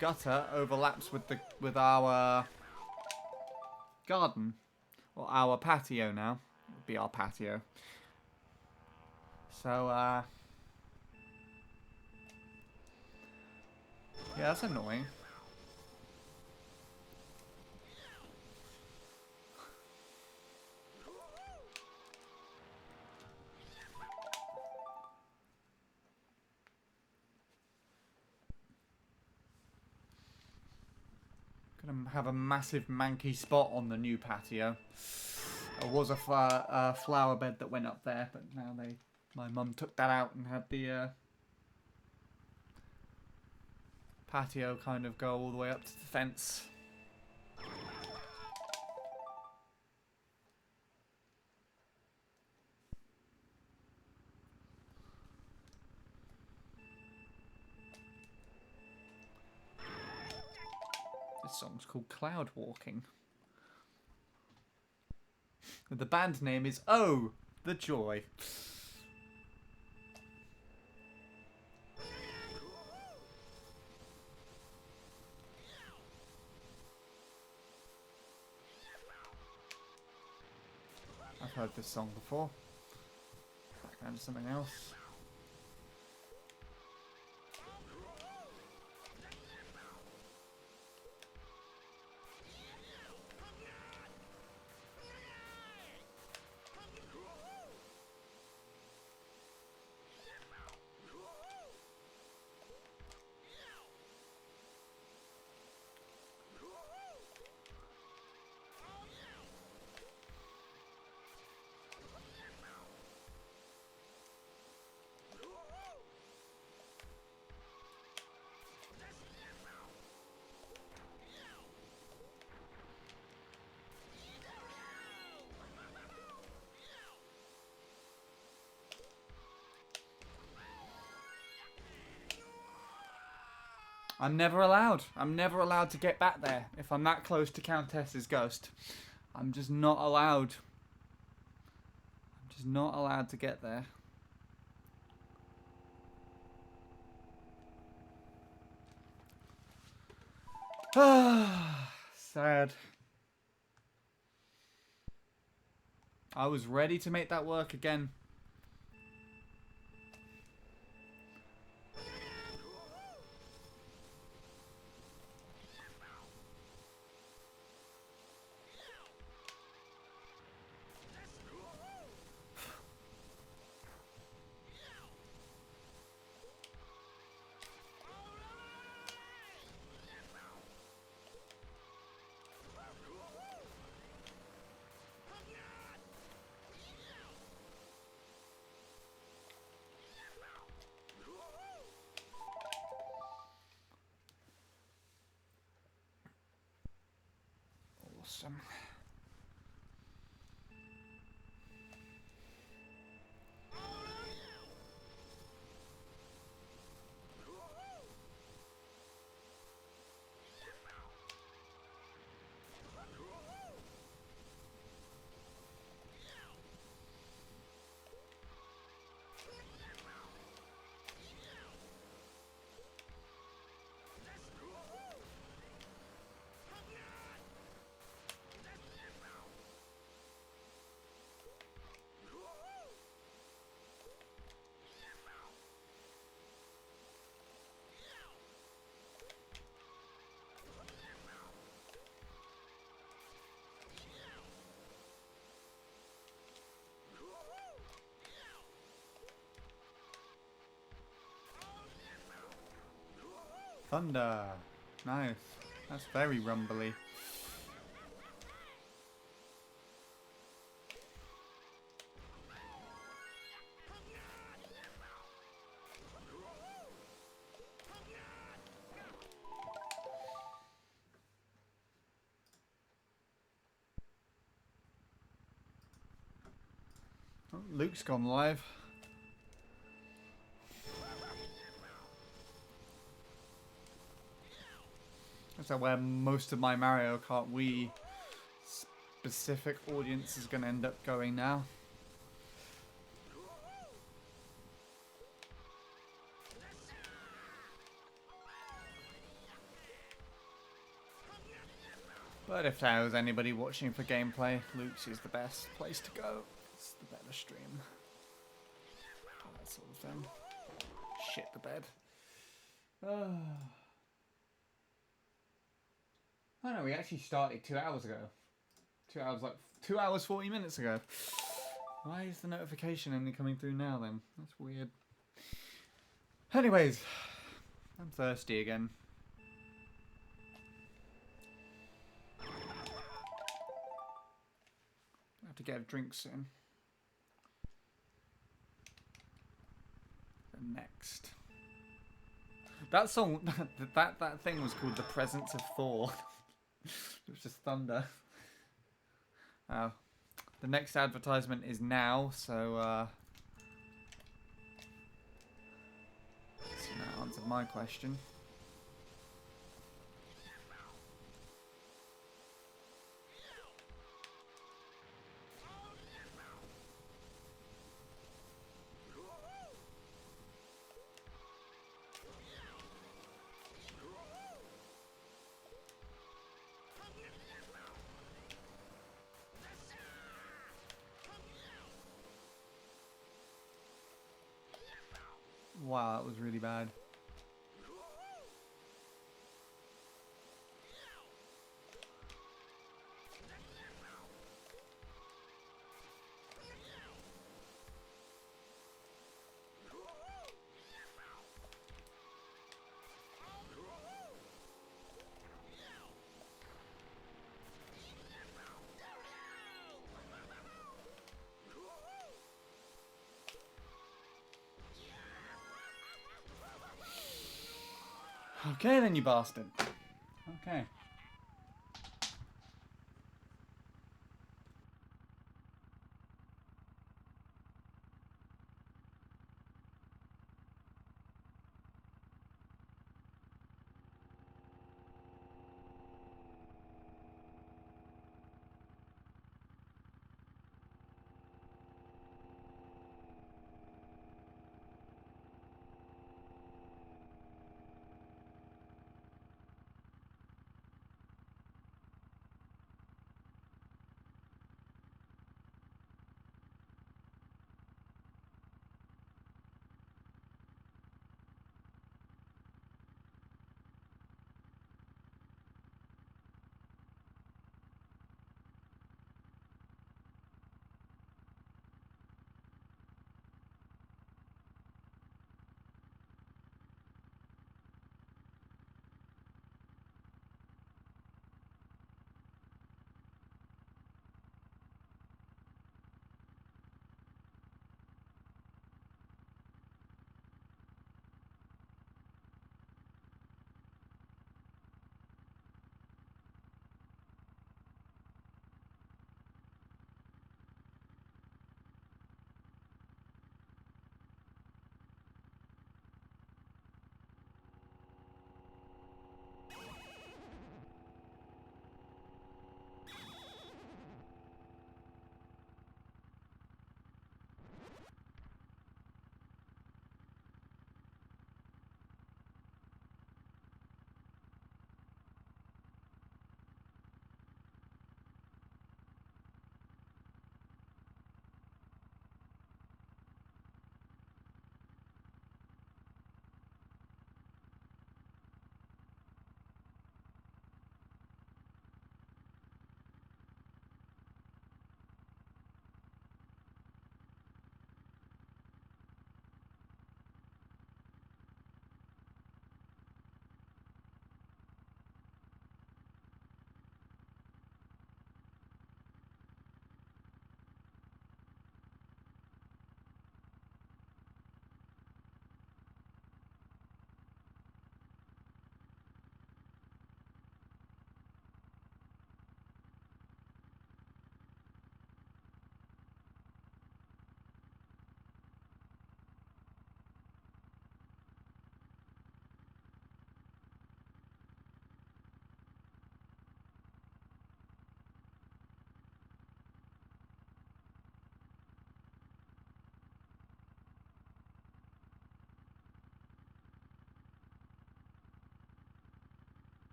gutter overlaps with our garden, or our patio now. It would be our patio. So yeah, that's annoying. Gonna have a massive manky spot on the new patio. There was a flower bed that went up there, but now my mum took that out and had the patio kind of go all the way up to the fence. This song's called Cloud Walking. The band name is Oh, The Joy. I've heard this song before. Background to something else. I'm never allowed. I'm never allowed to get back there if I'm that close to Countess's ghost. I'm just not allowed. I'm just not allowed to get there. Sad. I was ready to make that work again. Awesome. Thunder. Nice. That's very rumbly. Oh, Luke's gone live. That's where most of my Mario Kart Wii specific audience is going to end up going now. But if there was anybody watching for gameplay, Luke's is the best place to go. It's the better stream. That sort of thing. Shit the bed. Oh no, we actually started 2 hours ago. 2 hours, like 2 hours 40 minutes ago. Why is the notification only coming through now then? That's weird. Anyways, I'm thirsty again. I have to get a drink soon. And next. That song, that thing was called The Presence of Thor. It was just thunder. Oh. The next advertisement is now, so that answered my question. Wow, that was really bad. Okay then, you bastard. Okay.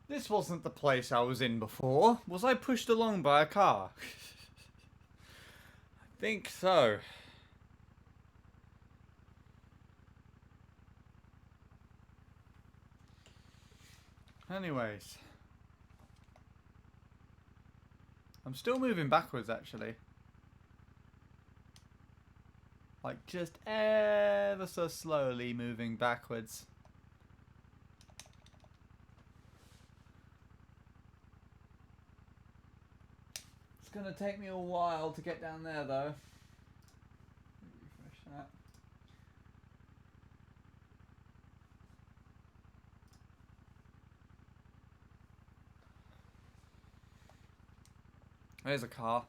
This wasn't the place I was in before. Was I pushed along by a car? I think so. Anyways. I'm still moving backwards, actually. Like, just ever so slowly moving backwards. It's gonna take me a while to get down there, though. Refresh that. There's a car.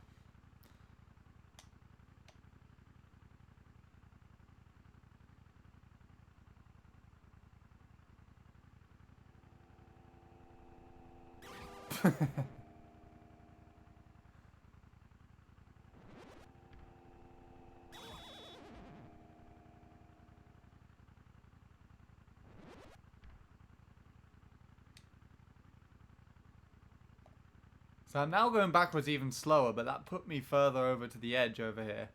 So I'm now going backwards even slower, but that put me further over to the edge over here.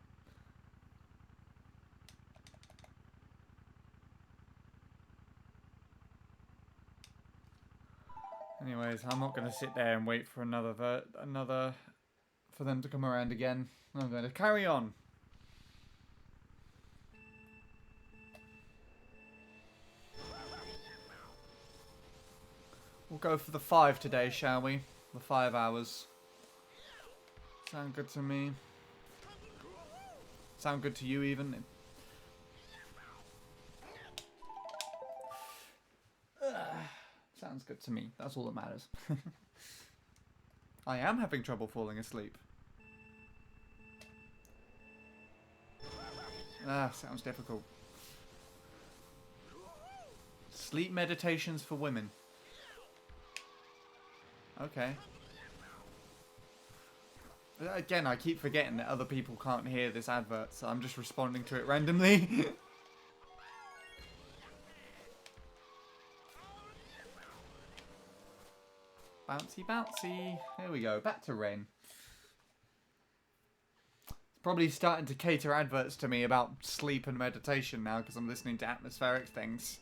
Anyways, I'm not going to sit there and wait for for them to come around again. I'm going to carry on. We'll go for the 5 today, shall we? The 5 hours. Sound good to me? Sound good to you even? Sounds good to me. That's all that matters. I am having trouble falling asleep. Sounds difficult. Sleep meditations for women. Okay. Again, I keep forgetting that other people can't hear this advert, so I'm just responding to it randomly. Bouncy, bouncy. Here we go. Back to rain. It's probably starting to cater adverts to me about sleep and meditation now because I'm listening to atmospheric things.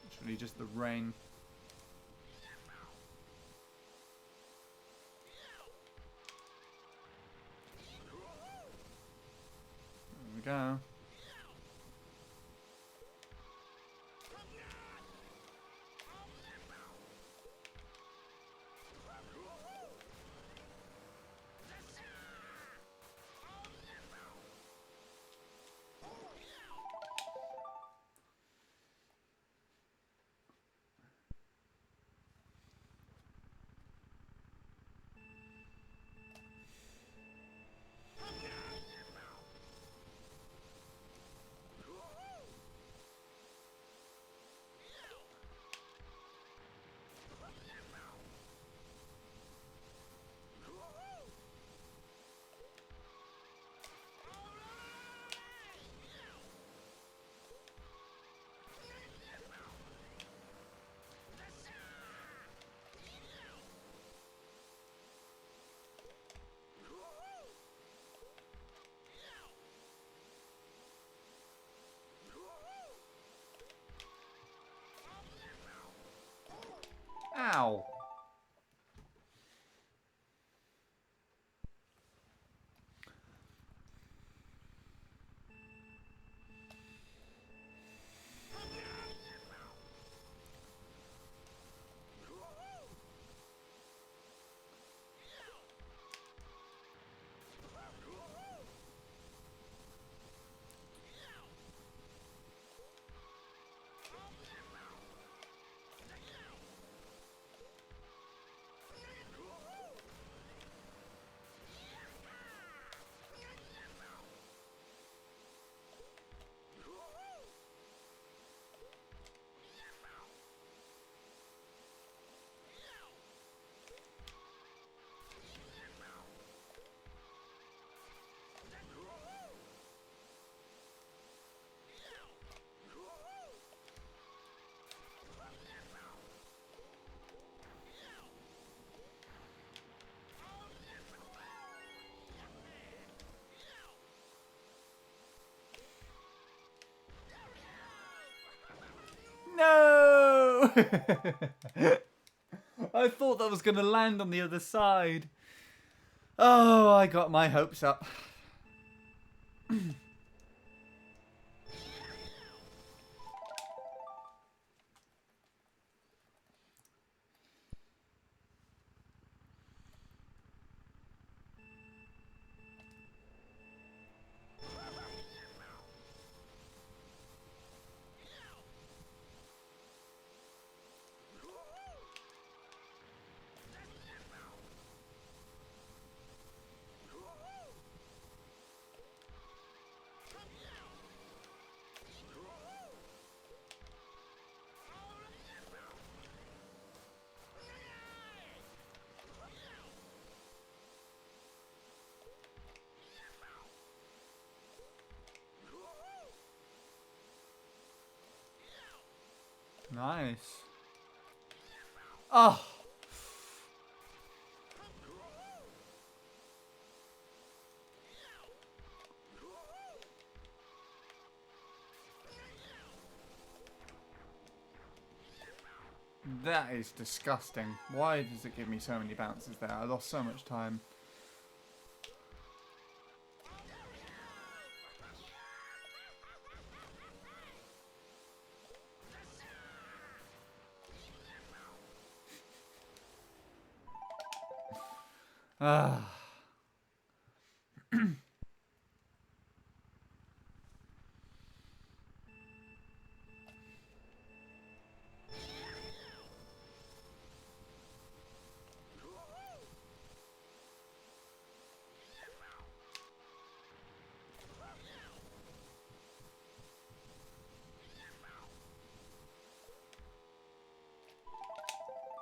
It's really just the rain. There we go. I thought that was going to land on the other side. Oh, I got my hopes up. Nice. Oh. That is disgusting. Why does it give me so many bounces there? I lost so much time. Ah.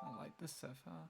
I like this so far.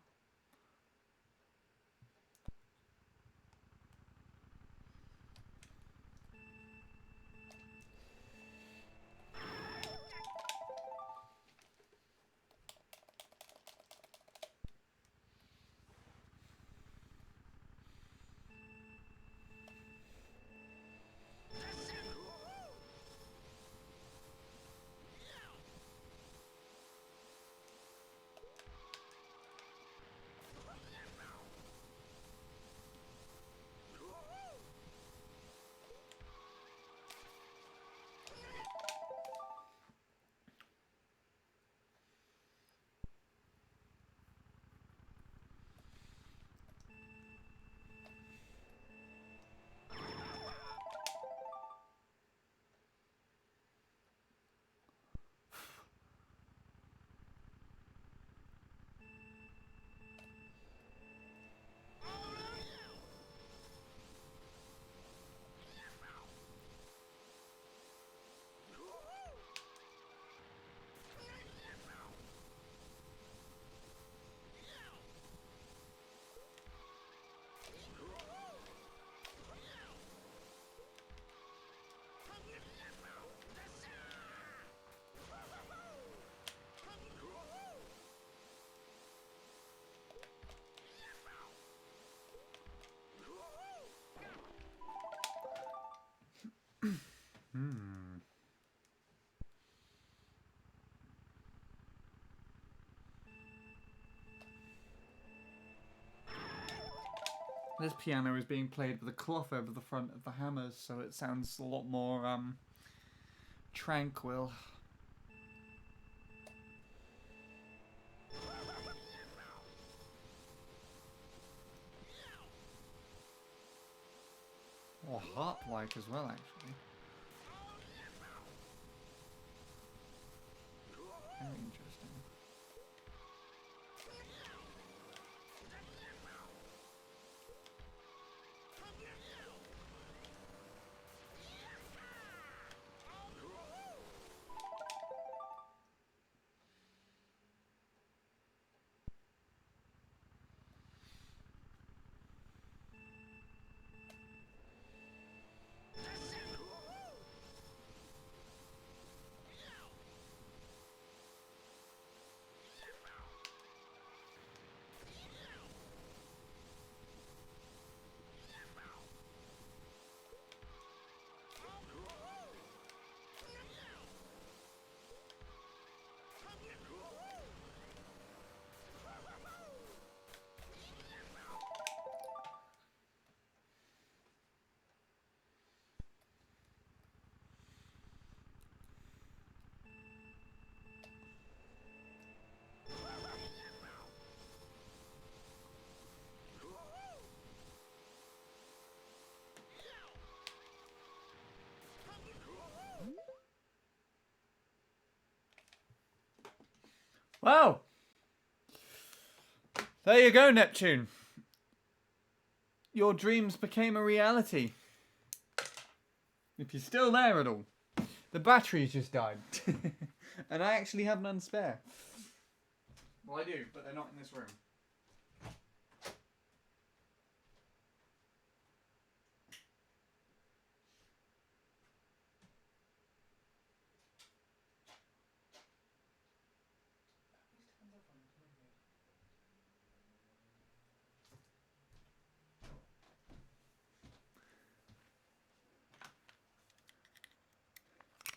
This piano is being played with a cloth over the front of the hammers, so it sounds a lot more tranquil. Or harp-like as well, actually. Very interesting. Well, there you go, Neptune. Your dreams became a reality. If you're still there at all. The batteries just died. And I actually have none spare. Well, I do, but they're not in this room.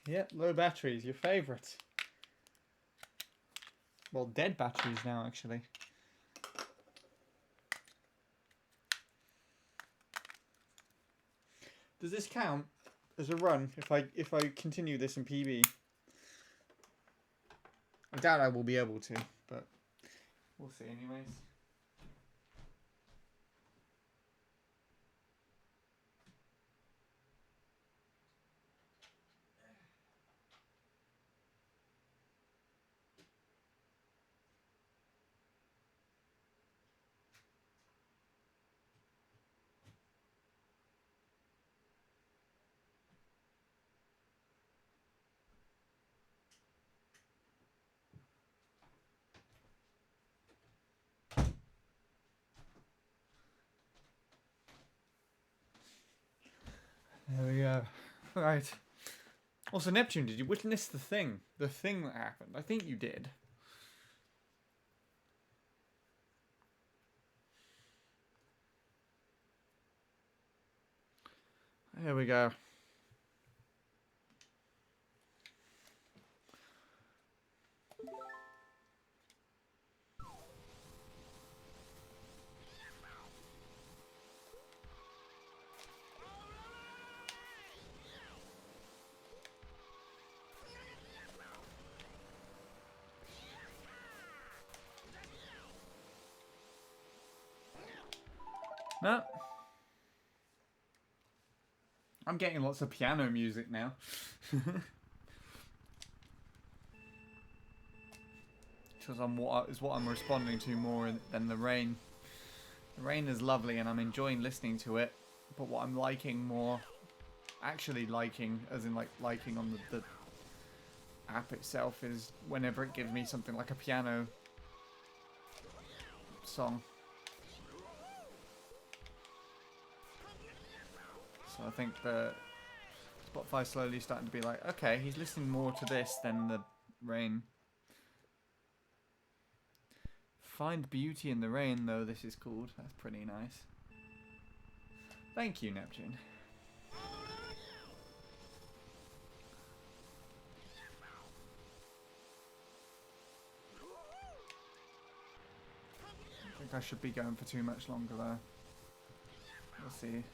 Yep, low batteries, your favourite. Well, dead batteries now, actually. Does this count as a run if I continue this in PB? I doubt I will be able to, but we'll see anyways. There we go. Right. Also, Neptune, did you witness the thing? The thing that happened? I think you did. There we go. No. I'm getting lots of piano music now. Because what I'm responding to more than the rain. The rain is lovely and I'm enjoying listening to it. But what I'm liking more, actually liking, as in like liking on the app itself, is whenever it gives me something like a piano song. So I think the Spotify slowly starting to be like, okay, he's listening more to this than the rain. Find beauty in the rain, though, this is called. That's pretty nice. Thank you, Neptune. I think I should be going for too much longer, though. We'll see.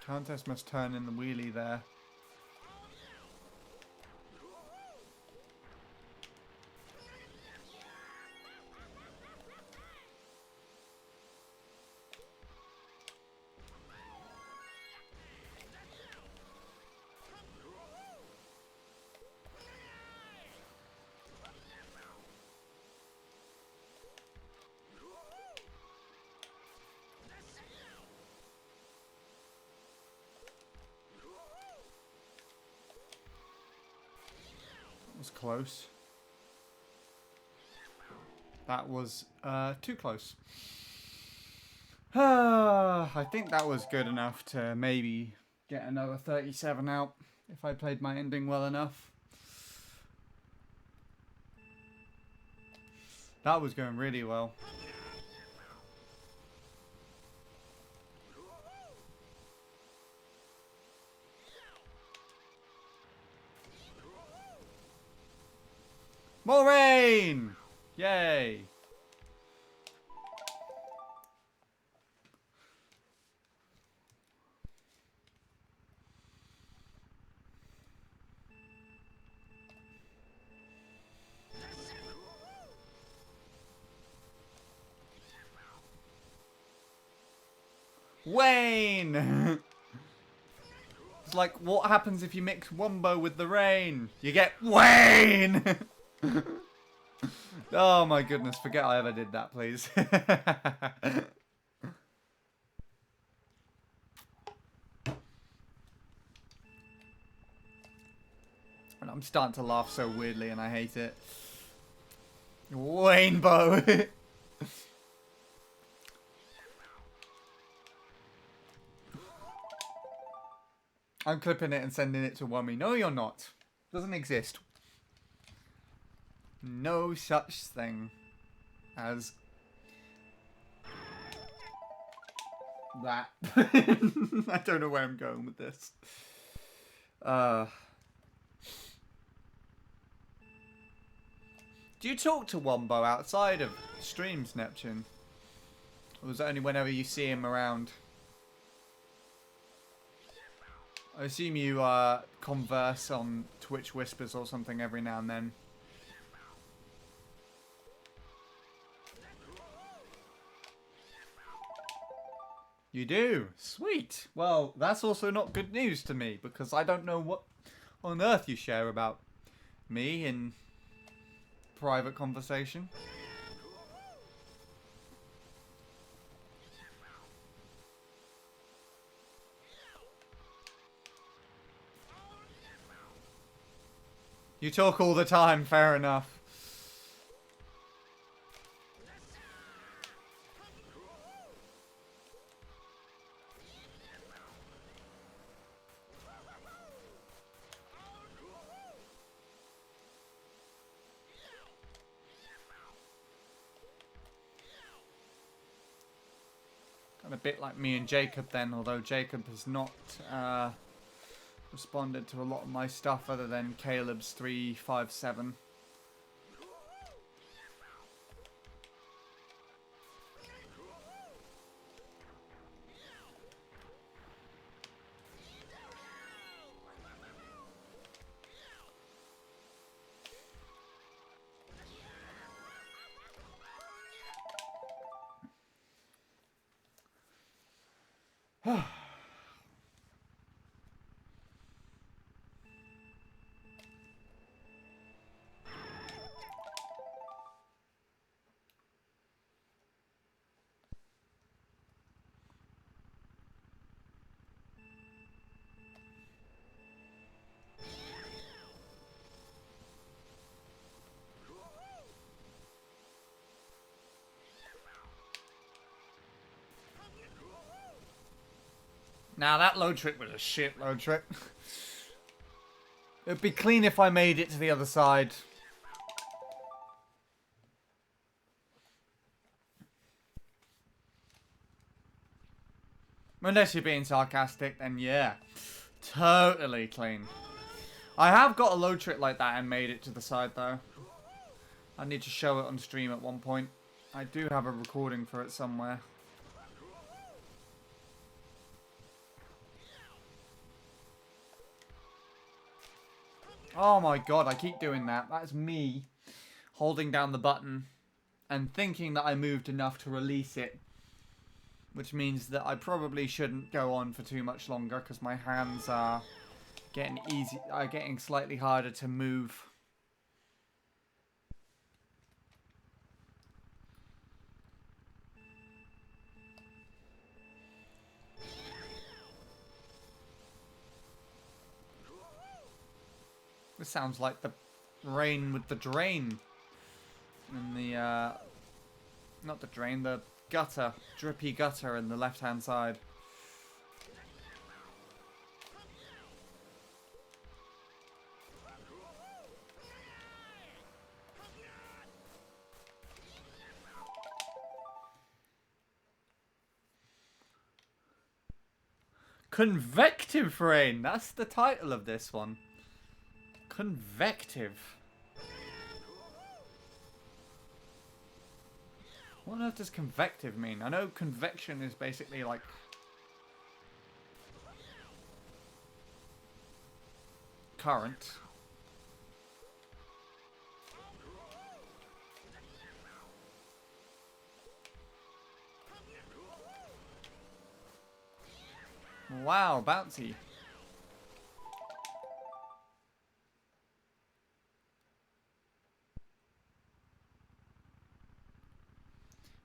Countess must turn in the wheelie there. Was close. That was too close. I think that was good enough to maybe get another 37 out if I played my ending well enough. That was going really well. More rain! Yay! Wayne! It's like, what happens if you mix Wumbo with the rain? You get Wayne! Oh my goodness, forget I ever did that, please. And I'm starting to laugh so weirdly and I hate it. Rainbow! I'm clipping it and sending it to Wummy. No, you're not. Doesn't exist. No such thing as that. I don't know where I'm going with this. Do you talk to Wumbo outside of streams, Neptune? Or is it only whenever you see him around? I assume you converse on Twitch Whispers or something every now and then. You do? Sweet. Well, that's also not good news to me, because I don't know what on earth you share about me in private conversation. You talk all the time, fair enough. Kind of a bit like me and Jacob then, although Jacob has not responded to a lot of my stuff other than Caleb's 357. Now that load trick was a shit load trick. It'd be clean if I made it to the other side. Unless you're being sarcastic, then yeah. Totally clean. I have got a load trick like that and made it to the side though. I need to show it on stream at one point. I do have a recording for it somewhere. Oh my god, I keep doing that. That's me holding down the button and thinking that I moved enough to release it. Which means that I probably shouldn't go on for too much longer because my hands are getting slightly harder to move. This sounds like the rain with the drain. And the, not the drain, the gutter. Drippy gutter in the left-hand side. Convective rain. That's the title of this one. Convective. What on earth does convective mean? I know convection is basically like... current. Wow, bouncy.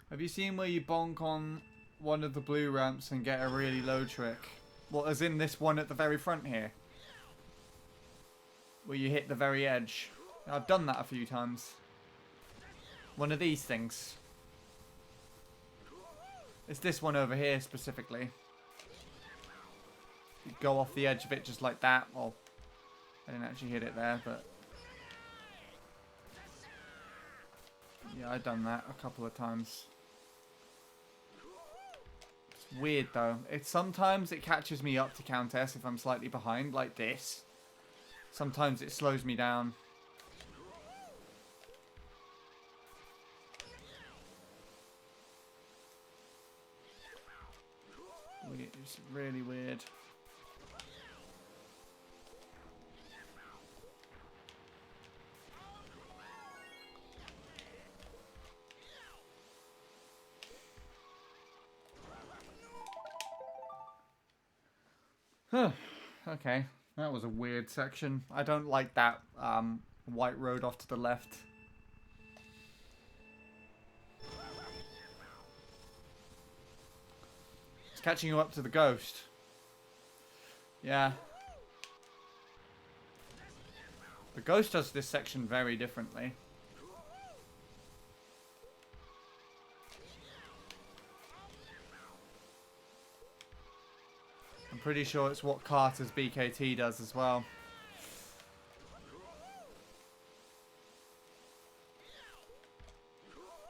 Have you seen where you bonk on one of the blue ramps and get a really low trick? Well, as in this one at the very front here. Where you hit the very edge. I've done that a few times. One of these things. It's this one over here specifically. You go off the edge of it just like that. Well, I didn't actually hit it there, but... yeah, I've done that a couple of times. It's weird though. Sometimes it catches me up to Countess if I'm slightly behind, like this. Sometimes it slows me down. It's really weird. Huh. Okay. That was a weird section. I don't like that white road off to the left. It's catching you up to the ghost. Yeah. The ghost does this section very differently. I'm pretty sure it's what Carter's BKT does as well.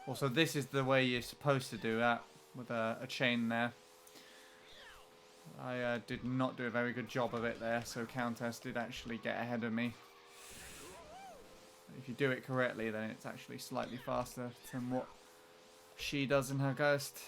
Also, this is the way you're supposed to do that, with a chain there. I did not do a very good job of it there, so Countess did actually get ahead of me. If you do it correctly, then it's actually slightly faster than what she does in her ghost.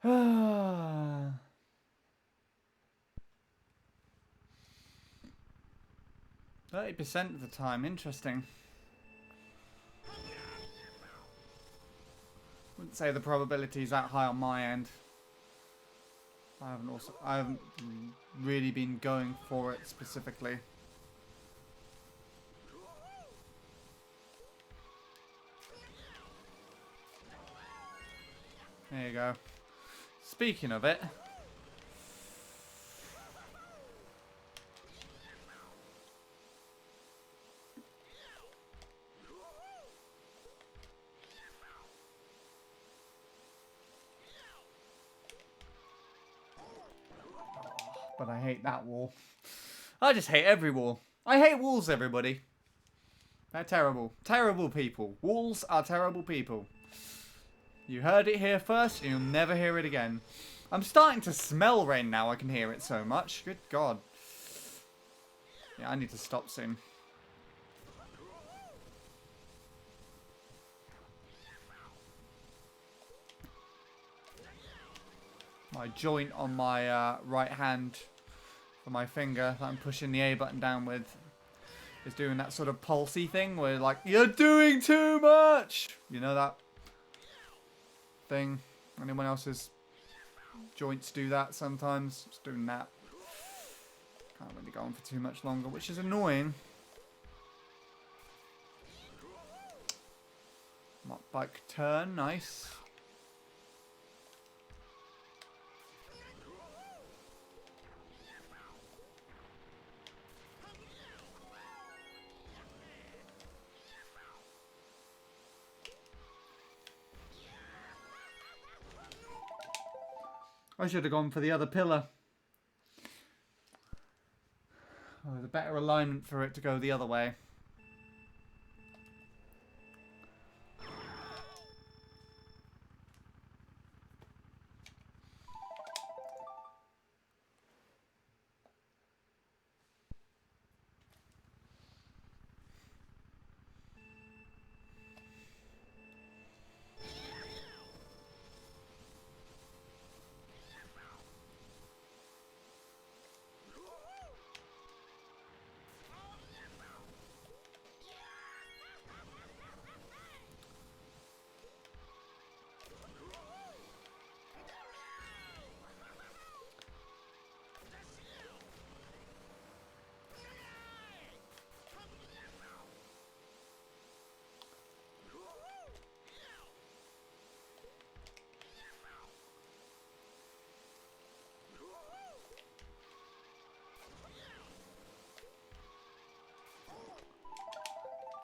Ah. 30% of the time, interesting. Wouldn't say the probability is that high on my end. I haven't really been going for it specifically. There you go. Speaking of it, but I hate that wall. I just hate every wall. I hate walls, everybody. They're terrible. Terrible people. Walls are terrible people. You heard it here first, and you'll never hear it again. I'm starting to smell rain now. I can hear it so much. Good God. Yeah, I need to stop soon. My joint on my right hand for my finger that I'm pushing the A button down with is doing that sort of pulsy thing where like, you're doing too much! You know that thing? Anyone else's joints do that sometimes? Just doing that. Can't really go on for too much longer, which is annoying. Mop bike turn, nice. I should have gone for the other pillar. Oh, there's a better alignment for it to go the other way.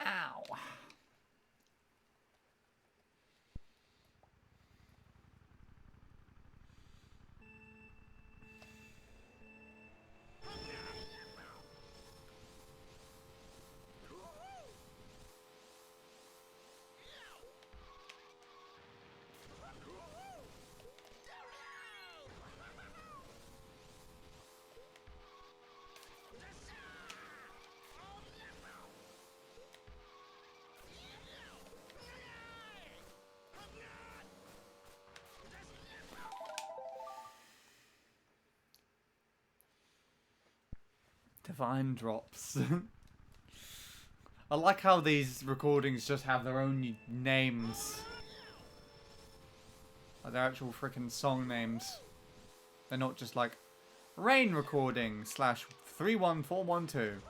Ow. Divine drops. I like how these recordings just have their own names. Like their actual freaking song names. They're not just like rain recording slash 31412.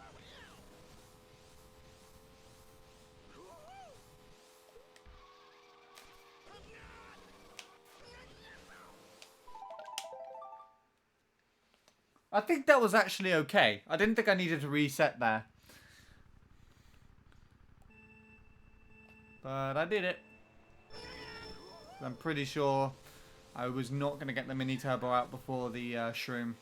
I think that was actually okay. I didn't think I needed to reset there. But I did it. I'm pretty sure I was not going to get the mini turbo out before the shroom.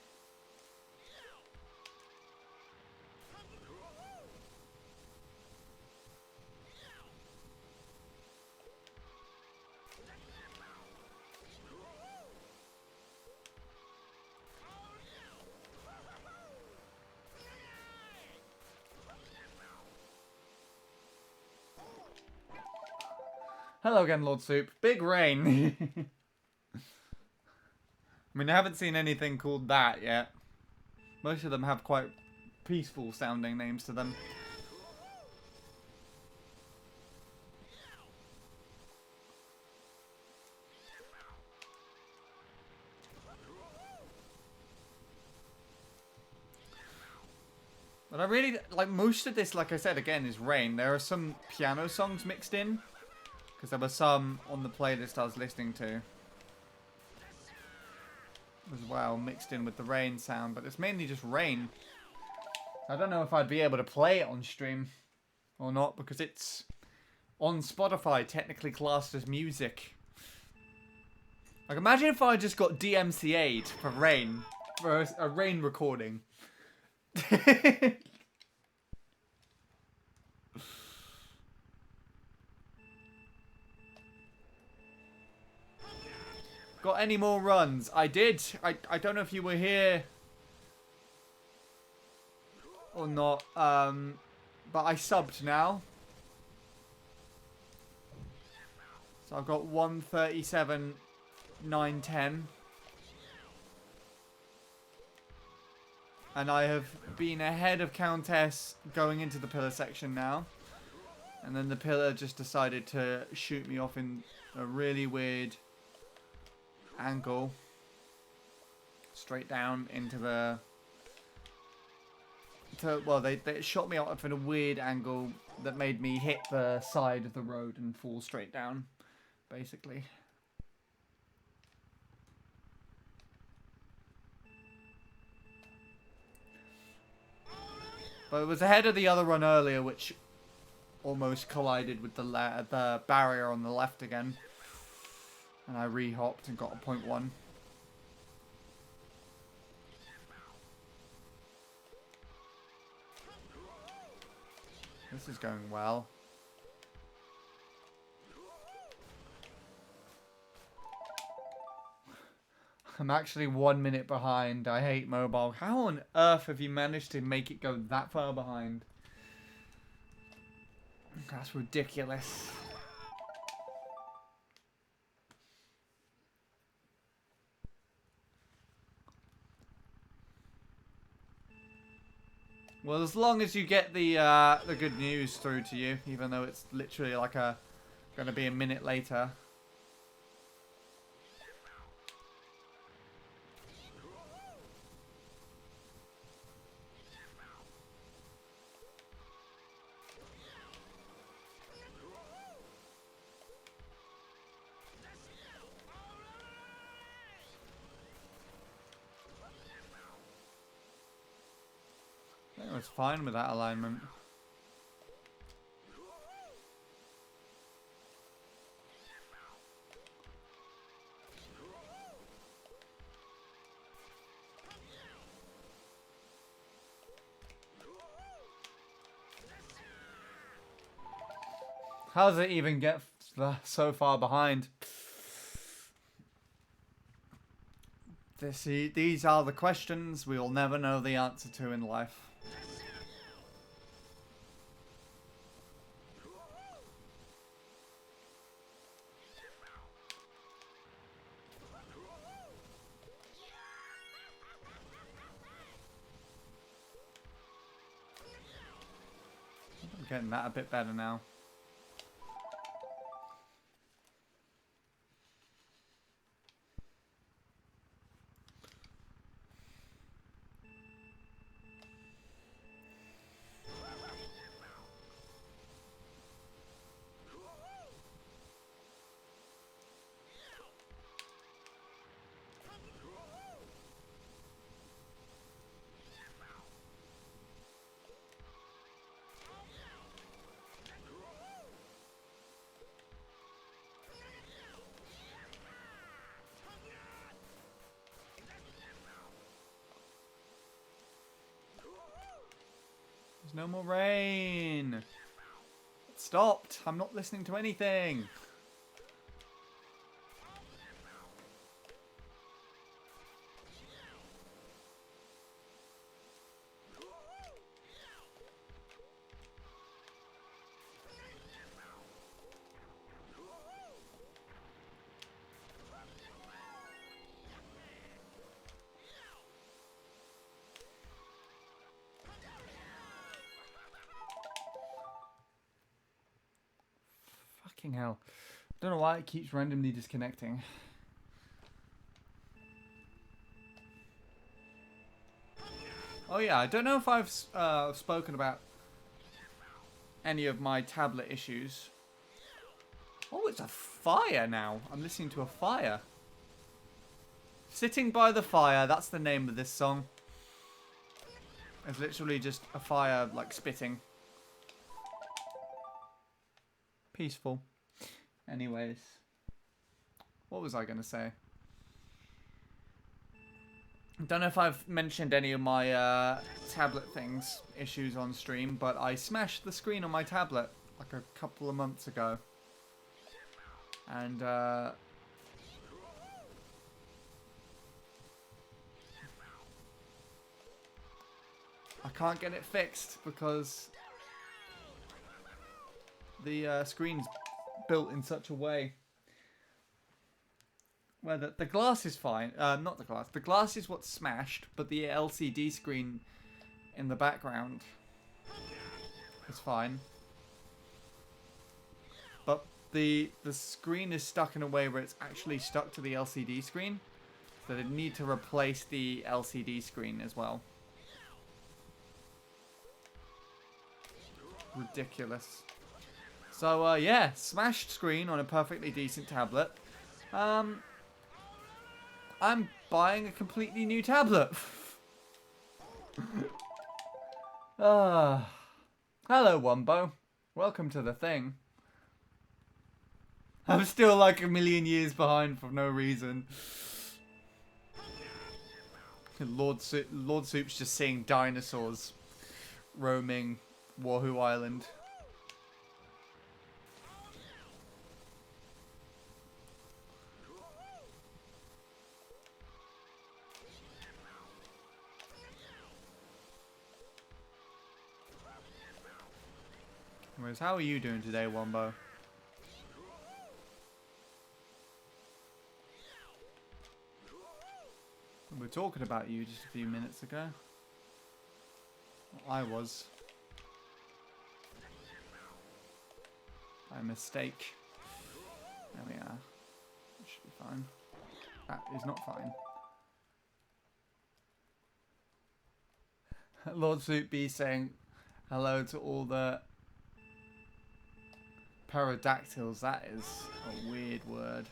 Hello again, Lord Soup. Big rain. I mean, I haven't seen anything called that yet. Most of them have quite peaceful sounding names to them. But I really, like, most of this, like I said, again, is rain. There are some piano songs mixed in. Because there were some on the playlist I was listening to as well, mixed in with the rain sound. But it's mainly just rain. I don't know if I'd be able to play it on stream or not, because it's on Spotify, technically classed as music. Like, imagine if I just got DMCA'd for rain, for a rain recording. Got any more runs? I did. I don't know if you were here or not, but I subbed now. So I've got 137, 910. And I have been ahead of Countess going into the pillar section now. And then the pillar just decided to shoot me off in a really weird angle. Straight down into the... well, they shot me off in a weird angle that made me hit the side of the road and fall straight down, basically. But it was ahead of the other run earlier, which almost collided with the barrier on the left again. And I re-hopped and got a 0.1. This is going well. I'm actually 1 minute behind. I hate mobile. How on earth have you managed to make it go that far behind? That's ridiculous. Well, as long as you get the good news through to you, even though it's literally like gonna be a minute later. I was fine with that alignment. How does it even get so far behind? These are the questions we will never know the answer to in life. I'm getting that a bit better now. There's no more rain. It stopped. I'm not listening to anything. Fucking hell. I don't know why it keeps randomly disconnecting. Oh yeah, I don't know if I've spoken about any of my tablet issues. Oh, it's a fire now. I'm listening to a fire. Sitting by the Fire, that's the name of this song. It's literally just a fire, like, spitting. Peaceful. Anyways. What was I going to say? I don't know if I've mentioned any of my tablet things, issues on stream, but I smashed the screen on my tablet like a couple of months ago. And I can't get it fixed because the screen's built in such a way where the glass is fine. Not the glass. The glass is what's smashed, but the LCD screen in the background is fine. But the screen is stuck in a way where it's actually stuck to the LCD screen. So they need to replace the LCD screen as well. Ridiculous. So, yeah, smashed screen on a perfectly decent tablet. I'm buying a completely new tablet. Hello, Wumbo. Welcome to the thing. I'm still like a million years behind for no reason. Lord Soup's just seeing dinosaurs roaming Wuhu Island. Anyways, how are you doing today, Wombo? We were talking about you just a few minutes ago. I was. By mistake. There we are. That should be fine. That is not fine. Lord Soup B saying hello to all the pterodactyls. That is a weird word.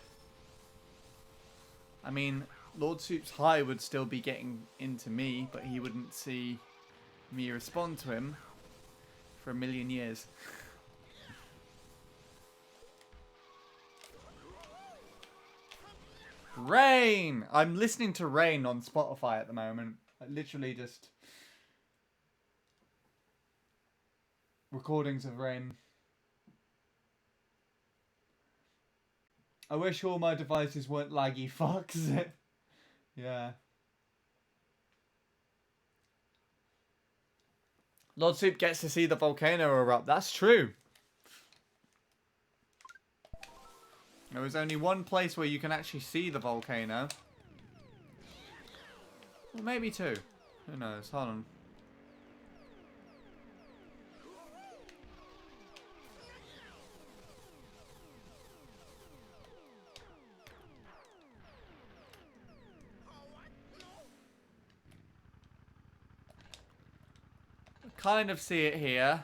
I mean, Lord Soup's high would still be getting into me, but he wouldn't see me respond to him for a million years. Rain! I'm listening to Rain on Spotify at the moment. Like, literally just recordings of Rain. I wish all my devices weren't laggy fucks. Yeah. Lord Soup gets to see the volcano erupt. That's true. There was only one place where you can actually see the volcano. Well, maybe two. Who knows? Hold on. Kind of see it here.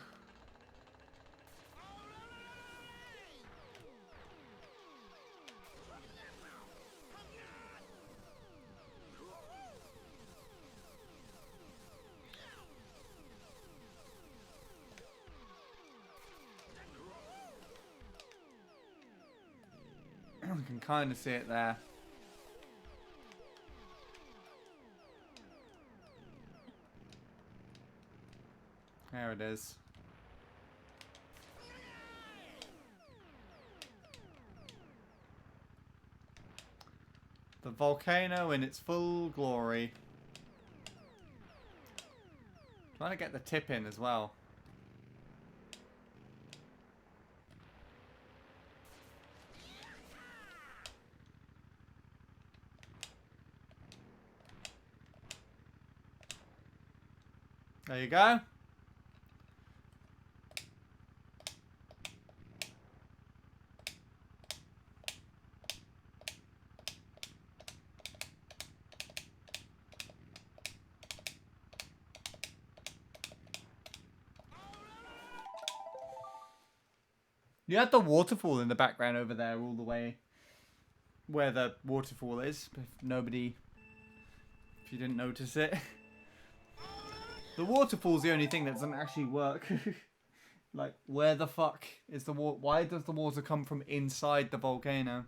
I can kind of see it there. There it is. The volcano in its full glory. Trying to get the tip in as well. There you go. You had the waterfall in the background over there all the way where the waterfall is, if you didn't notice it. The waterfall's the only thing that doesn't actually work. Like, where the fuck is the water? Why does the water come from inside the volcano?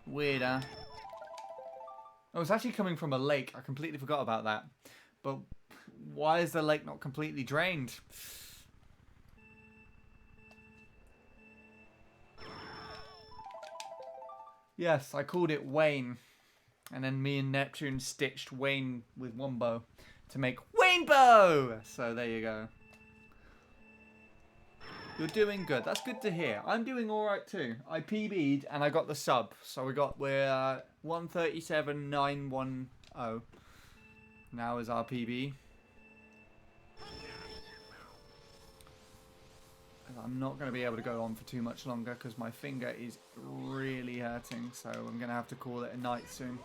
Weird, huh? Oh, it's actually coming from a lake. I completely forgot about that. But why is the lake not completely drained? Yes, I called it Wayne. And then me and Neptune stitched Wayne with Wombo to make Wainbow! So there you go. You're doing good. That's good to hear. I'm doing alright too. I PB'd and I got the sub. So we're 137,910. Now is our PB. I'm not going to be able to go on for too much longer because my finger is really hurting. So I'm going to have to call it a night soon.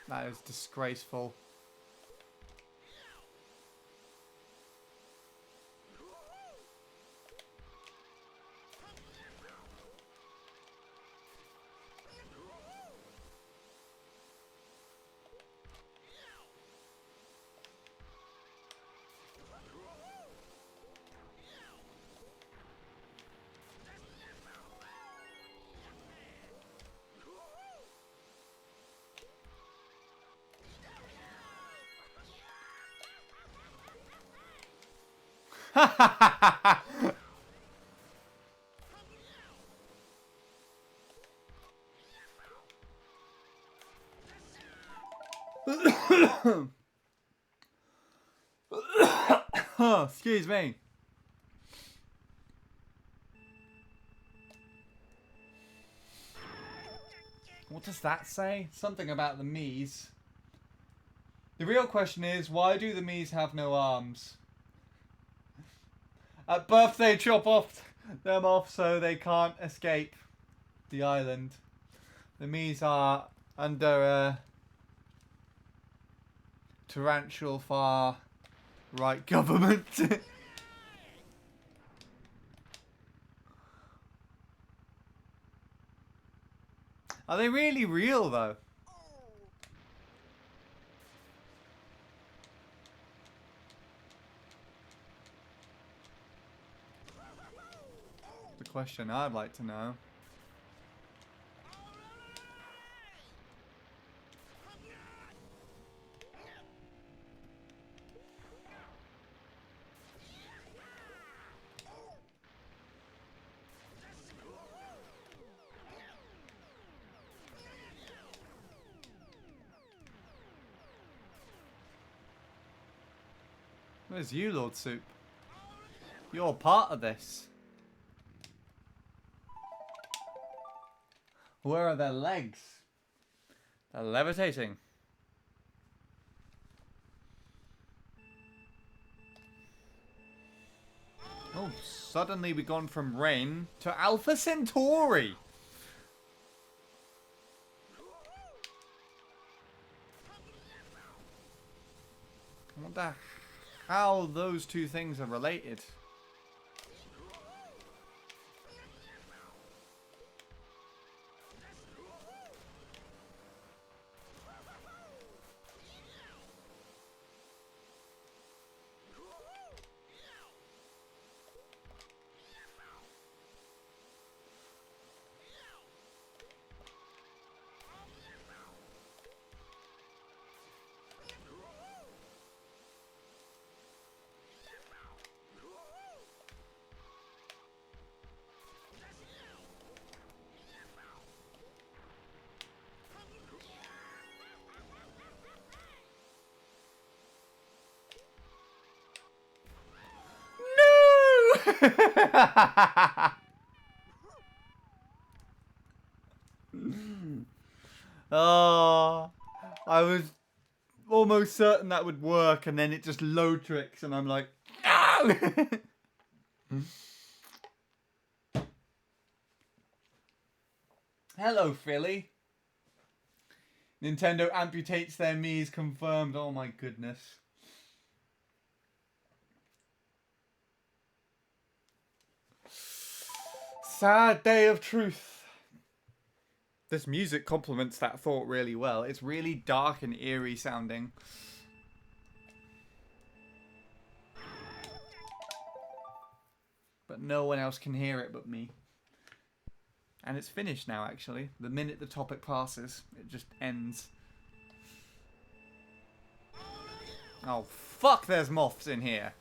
That is disgraceful. Oh, excuse me. What does that say? Something about the Miis. The real question is, why do the Miis have no arms? At birth they chop them off so they can't escape the island. The Miis are under a torrential far right government. Are they really real though? The question I'd like to know. Where's you, Lord Soup? You're part of this. Where are their legs? They're levitating. Oh, suddenly we've gone from Rain to Alpha Centauri. I wonder how those two things are related. Oh, I was almost certain that would work, and then it just load tricks, and I'm like, no! Hello, Philly. Nintendo amputates their Mii's confirmed. Oh my goodness. Sad day of truth. This music complements that thought really well. It's really dark and eerie sounding. But no one else can hear it but me. And it's finished now, actually. The minute the topic passes, it just ends. Oh, fuck, there's moths in here.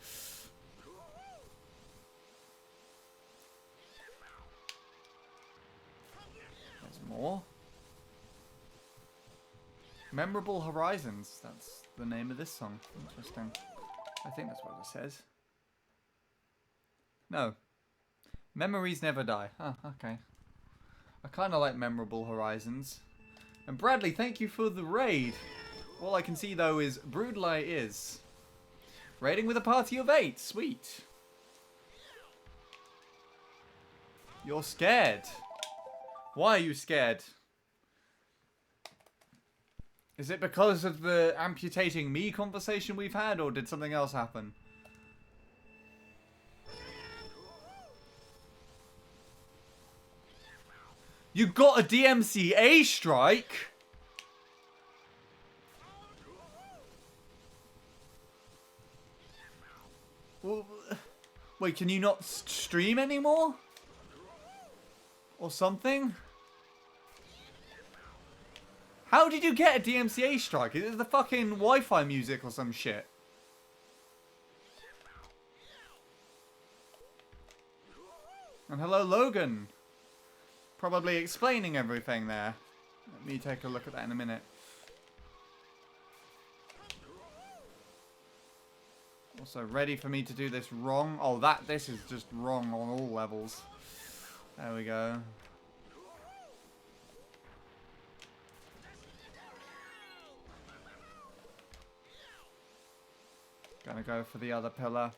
There's more. Memorable Horizons. That's the name of this song. Interesting. I think that's what it says. No. Memories never die. Oh, okay. I kind of like Memorable Horizons. And Bradley, thank you for the raid. All I can see, though, is Broodlight is raiding with a party of 8. Sweet. You're scared. Why are you scared? Is it because of the amputating me conversation we've had, or did something else happen? You got a DMCA strike? Well, wait, can you not stream anymore? Or something? How did you get a DMCA strike? Is it the fucking Wi-Fi music or some shit? And hello, Logan. Probably explaining everything there. Let me take a look at that in a minute. Also, ready for me to do this wrong? Oh, this is just wrong on all levels. There we go. Gonna go for the other pillar.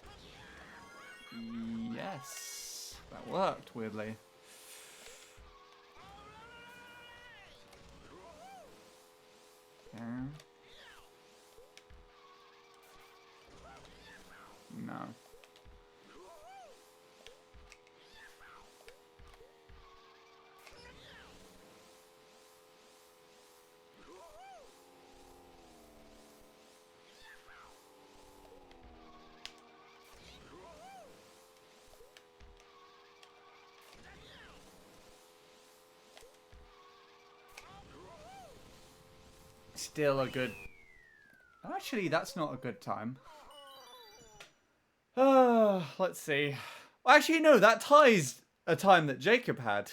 Yes. That worked, weirdly. Yeah. No. Still a good... Actually, that's not a good time. Let's see. Well, actually, no, that ties a time that Jacob had.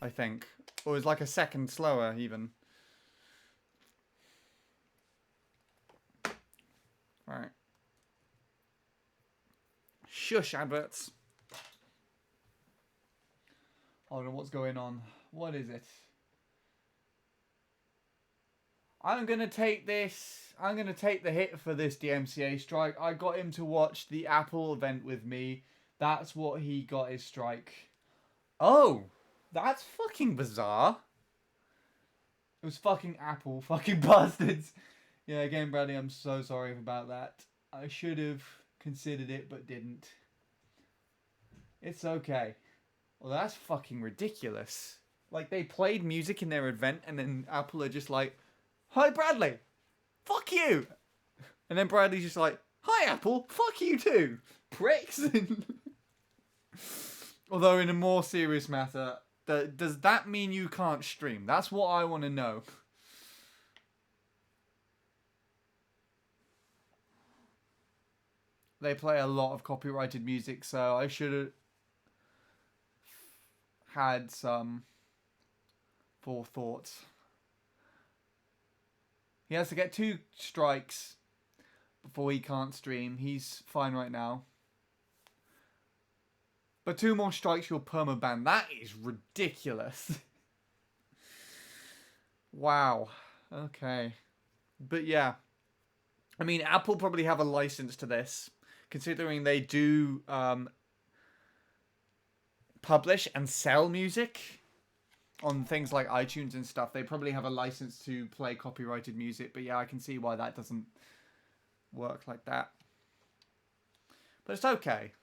I think. Or it was like a second slower, even. Right. Shush, adverts. Hold on, what's going on? What is it? I'm going to take this. I'm going to take the hit for this DMCA strike. I got him to watch the Apple event with me. That's what he got his strike. Oh, that's fucking bizarre. It was fucking Apple. Fucking bastards. Yeah, again, Bradley, I'm so sorry about that. I should have considered it, but didn't. It's okay. Well, that's fucking ridiculous. Like, they played music in their event, and then Apple are just like, hi, Bradley. Fuck you. And then Bradley's just like, hi, Apple. Fuck you too. Pricks. Although, in a more serious matter, does that mean you can't stream? That's what I want to know. They play a lot of copyrighted music, so I should have had some forethought. He has to get 2 strikes before he can't stream. He's fine right now. But 2 more strikes, you'll permaban. That is ridiculous. Wow. Okay. But yeah. I mean, Apple probably have a license to this, considering they do publish and sell music on things like iTunes and stuff. They probably have a license to play copyrighted music. But yeah, I can see why that doesn't work like that. But it's okay.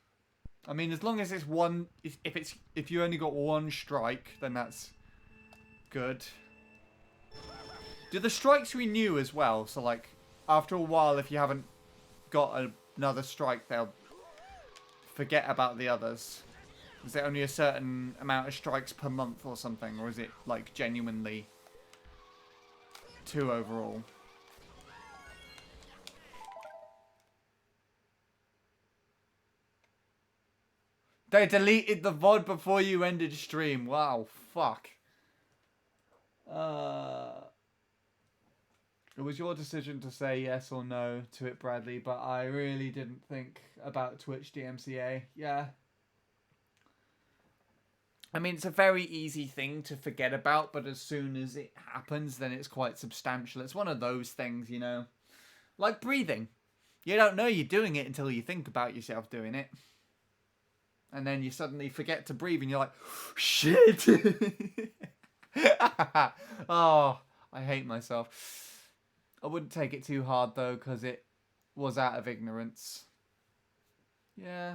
I mean, as long as it's one, if you only got 1 strike, then that's good. Do the strikes renew as well? So like, after a while, if you haven't got another strike, they'll forget about the others. Is there only a certain amount of strikes per month or something? Or is it like genuinely 2 overall? They deleted the VOD before you ended stream. Wow, fuck. It was your decision to say yes or no to it, Bradley, but I really didn't think about Twitch DMCA. Yeah. I mean, it's a very easy thing to forget about, but as soon as it happens, then it's quite substantial. It's one of those things, you know. Like breathing. You don't know you're doing it until you think about yourself doing it. And then you suddenly forget to breathe and you're like, shit! Oh, I hate myself. I wouldn't take it too hard, though, because it was out of ignorance. Yeah.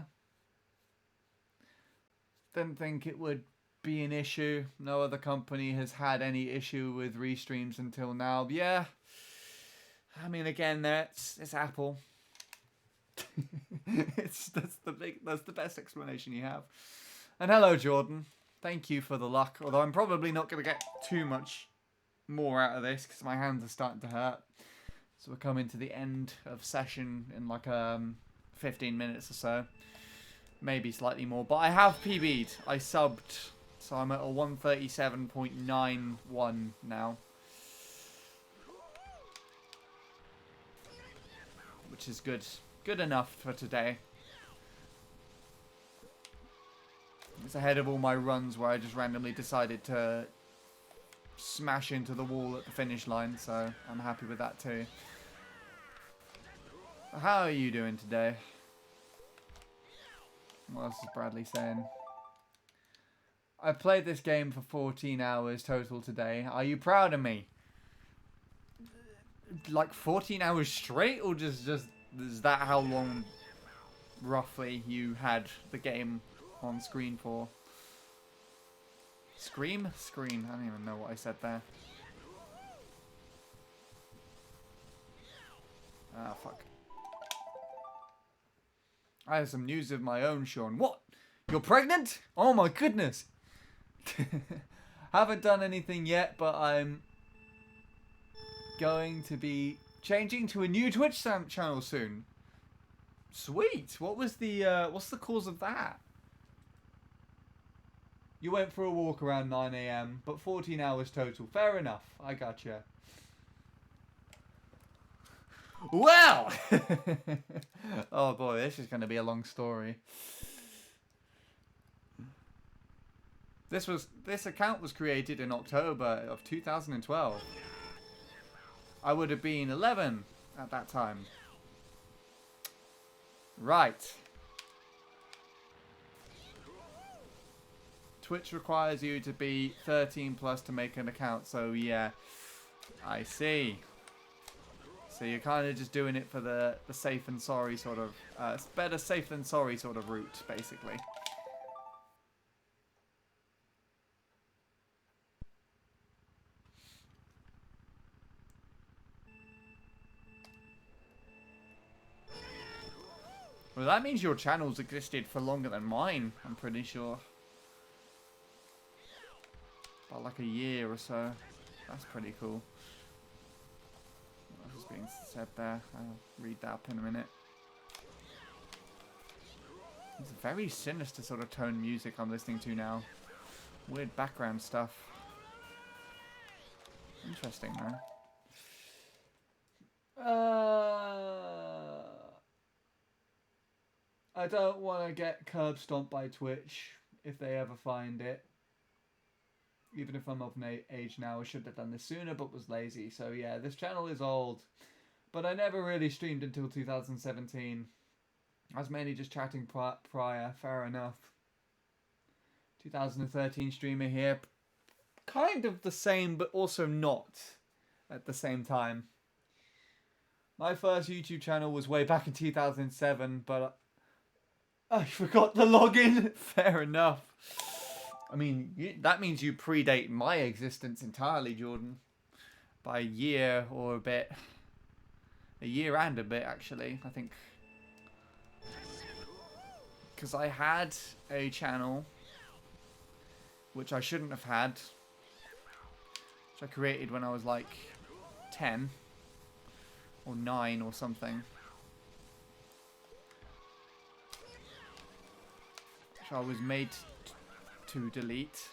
Didn't think it would be an issue. No other company has had any issue with restreams until now. But yeah. I mean, again, it's Apple. That's the best explanation you have. And hello, Jordan. Thank you for the luck. Although I'm probably not going to get too much more out of this because my hands are starting to hurt. So we're coming to the end of session in like 15 minutes or so. Maybe slightly more. But I have PB'd. I subbed. So I'm at a 137.91 now. Which is good. Good enough for today. It's ahead of all my runs where I just randomly decided to smash into the wall at the finish line. So I'm happy with that too. How are you doing today? What else is Bradley saying? I played this game for 14 hours total today. Are you proud of me? Like 14 hours straight, or just is that how long roughly you had the game on screen for? Scream? Screen. I don't even know what I said there. Ah, fuck. I have some news of my own, Sean. What? You're pregnant? Oh my goodness. Haven't done anything yet, but I'm going to be changing to a new Twitch channel soon. Sweet. What was the what's the cause of that? You went for a walk around 9 AM, but 14 hours total. Fair enough. I gotcha. Well! Oh boy, this is going to be a long story. This account was created in October of 2012. I would have been 11 at that time. Right. Twitch requires you to be 13 plus to make an account, so yeah. I see. So you're kind of just doing it for the safe and sorry sort of... better safe than sorry sort of route, basically. Well, that means your channel's existed for longer than mine, I'm pretty sure. About like a year or so. That's pretty cool. What else is being said there? I'll read that up in a minute. It's very sinister sort of tone music I'm listening to now. Weird background stuff. Interesting, though. I don't want to get curb stomped by Twitch if they ever find it. Even if I'm of an age now, I should have done this sooner, but was lazy. So yeah, this channel is old. But I never really streamed until 2017. I was mainly just chatting prior, fair enough. 2013 streamer here. Kind of the same, but also not at the same time. My first YouTube channel was way back in 2007, but I forgot the login. Fair enough. I mean, that means you predate my existence entirely, Jordan. By a year or a bit. A year and a bit, actually, I think. Because I had a channel, which I shouldn't have had. Which I created when I was like 10. Or 9 or something. Which I was made to delete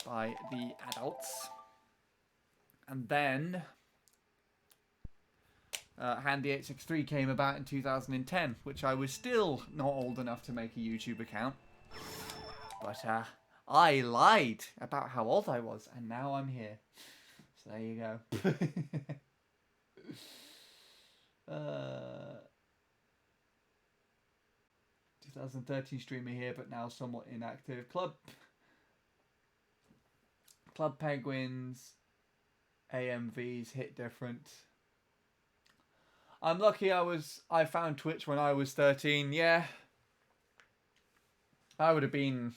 by the adults. And then Handy 863 came about in 2010, which I was still not old enough to make a YouTube account. But I lied about how old I was, and now I'm here. So there you go. 2013 streamer here, but now somewhat inactive. Club Penguins, AMVs hit different. I'm lucky I found Twitch when I was 13. Yeah, I would have been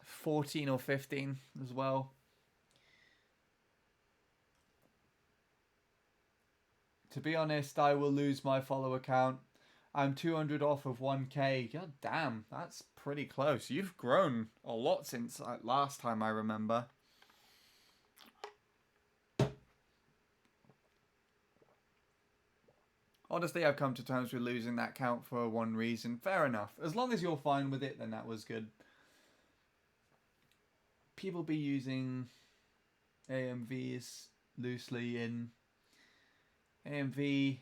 14 or 15 as well. To be honest, I will lose my follow count. I'm 200 off of 1k. God damn, that's pretty close. You've grown a lot since last time I remember. Honestly, I've come to terms with losing that count for one reason. Fair enough. As long as you're fine with it, then that was good. People be using AMVs loosely in... AMV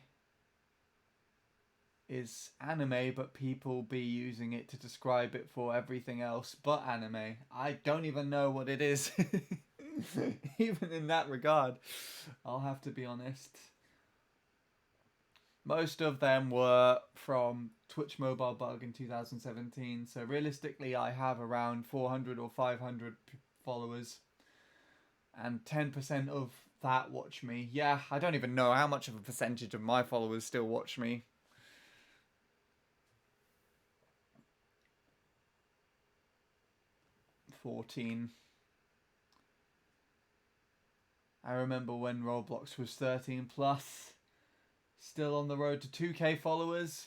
is anime, but people be using it to describe it for everything else but anime. I don't even know what it is. Even in that regard, I'll have to be honest. Most of them were from Twitch Mobile Bug in 2017, so realistically I have around 400 or 500 followers, and 10% of that watch me. Yeah, I don't even know how much of a percentage of my followers still watch me. $14. I remember when Roblox was 13 plus. Still on the road to 2K followers.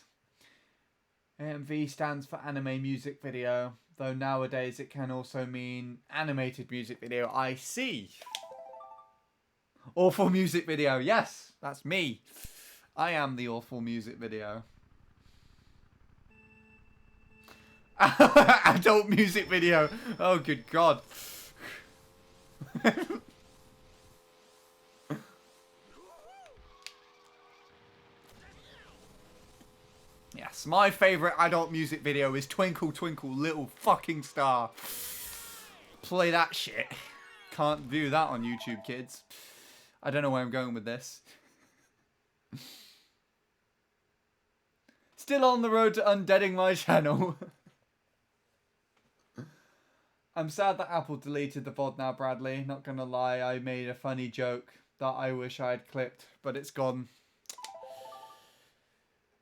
AMV stands for anime music video, though nowadays it can also mean animated music video. I see. Awful music video. Yes, that's me. I am the awful music video. Adult music video. Oh, good God. Yes, my favourite adult music video is Twinkle Twinkle Little Fucking Star. Play that shit. Can't view that on YouTube, kids. I don't know where I'm going with this. Still on the road to undeading my channel. I'm sad that Apple deleted the VOD now, Bradley. Not gonna lie, I made a funny joke that I wish I had clipped, but it's gone.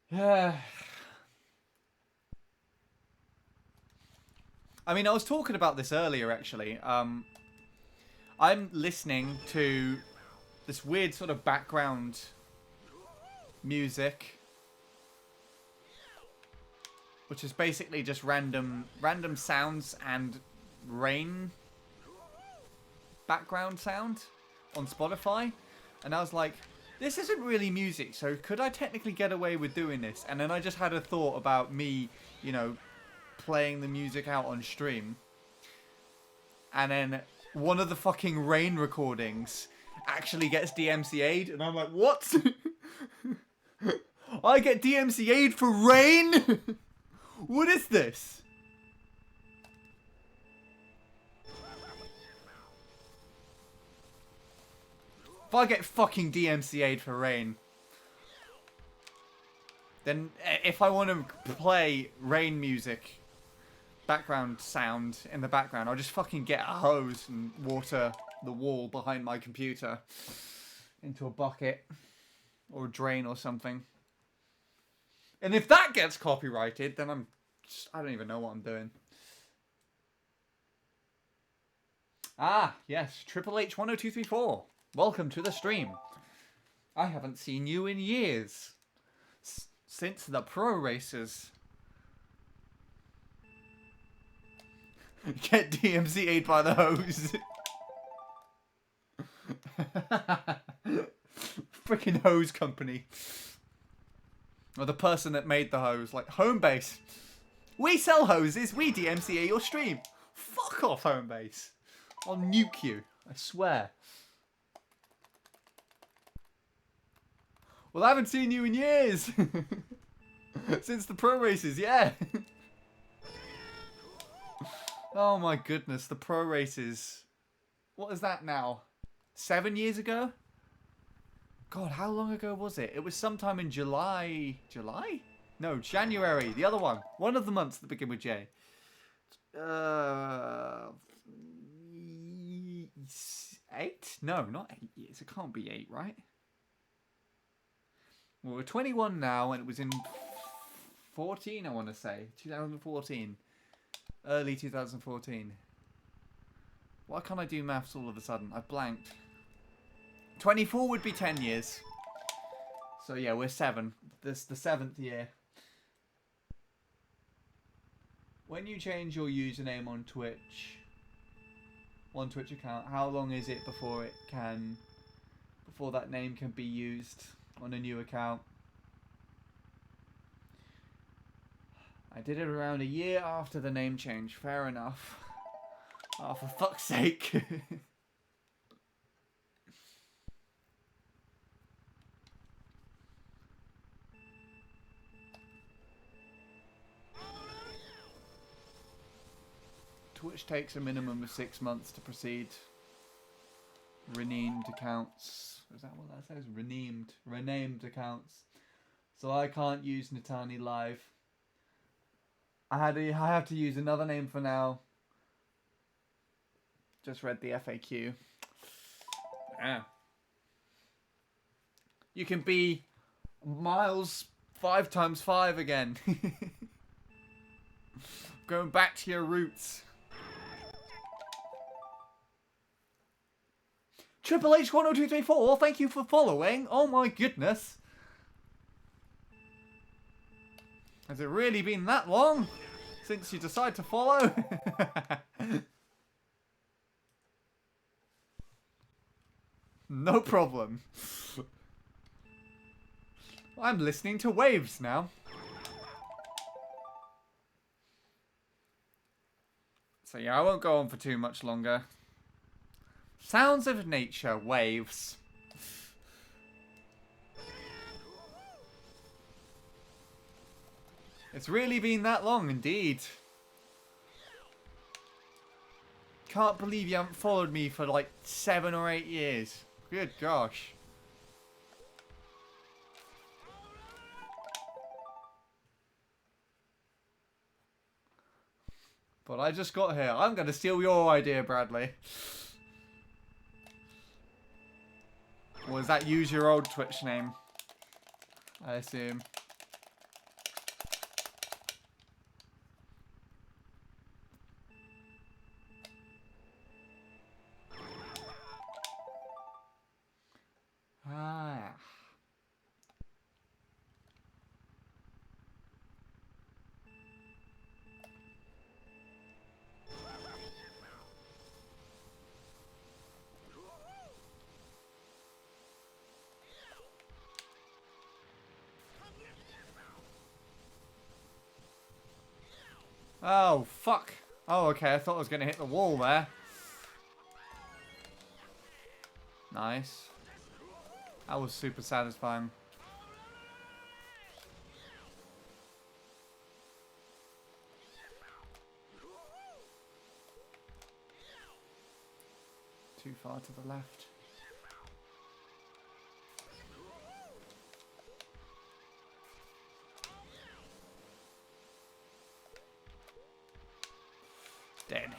Yeah. I mean, I was talking about this earlier, actually. I'm listening to this weird sort of background music, which is basically just random sounds and rain background sound on Spotify. And I was like, this isn't really music, so could I technically get away with doing this? And then I just had a thought about me, you know, playing the music out on stream. And then one of the fucking rain recordings actually gets DMCA'd. And I'm like, what? I get DMCA'd for rain? What is this? If I get fucking DMCA'd for rain, then if I want to play rain music, background sound in the background, I'll just fucking get a hose and water the wall behind my computer into a bucket or a drain or something. And if that gets copyrighted, then I don't even know what I'm doing. Ah, yes, Triple H 10234. Welcome to the stream. I haven't seen you in years. Since the pro races. Get DMCA'd by the hose. Freaking hose company. Or the person that made the hose. Like, Homebase. We sell hoses. We DMCA your stream. Fuck off, Homebase. I'll nuke you. I swear. Well, I haven't seen you in years. Since the pro races, yeah. Oh my goodness, the pro races. What is that now? 7 years ago? God, how long ago was it? It was sometime in July. July? No, January. The other one. One of the months that begin with J. 8? No, not 8 years. It can't be 8, right? Well, we're 21 now, and it was in 14, I want to say. 2014. Early 2014. Why can't I do maths all of a sudden? I've blanked. 24 would be 10 years. So yeah, we're 7. This the 7th year. When you change your username on Twitch, one Twitch account, how long is it before that name can be used on a new account? I did it around a year after the name change. Fair enough. Oh, for fuck's sake. Twitch takes a minimum of 6 months to proceed. Renamed accounts. Is that what that says? Renamed accounts. So I can't use Natani Live. I have to use another name for now. Just read the FAQ. Yeah. You can be Miles 5 times 5 again. Going back to your roots. Triple H10234, thank you for following. Oh my goodness. Has it really been that long since you decided to follow? No problem. I'm listening to waves now. So yeah, I won't go on for too much longer. Sounds of nature, waves. It's really been that long indeed. Can't believe you haven't followed me for like 7 or 8 years. Good gosh. But I just got here. I'm going to steal your idea, Bradley. Or does that use your old Twitch name? I assume. Ah. Oh, fuck. Oh, okay. I thought I was going to hit the wall there. Nice. That was super satisfying. Too far to the left. Dead.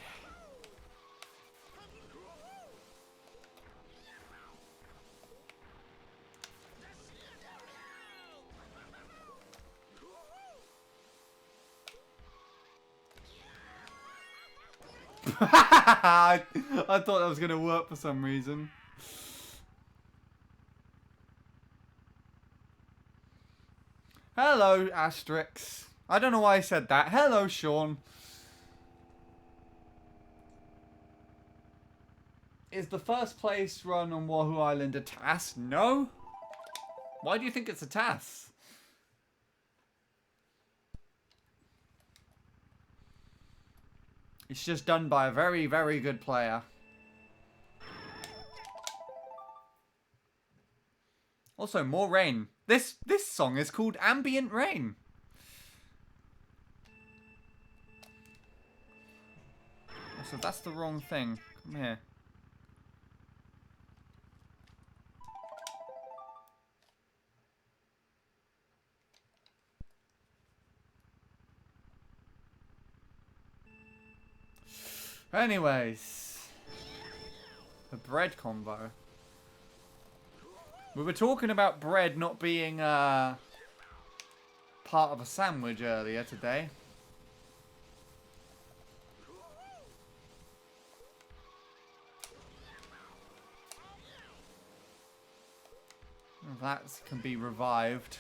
I thought that was going to work for some reason. Hello, Asterix. I don't know why I said that. Hello, Sean. Is the first place run on Wuhu Island a TAS? No. Why do you think it's a TAS? It's just done by a very, very good player. Also, more rain. This song is called Ambient Rain. So that's the wrong thing. Come here. Anyways, the bread combo. We were talking about bread not being part of a sandwich earlier today. That can be revived.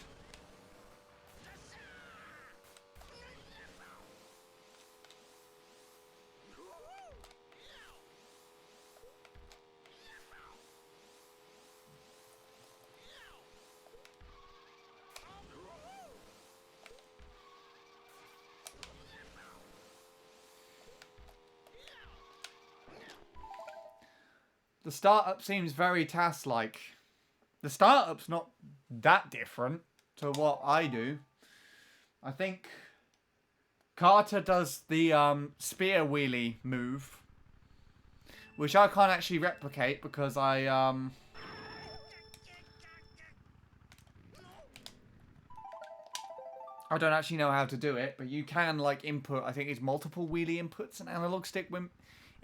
The startup seems very task-like. The startup's not that different to what I do. I think Carter does the spear wheelie move, which I can't actually replicate because I don't actually know how to do it, but you can like input, I think it's multiple wheelie inputs and analog stick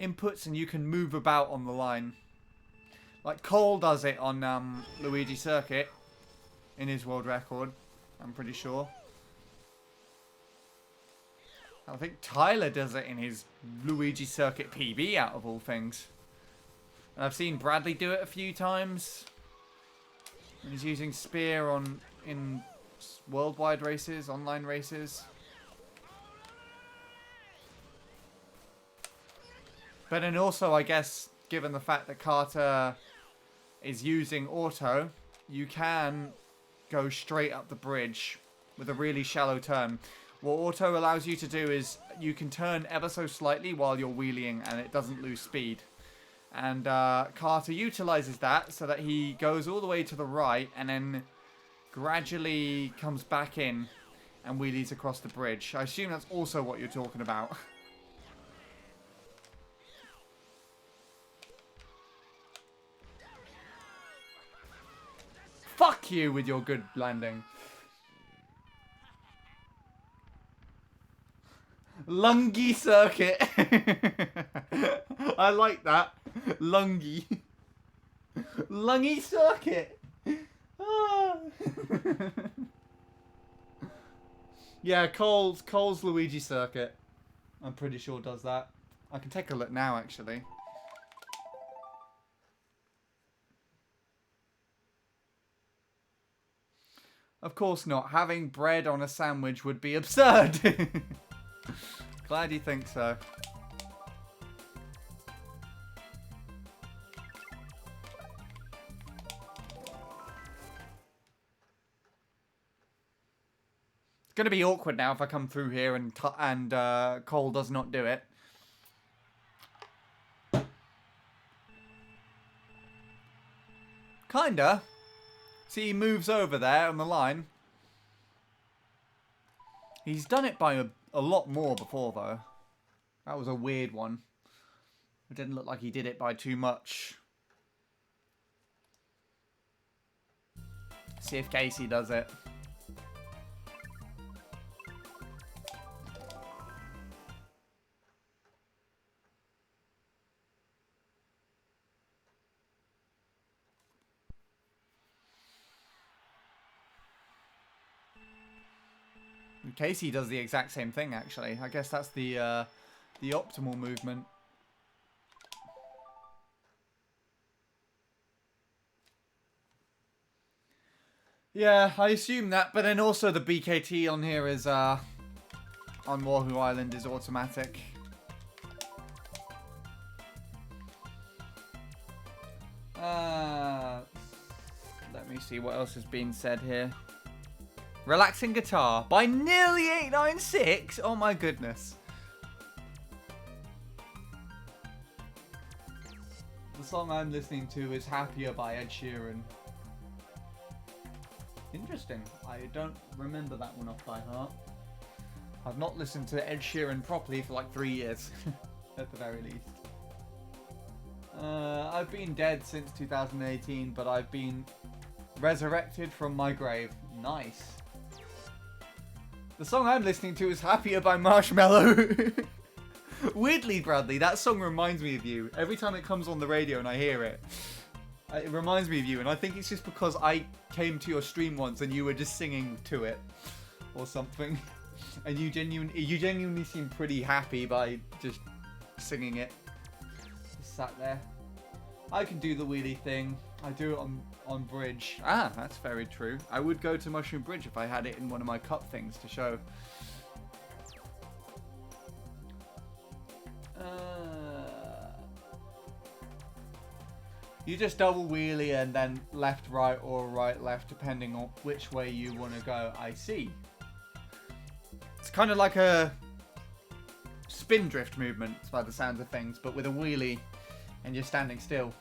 inputs, and you can move about on the line. Like Cole does it on Luigi Circuit in his world record, I'm pretty sure. I think Tyler does it in his Luigi Circuit PB out of all things. And I've seen Bradley do it a few times. And he's using spear in worldwide races, online races. But then also, I guess, given the fact that Carter is using auto, you can go straight up the bridge with a really shallow turn. What auto allows you to do is you can turn ever so slightly while you're wheeling and it doesn't lose speed. And Carter utilizes that so that he goes all the way to the right and then gradually comes back in and wheelies across the bridge. I assume that's also what you're talking about. Fuck you with your good landing. Lungy Circuit. I like that. Lungy. Lungy Circuit. Ah. Yeah, Cole's Luigi Circuit. I'm pretty sure does that. I can take a look now, actually. Of course not. Having bread on a sandwich would be absurd. Glad you think so. It's going to be awkward now if I come through here and Cole does not do it. Kinda. See, he moves over there on the line. He's done it by a lot more before, though. That was a weird one. It didn't look like he did it by too much. See if Casey does it. Casey does the exact same thing, actually. I guess that's the optimal movement. Yeah, I assume that, but then also the BKT on here is on Wuhu Island is automatic. Let me see what else has been said here. Relaxing Guitar by nearly 896. Oh my goodness. The song I'm listening to is Happier by Ed Sheeran. Interesting. I don't remember that one off by heart. I've not listened to Ed Sheeran properly for like 3 years. At the very least. I've been dead since 2018, but I've been resurrected from my grave. Nice. The song I'm listening to is Happier by Marshmello. Weirdly, Bradley, that song reminds me of you. Every time it comes on the radio and I hear it, it reminds me of you. And I think it's just because I came to your stream once and you were just singing to it or something. And you genuinely seem pretty happy by just singing it. Just sat there. I can do the wheelie thing. I do it on bridge. Ah, that's very true. I would go to Mushroom Bridge if I had it in one of my cup things to show. You just double wheelie and then left, right, or right, left, depending on which way you want to go. I see. It's kind of like a spin drift movement by the sounds of things, but with a wheelie and you're standing still.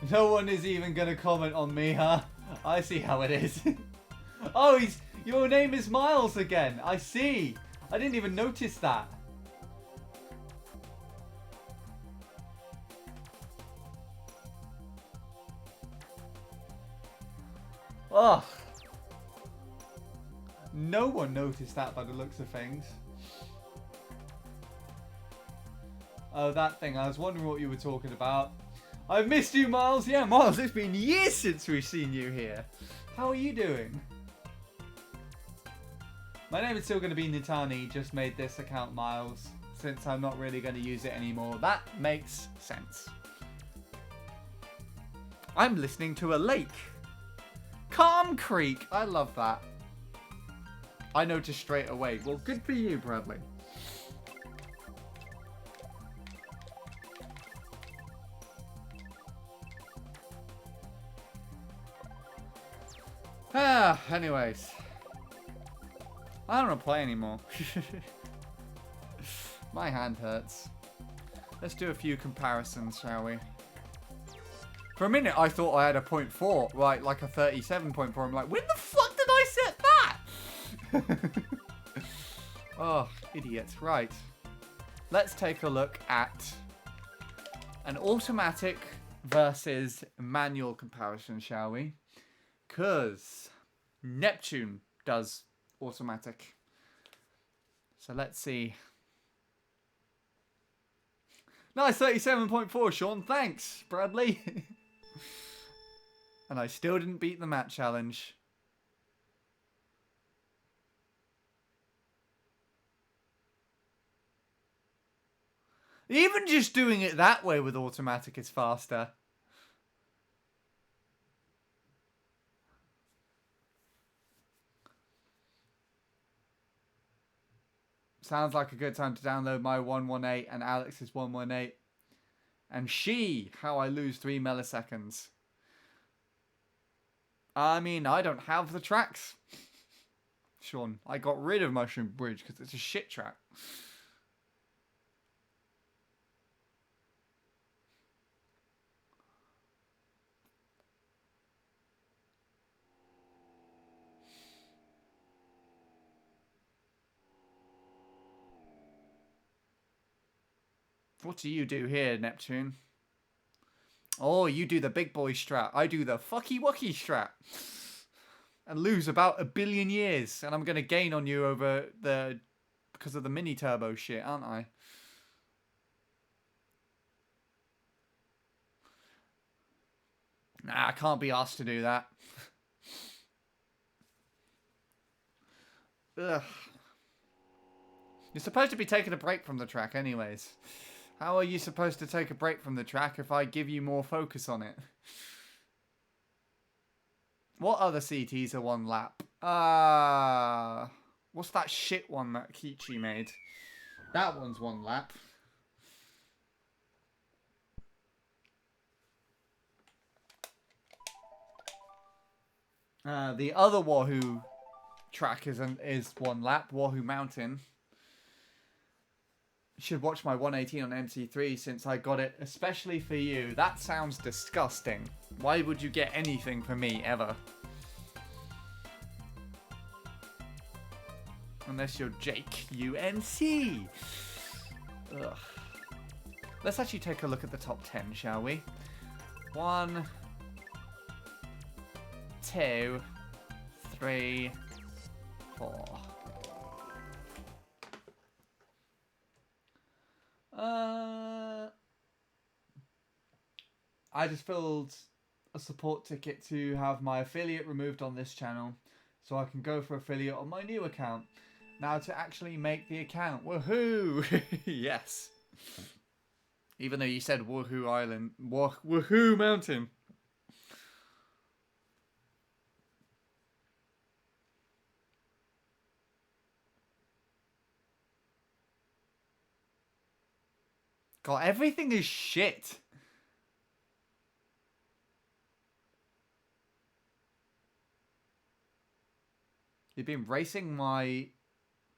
No one is even gonna comment on me, huh? I see how it is. Oh, your name is Miles again. I see. I didn't even notice that. Ugh. No one noticed that by the looks of things. Oh, that thing. I was wondering what you were talking about. I've missed you, Miles. Yeah, Miles, it's been years since we've seen you here. How are you doing? My name is still going to be Nitani. Just made this account Miles, since I'm not really going to use it anymore. That makes sense. I'm listening to a lake. Calm Creek. I love that. I noticed straight away. Well, good for you, Bradley. Anyways. I don't want to play anymore. My hand hurts. Let's do a few comparisons, shall we? For a minute, I thought I had a 0.4, right, like a 37.4. I'm like, when the fuck did I set that? Oh, idiots. Right. Let's take a look at an automatic versus manual comparison, shall we? Because Neptune does automatic. So let's see. Nice 37.4, Sean. Thanks, Bradley. And I still didn't beat the mat challenge. Even just doing it that way with automatic is faster. Sounds like a good time to download my 118 and Alex's 118. And how I lose 3 milliseconds. I mean, I don't have the tracks. Sean, I got rid of Mushroom Bridge because it's a shit track. What do you do here, Neptune? Oh, you do the big boy strat. I do the fucky wucky strat. And lose about 1 billion years. And I'm going to gain on you because of the mini turbo shit, aren't I? Nah, I can't be asked to do that. Ugh. You're supposed to be taking a break from the track anyways. How are you supposed to take a break from the track if I give you more focus on it? What other CTs are 1 lap? What's that shit one that Kichi made? That one's 1 lap. The other Wahoo track is 1 lap. Wahoo Mountain. You should watch my 118 on MC3 since I got it especially for you. That sounds disgusting. Why would you get anything for me ever? Unless you're Jake UNC. Ugh. Let's actually take a look at the top 10, shall we? 1, 2, 3, 4. I just filled a support ticket to have my affiliate removed on this channel so I can go for affiliate on my new account. Now to actually make the account. Woohoo! Yes. Even though you said Wuhu Island. Wuhu Mountain. God, everything is shit. You've been racing my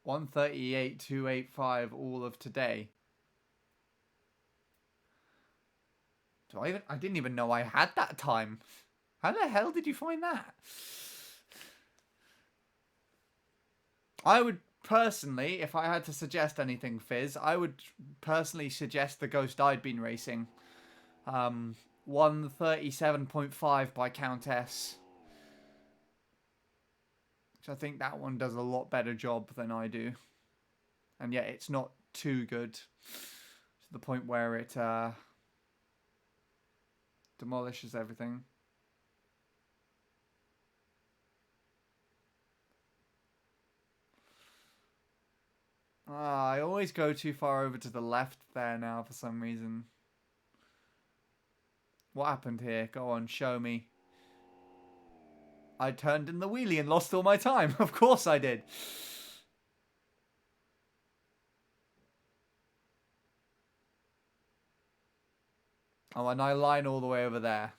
138.285 all of today. I didn't even know I had that time. How the hell did you find that? I would personally, if I had to suggest anything, Fizz, I would personally suggest the Ghost I'd been racing. 137.5 by Countess. So I think that one does a lot better job than I do. And yet it's not too good. To the point where it demolishes everything. I always go too far over to the left there now for some reason. What happened here? Go on, show me. I turned in the wheelie and lost all my time. Of course I did. Oh, and I line all the way over there.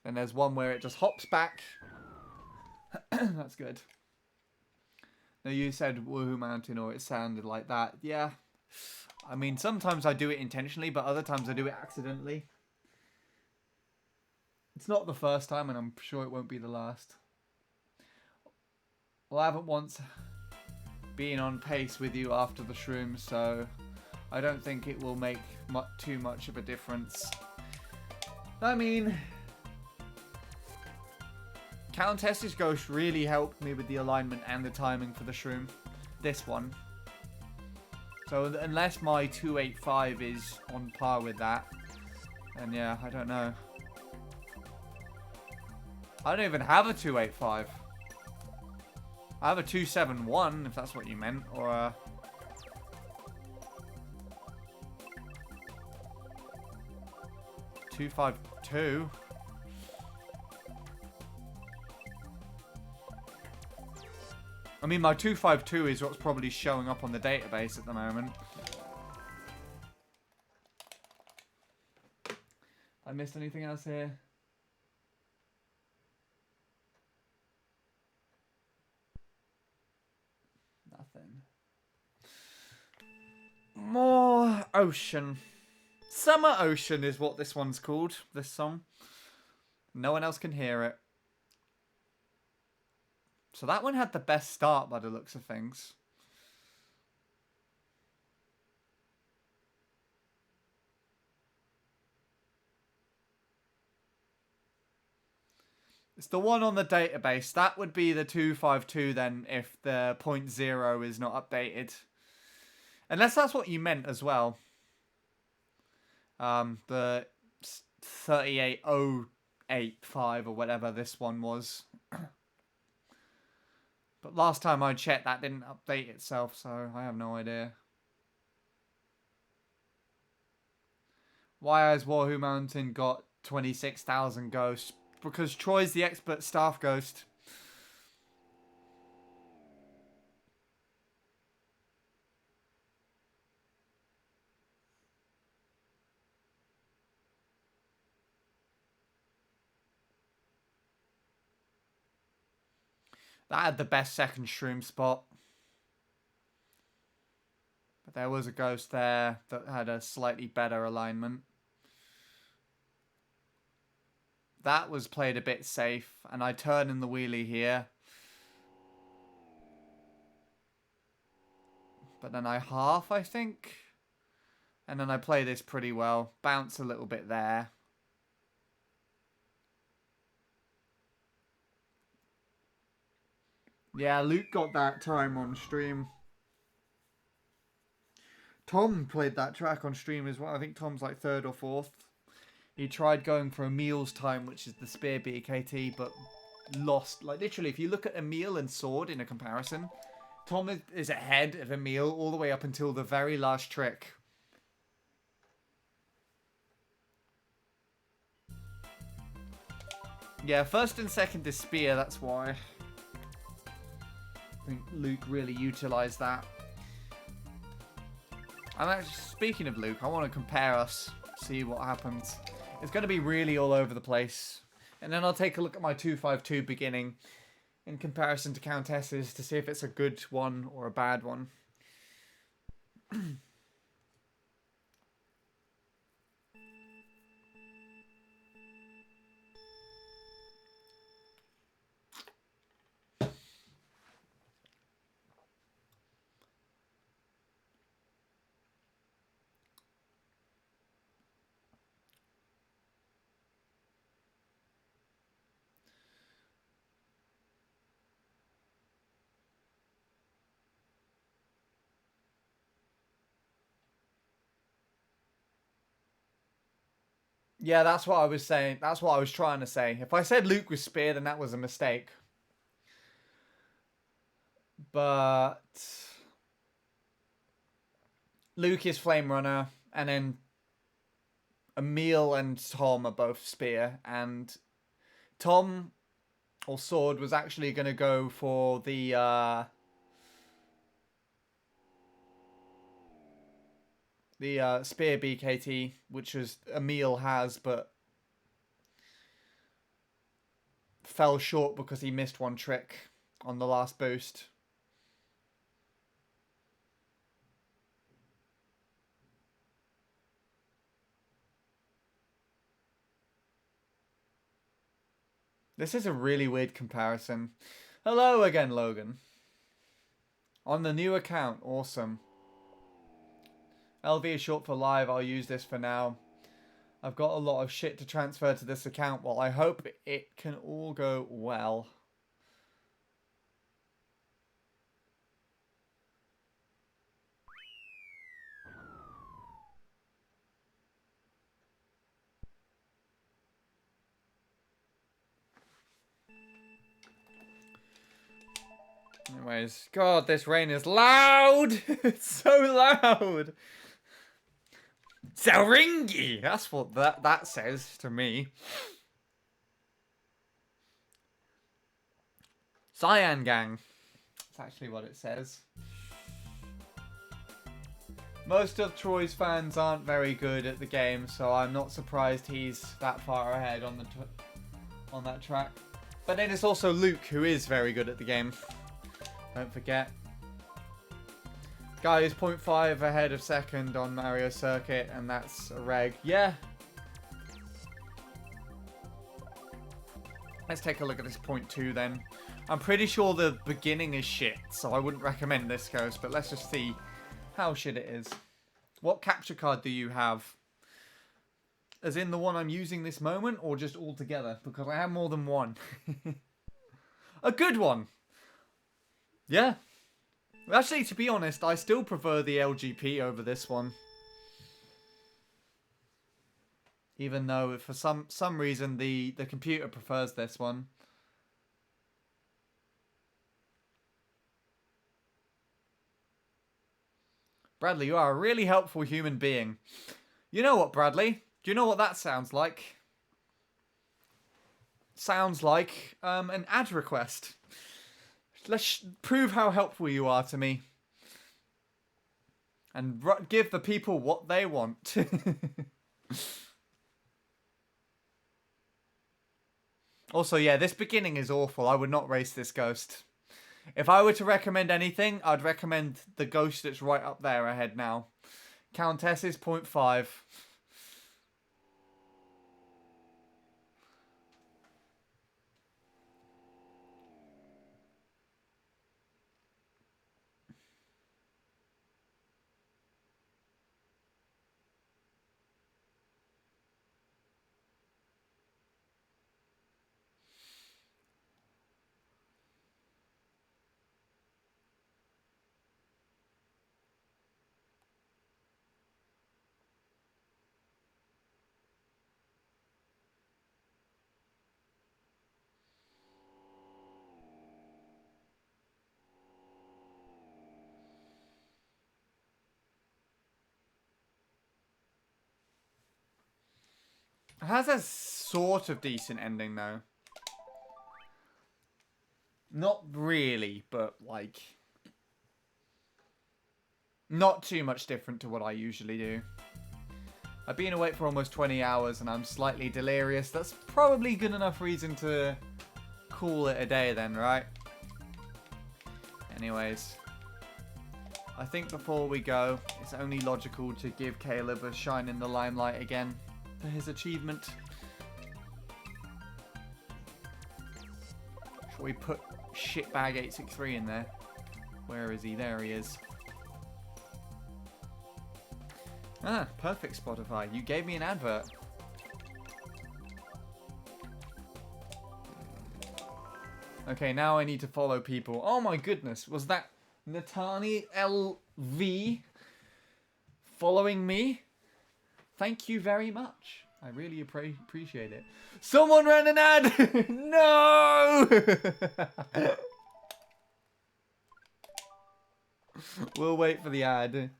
And there's one where it just hops back. That's good. Now, you said Wuhu Mountain, or it sounded like that. Yeah. I mean, sometimes I do it intentionally, but other times I do it accidentally. It's not the first time, and I'm sure it won't be the last. Well, I haven't once been on pace with you after the shrooms, so I don't think it will make too much of a difference. I mean, Countess's Ghost really helped me with the alignment and the timing for the shroom. This one. So unless my 285 is on par with that, then yeah, I don't know. I don't even have a 285. I have a 271, if that's what you meant, or a 252. I mean, my 252 is what's probably showing up on the database at the moment. I missed anything else here? Nothing. More ocean. Summer Ocean is what this one's called, this song. No one else can hear it. So that one had the best start by the looks of things. It's the one on the database. That would be the 252 then if the 0.0 is not updated. Unless that's what you meant as well. The 38085 or whatever this one was. But last time I checked, that didn't update itself, so I have no idea. Why has Wuhu Mountain got 26,000 ghosts? Because Troy's the expert staff ghost. That had the best second shroom spot. But there was a ghost there that had a slightly better alignment. That was played a bit safe. And I turn in the wheelie here. But then I half, I think. And then I play this pretty well. Bounce a little bit there. Yeah, Luke got that time on stream. Tom played that track on stream as well. I think Tom's like 3rd or 4th. He tried going for Emil's time, which is the Spear BKT, but lost. Like, literally, if you look at Emil and Sword in a comparison, Tom is ahead of Emil all the way up until the very last trick. Yeah, 1st and 2nd is Spear, that's why. I think Luke really utilised that. And actually, speaking of Luke, I want to compare us, see what happens. It's going to be really all over the place. And then I'll take a look at my 252 beginning in comparison to Countess's to see if it's a good one or a bad one. Yeah, that's what I was saying. That's what I was trying to say. If I said Luke was spear, then that was a mistake. But Luke is flame runner, and then Emil and Tom are both spear, and Tom or sword was actually going to go for the spear BKT, which was Emil has, but fell short because he missed one trick on the last boost. This is a really weird comparison. Hello again, Logan. On the new account, awesome. LV is short for live, I'll use this for now. I've got a lot of shit to transfer to this account. Well, I hope it can all go well. Anyways, God, this rain is loud! It's so loud! Saringi! That's what that says to me. Cyan Gang. That's actually what it says. Most of Troy's fans aren't very good at the game, so I'm not surprised he's that far ahead on that track. But then it's also Luke, who is very good at the game. Don't forget. Guy is 0.5 ahead of second on Mario Circuit, and that's a reg. Yeah. Let's take a look at this 0.2 then. I'm pretty sure the beginning is shit, so I wouldn't recommend this coast, but let's just see how shit it is. What capture card do you have? As in the one I'm using this moment, or just all together? Because I have more than one. A good one! Yeah. Actually, to be honest, I still prefer the LGP over this one. Even though, for some reason, the computer prefers this one. Bradley, you are a really helpful human being. You know what, Bradley? Do you know what that sounds like? Sounds like an ad request. Let's prove how helpful you are to me. And give the people what they want. Also, yeah, this beginning is awful. I would not race this ghost. If I were to recommend anything, I'd recommend the ghost that's right up there ahead now. Countess is 0.5. It has a sort of decent ending, though. Not really, but, like, not too much different to what I usually do. I've been awake for almost 20 hours and I'm slightly delirious. That's probably good enough reason to call it a day then, right? Anyways, I think before we go, it's only logical to give Caleb a shine in the limelight again for his achievement. Shall we put shitbag863 in there? Where is he? There he is. Ah, perfect Spotify. You gave me an advert. Okay, now I need to follow people. Oh my goodness, was that Natani LV following me? Thank you very much. I really appreciate it. Someone ran an ad! No! We'll wait for the ad.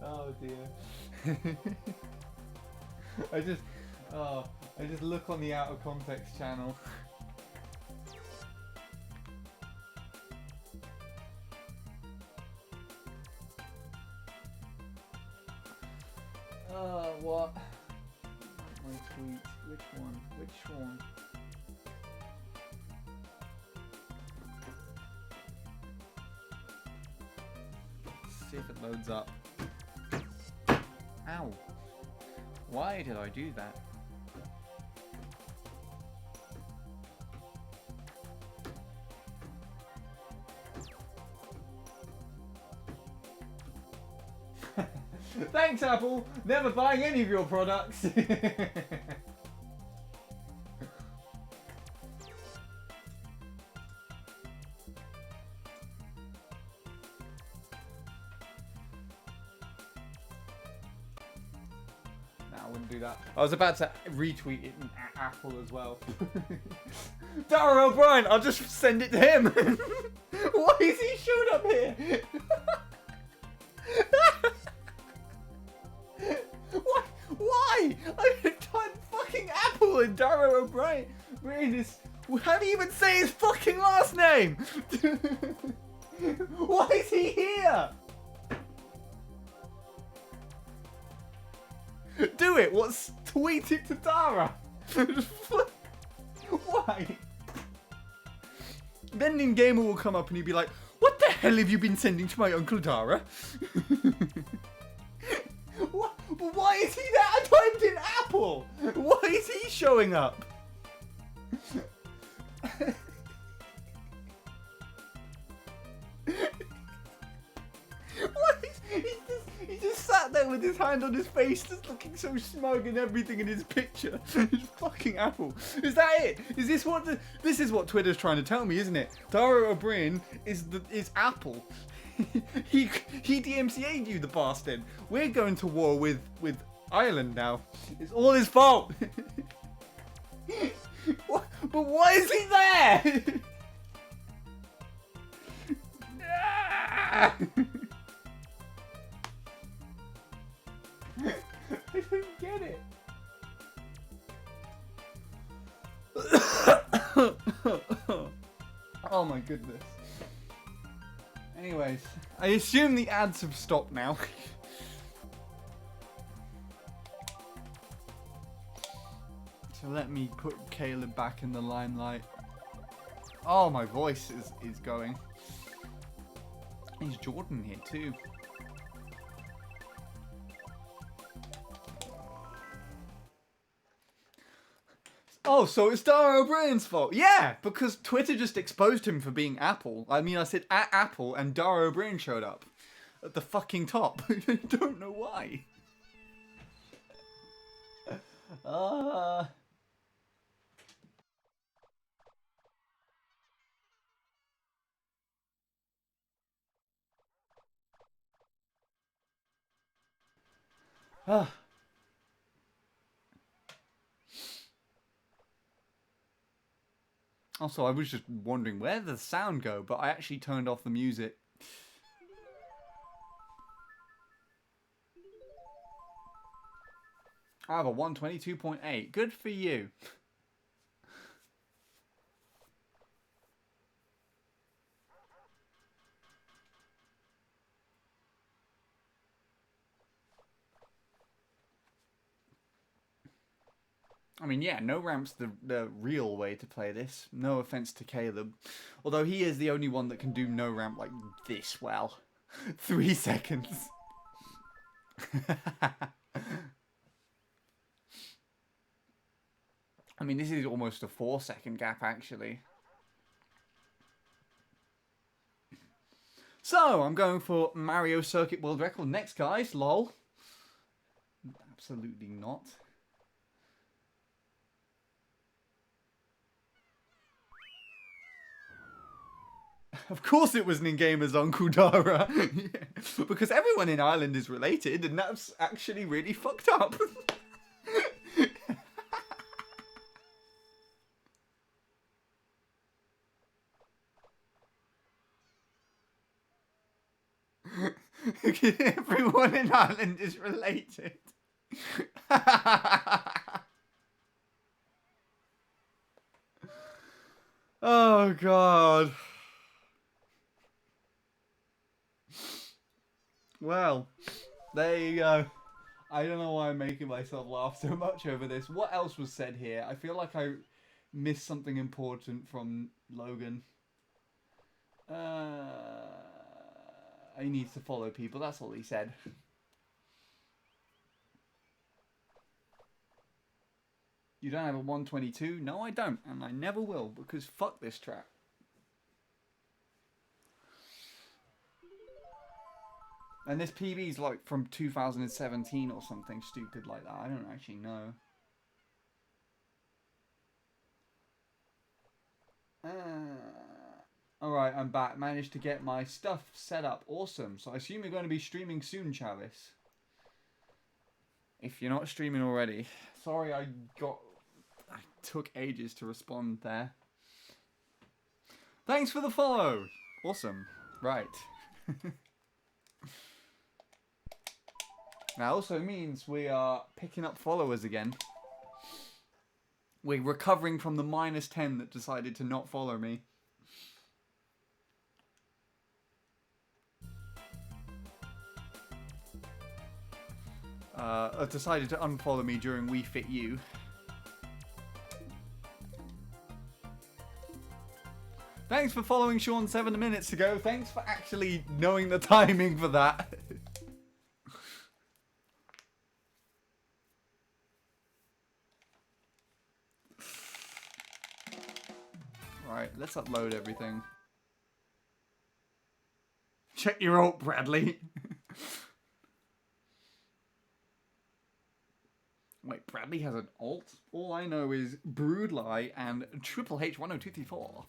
Oh dear. I just look on the out of context channel. What? My tweet. Which one? Which one? Let's see if it loads up. Ow. Why did I do that? Thanks, Apple! Never buying any of your products! I wouldn't do that. I was about to retweet it in Apple as well. Dara O'Brien, I'll just send it to him. Why is he showing up here? Why? I typed fucking Apple and Dara O'Brien. How do you even say his fucking last name? Why is he here? Do it! What's tweet it to Dara? Why? Then in Gamer will come up and he'll be like, what the hell have you been sending to my Uncle Dara? What? But why is he there? I typed in Apple! Why is he showing up? What is, he just sat there with his hand on his face, just looking so smug and everything in his picture. It's fucking Apple. Is that it? Is this what this is what Twitter's trying to tell me, isn't it? Dara O'Brien is Apple. he DMCA'd you, the bastard. We're going to war with Ireland now. It's all his fault. What? But why is he there? I don't get it. Oh my goodness. Anyways, I assume the ads have stopped now. So let me put Caleb back in the limelight. Oh, my voice is going. Is Jordan here too? Oh, so it's Dara O'Brien's fault. Yeah, because Twitter just exposed him for being Apple. I mean, I said at Apple and Dara O'Brien showed up at the fucking top. I don't know why. Also, I was just wondering where did the sound go, but I actually turned off the music. I have a 122.8. Good for you. I mean, yeah, no ramp's the real way to play this. No offense to Caleb. Although he is the only one that can do no ramp like this well. 3 seconds. I mean, this is almost a 4-second gap, actually. So, I'm going for Mario Circuit World Record next, guys. Lol. Absolutely not. Of course it was Ningamer's Uncle Dara. Yeah. Because everyone in Ireland is related, and that's actually really fucked up. Everyone in Ireland is related. Oh, God. Well, there you go. I don't know why I'm making myself laugh so much over this. What else was said here? I feel like I missed something important from Logan. He needs to follow people. That's all he said. You don't have a 122? No, I don't. And I never will, because fuck this track. And this PB is like from 2017 or something stupid like that. I don't actually know. Alright, I'm back. Managed to get my stuff set up. Awesome. So I assume you're going to be streaming soon, Chavis. If you're not streaming already. Sorry, I took ages to respond there. Thanks for the follow. Awesome. Right. That also means we are picking up followers again. We're recovering from the -10 that decided to not follow me. Decided to unfollow me during We Fit You. Thanks for following Sean 7 minutes ago. Thanks for actually knowing the timing for that. Right, let's upload everything. Check your ult, Bradley. Wait, Bradley has an alt? All I know is Broodlie and Triple H10234.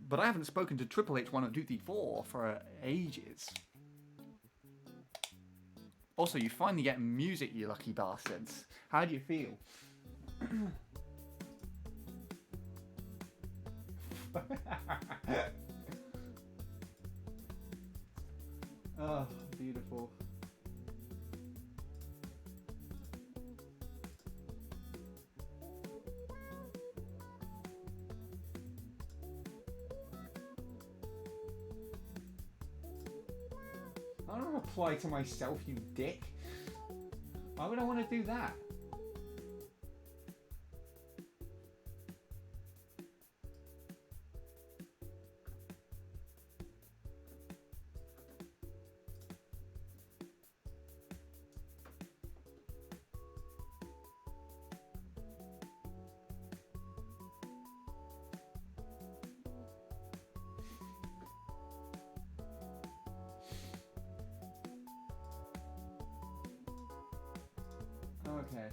But I haven't spoken to Triple H10234 for ages. Also, you finally get music, you lucky bastards. How do you feel? Oh, beautiful. I don't reply to myself, you dick. Why would I want to do that? Okay.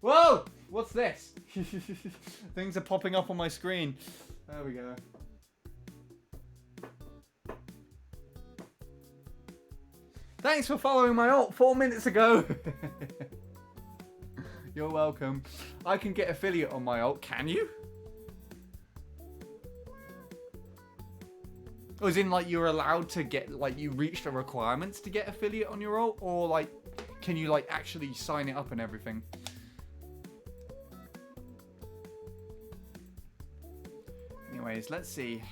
Whoa! What's this? Things are popping up on my screen. There we go. Thanks for following my ult 4 minutes ago. You're welcome. I can get affiliate on my ult. Can you? Or as in, like, you're allowed to get, like, you reach the requirements to get affiliate on your ult? Or, like, can you, like, actually sign it up and everything? Anyways, let's see.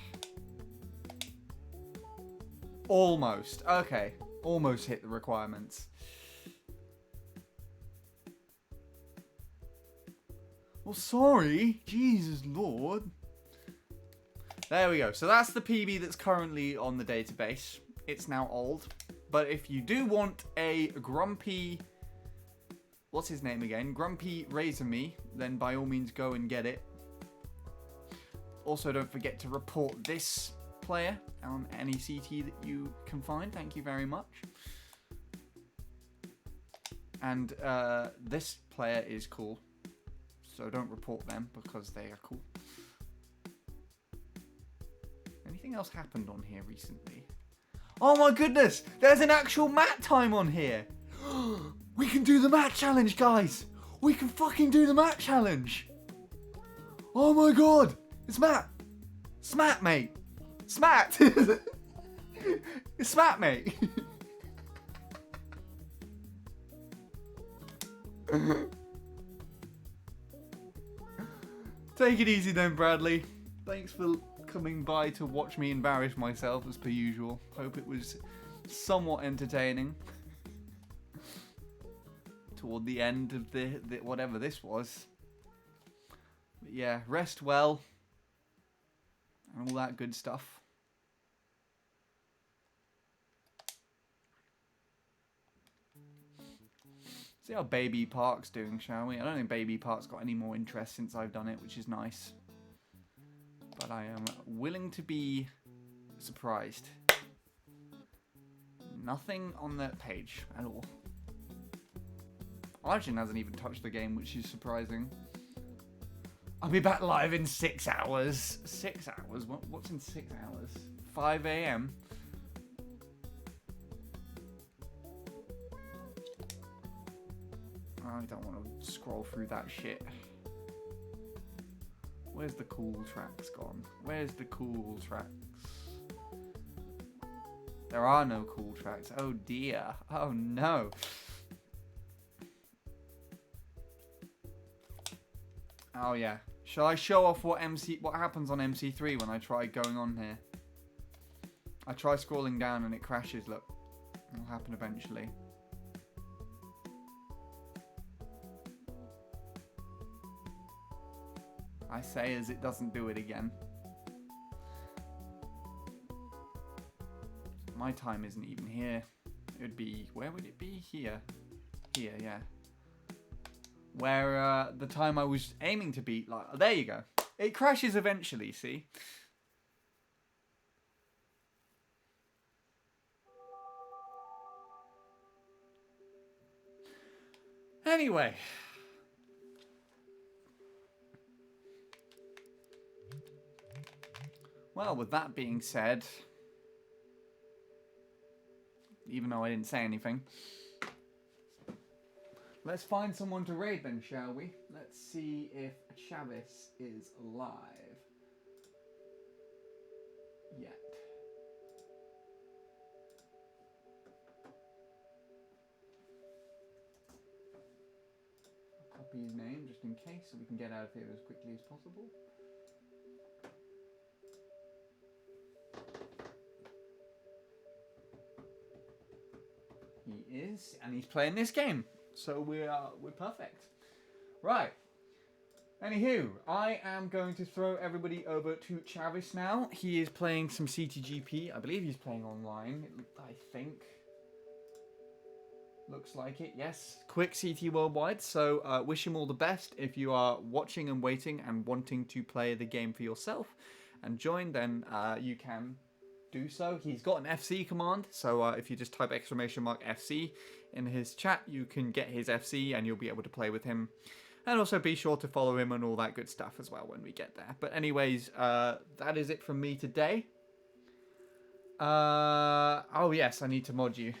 Almost. Okay. Almost hit the requirements. Well, sorry. Jesus Lord. There we go. So that's the PB that's currently on the database. It's now old. But if you do want a grumpy... What's his name again? Grumpy Razorme, then by all means go and get it. Also, don't forget to report this player on any CT that you can find. Thank you very much. And this player is cool. So don't report them because they are cool. Anything else happened on here recently? Oh my goodness! There's an actual mat time on here! We can do the mat challenge, guys! We can fucking do the mat challenge! Oh my god! It's Matt! Smat, mate! Smat! It's Smat, mate! Take it easy then, Bradley. Thanks for coming by to watch me embarrass myself as per usual. Hope it was somewhat entertaining. Toward the end of the whatever this was. But yeah, rest well. And all that good stuff. See how Baby Park's doing, shall we? I don't think Baby Park's got any more interest since I've done it, which is nice. But I am willing to be surprised. Nothing on that page at all. Arjun hasn't even touched the game, which is surprising. I'll be back live in 6 hours. 6 hours? What's in 6 hours? 5 AM? I don't want to scroll through that shit. Where's the cool tracks gone? Where's the cool tracks? There are no cool tracks. Oh dear. Oh no. Oh yeah. Shall I show off what happens on MC3 when I try going on here? I try scrolling down and it crashes. Look. It'll happen eventually. I say as it doesn't do it again. My time isn't even here. It would be... Where would it be? Here. Here, yeah. Where the time I was aiming to beat... Like, there you go. It crashes eventually, see? Anyway... Well, with that being said, even though I didn't say anything, let's find someone to raid then, shall we? Let's see if Chavis is alive yet. I'll copy his name just in case so we can get out of here as quickly as possible. He is, and he's playing this game, so we're perfect. Right. Anywho, I am going to throw everybody over to Chavis now. He is playing some CTGP. I believe he's playing online. I think. Looks like it. Yes. Quick CT Worldwide. So wish him all the best. If you are watching and waiting and wanting to play the game for yourself and join, then you can do so. He's got an FC command, so if you just type !FC in his chat, you can get his FC and you'll be able to play with him. And also be sure to follow him and all that good stuff as well when we get there. But anyways, that is it from me today. Oh yes, I need to mod you.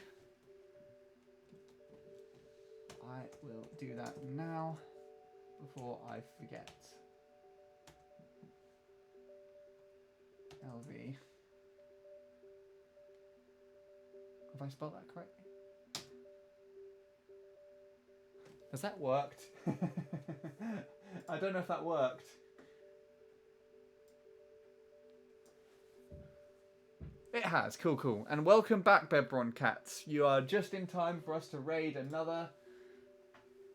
I will do that now before I forget. LV. Have I spelled that correctly? Has that worked? I don't know if that worked. It has. Cool, cool. And welcome back, Bebron Cats. You are just in time for us to raid another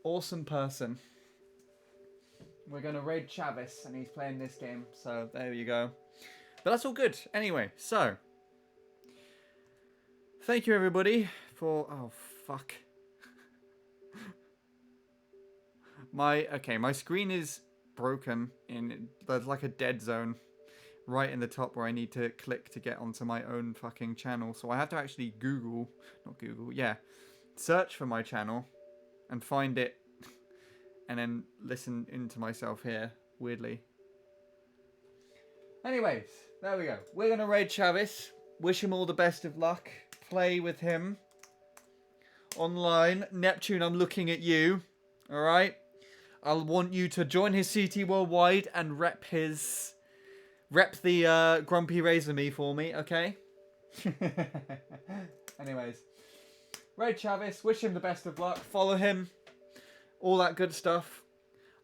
awesome person. We're going to raid Chavis, and he's playing this game. So, there you go. But that's all good. Anyway, so. Thank you, everybody, for... Oh, fuck. My screen is broken. There's like a dead zone right in the top where I need to click to get onto my own fucking channel. So I have to actually search for my channel and find it and then listen into myself here, weirdly. Anyways, there we go. We're going to raid Chavis. Wish him all the best of luck. Play with him online. Neptune, I'm looking at you. Alright? I'll want you to join his CT Worldwide and rep the Grumpy Razor Me for me, okay? Anyways. Raid Chavis, wish him the best of luck. Follow him. All that good stuff.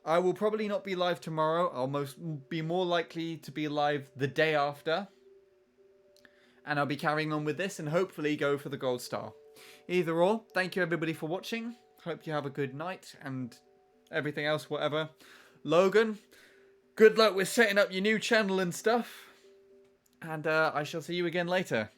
I will probably not be live tomorrow. I'll be more likely to be live the day after. And I'll be carrying on with this and hopefully go for the gold star. Either or, thank you everybody for watching. Hope you have a good night and everything else, whatever. Logan, good luck with setting up your new channel and stuff. And I shall see you again later.